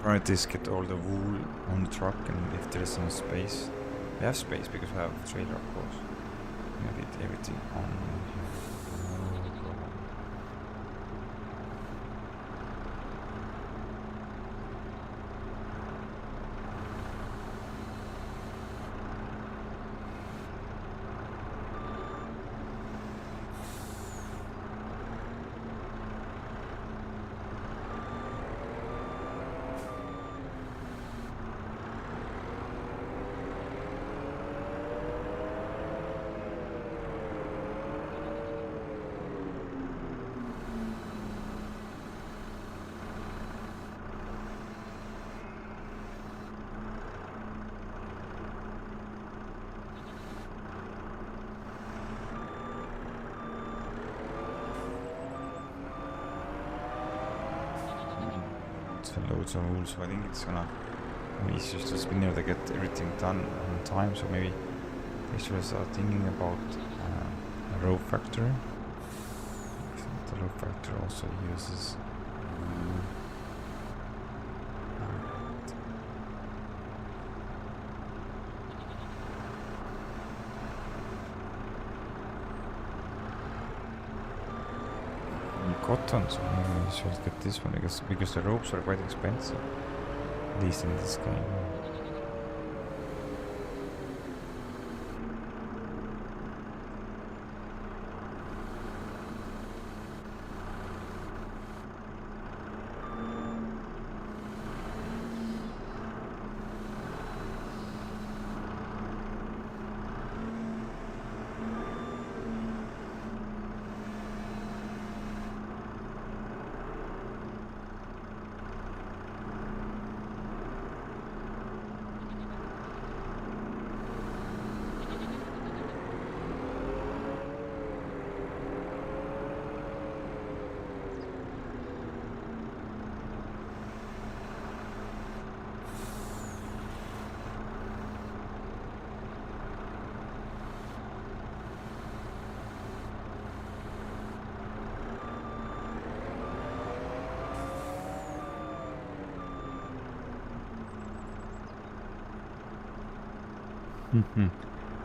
priority is get all the wool on the truck, and if there is some space, we have space because we have a trailer, of course. We get everything on here. Loads of rules, so I think it's gonna be easier to spin here to get everything done on time. So maybe they should start thinking about a rope factory. I think the rope factory also uses cotton, so maybe we should get this one because the ropes are quite expensive, at least in this game.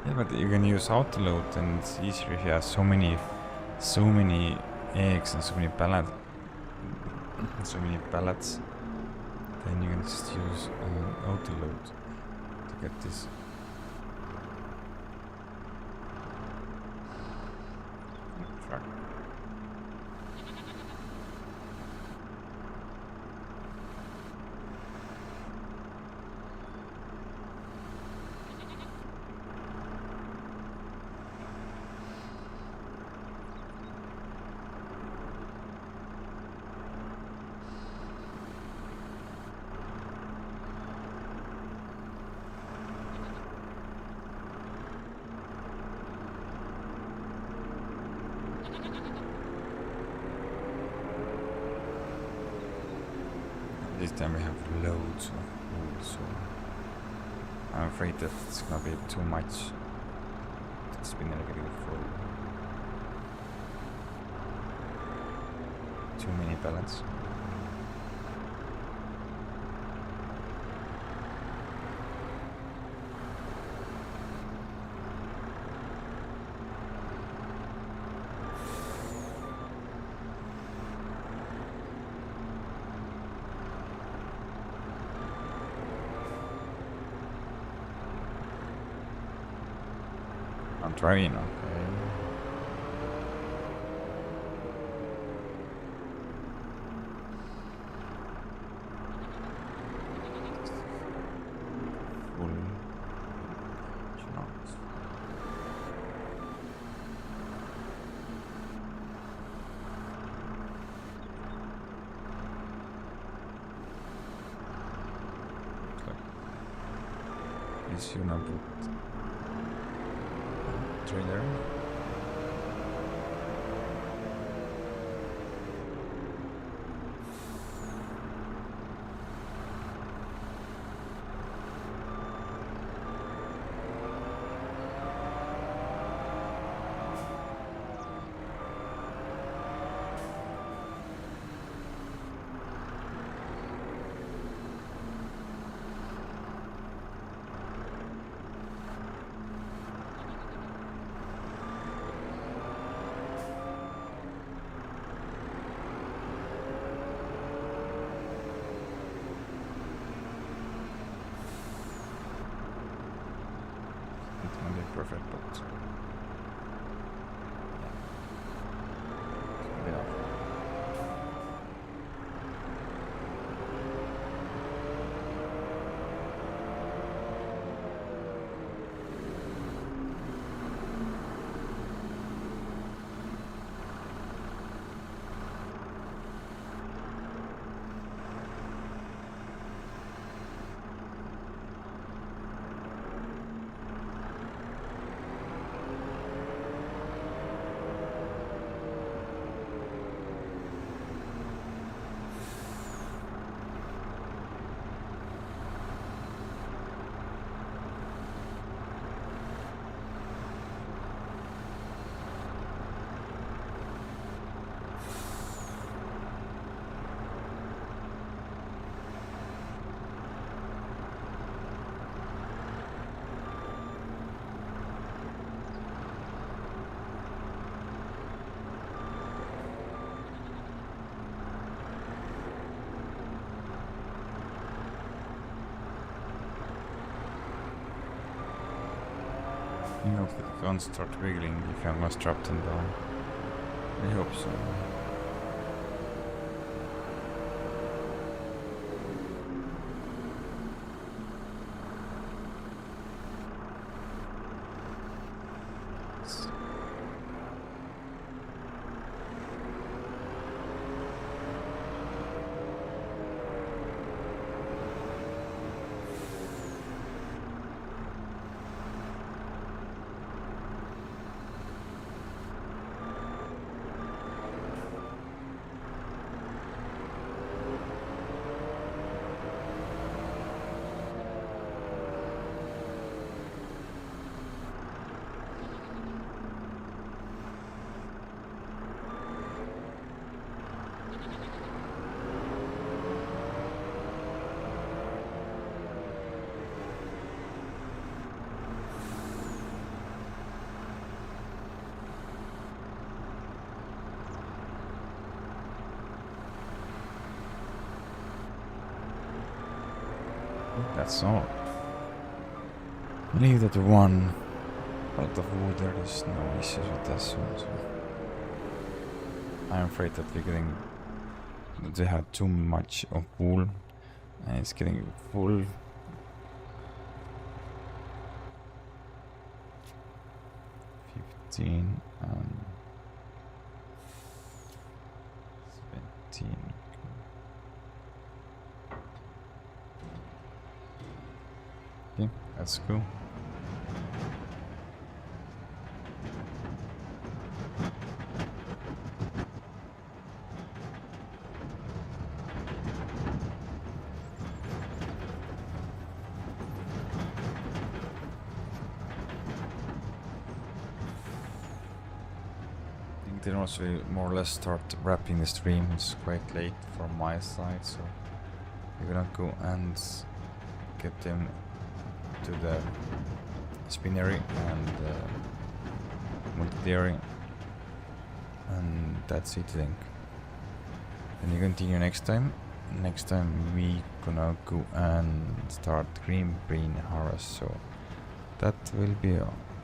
Yeah, but you can use autoload, and it's easier if you have so many eggs and so many pallets. Then you can just use autoload to get this. Truck. This time we have loads of wool, so I'm afraid that it's gonna be too much. It's been really full. Too many pallets. I'm trying, okay. Full. Is you now put trailer. Yeah. I hope that it won't start wiggling if I'm gonna strap them down. I hope so. That's all. Leave that one out of water. There's no issues with this one. So I'm afraid that they have too much of wool and it's getting full. 15 and 17. Okay, that's cool. I think then also we more or less start wrapping the stream. It's quite late from my side, so we're gonna go and get them to the spinnery and multi-dairy, and that's it, I think. And we continue next time. Next time we gonna go and start green bean harvest, so that will be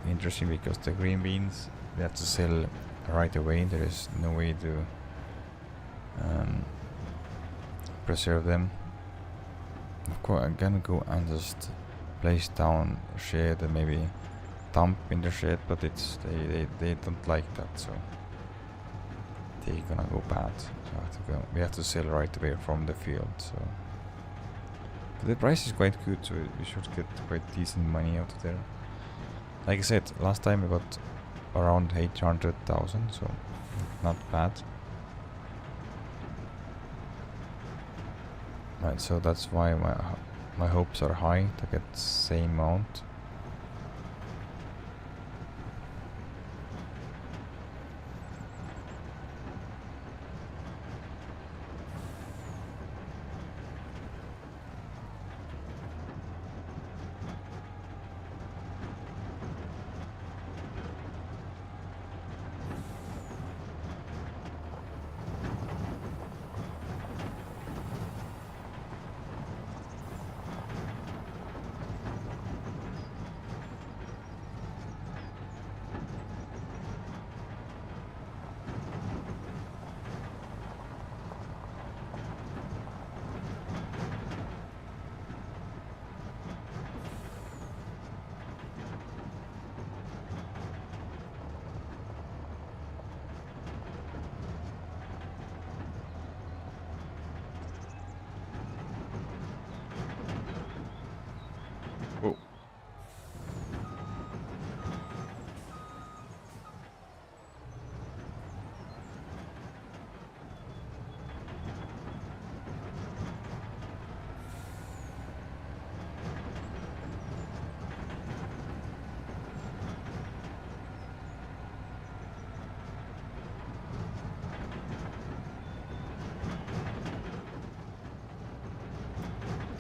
interesting because the green beans we have to sell right away. There is no way to preserve them. Of course, I'm gonna go and just place down a shed and maybe dump in the shed, but it's they don't like that, so they're gonna go bad. So we have to sell right away from the field. So but the price is quite good, so we should get quite decent money out of there. Like I said, last time we got around 800,000, so not bad. Right, so that's why my hopes are high to get the same amount.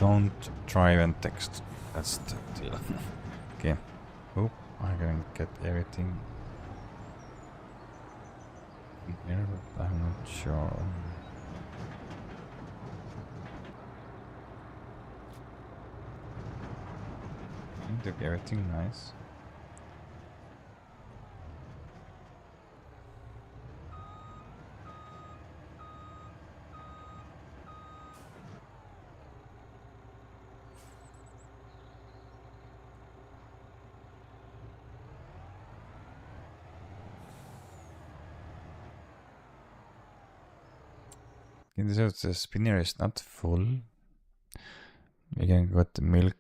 Don't try and text. That's the deal. Okay. Hope I can get everything in here, but I'm not sure. I think took everything nice. The spinner is not full. We can get the milk,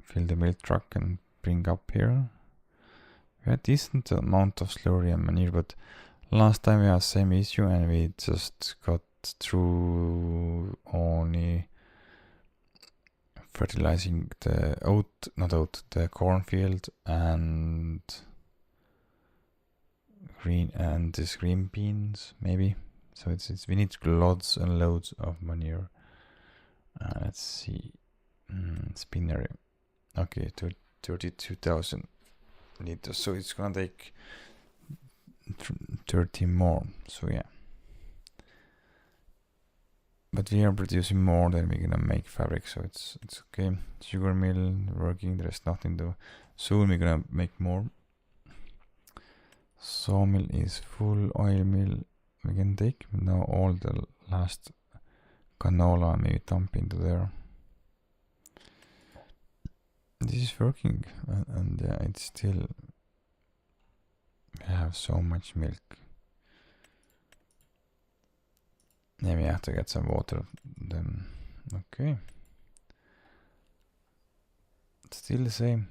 fill the milk truck and bring up here. We had decent amount of slurry and manure, but last time we had same issue and we just got through only fertilizing the the cornfield and these green beans maybe. So it's we need loads and loads of manure. Let's see, spinnery. Okay, 32,000 liters. So it's gonna take 30 more. So yeah. But we are producing more than we're gonna make fabric, so it's okay. Sugar mill working. There's nothing to. Soon we're gonna make more. Sawmill is full. Oil mill we can take now. All the last canola maybe dump into there. This is working, and it's still. We have so much milk. Yeah, we have to get some water then. Okay. Still the same.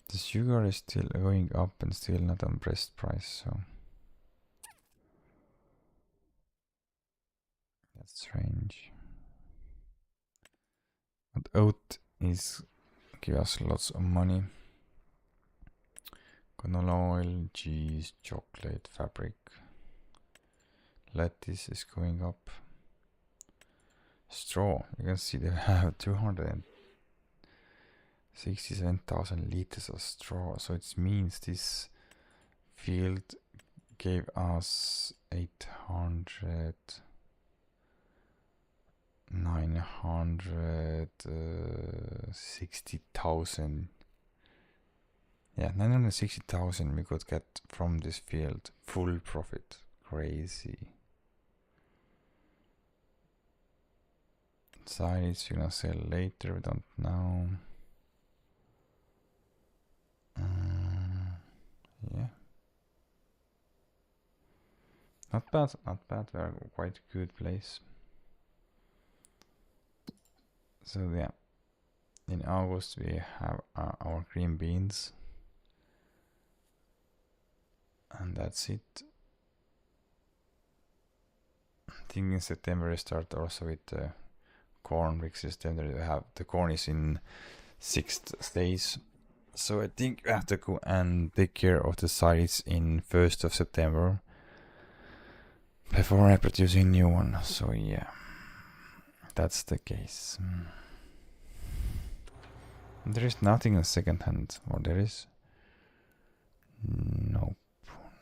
The sugar is still going up and still not on breast price, so that's strange. But oat is give us lots of money. Canola oil, cheese, chocolate, fabric. Lettuce is going up. Straw, you can see they have 267,000 liters of straw, so it means this field gave us 960,000. Yeah, 960,000 we could get from this field. Full profit. Crazy. Size you're gonna sell later, we don't know. Yeah. Not bad, not bad. We're quite good place. So yeah, in August we have our green beans. And that's it. I think in September we start also with the corn mix system. We have the corn is in 6 days. So I think we have to go and take care of the sites in 1st of September before I producing new one. So yeah, that's the case. There is nothing in second hand, or there is? Nope,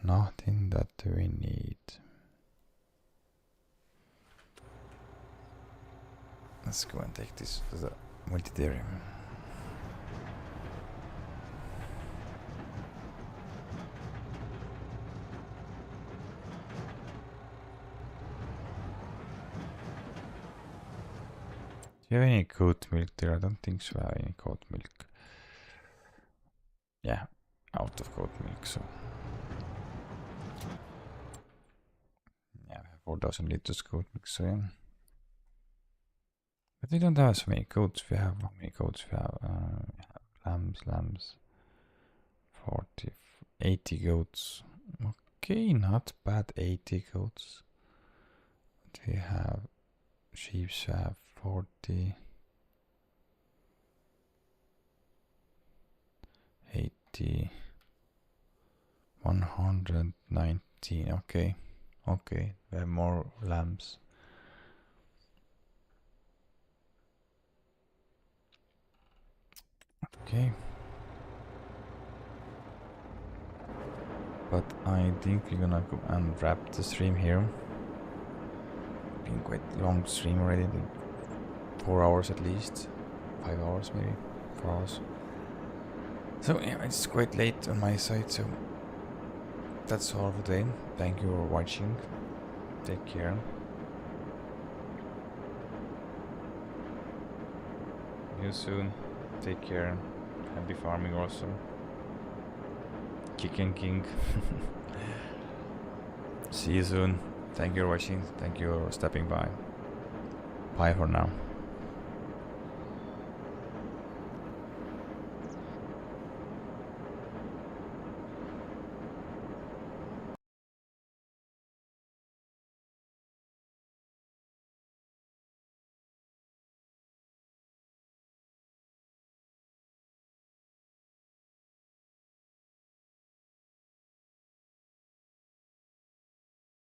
nothing that we need. Let's go and take this to the multidairy. Do you have any goat milk there? I don't think so. I have any goat milk. Yeah, out of goat milk, so. Yeah, 4,000 liters goat milk, so yeah. But we don't have so many goats. We have how many goats we have? Lambs. 40, 80 goats. Okay, not bad. 80 goats. But we have sheep. We have 40, 80, 119. Okay, we have more lambs. Okay. But I think we're gonna go and wrap the stream here. Been quite long stream already, like 4 hours at least. 5 hours maybe. 4 hours. So yeah, it's quite late on my side, so that's all for today. Thank you for watching. Take care. See you soon. Take care. Happy farming also. Chicken King. See you soon. Thank you for watching. Thank you for stopping by. Bye for now.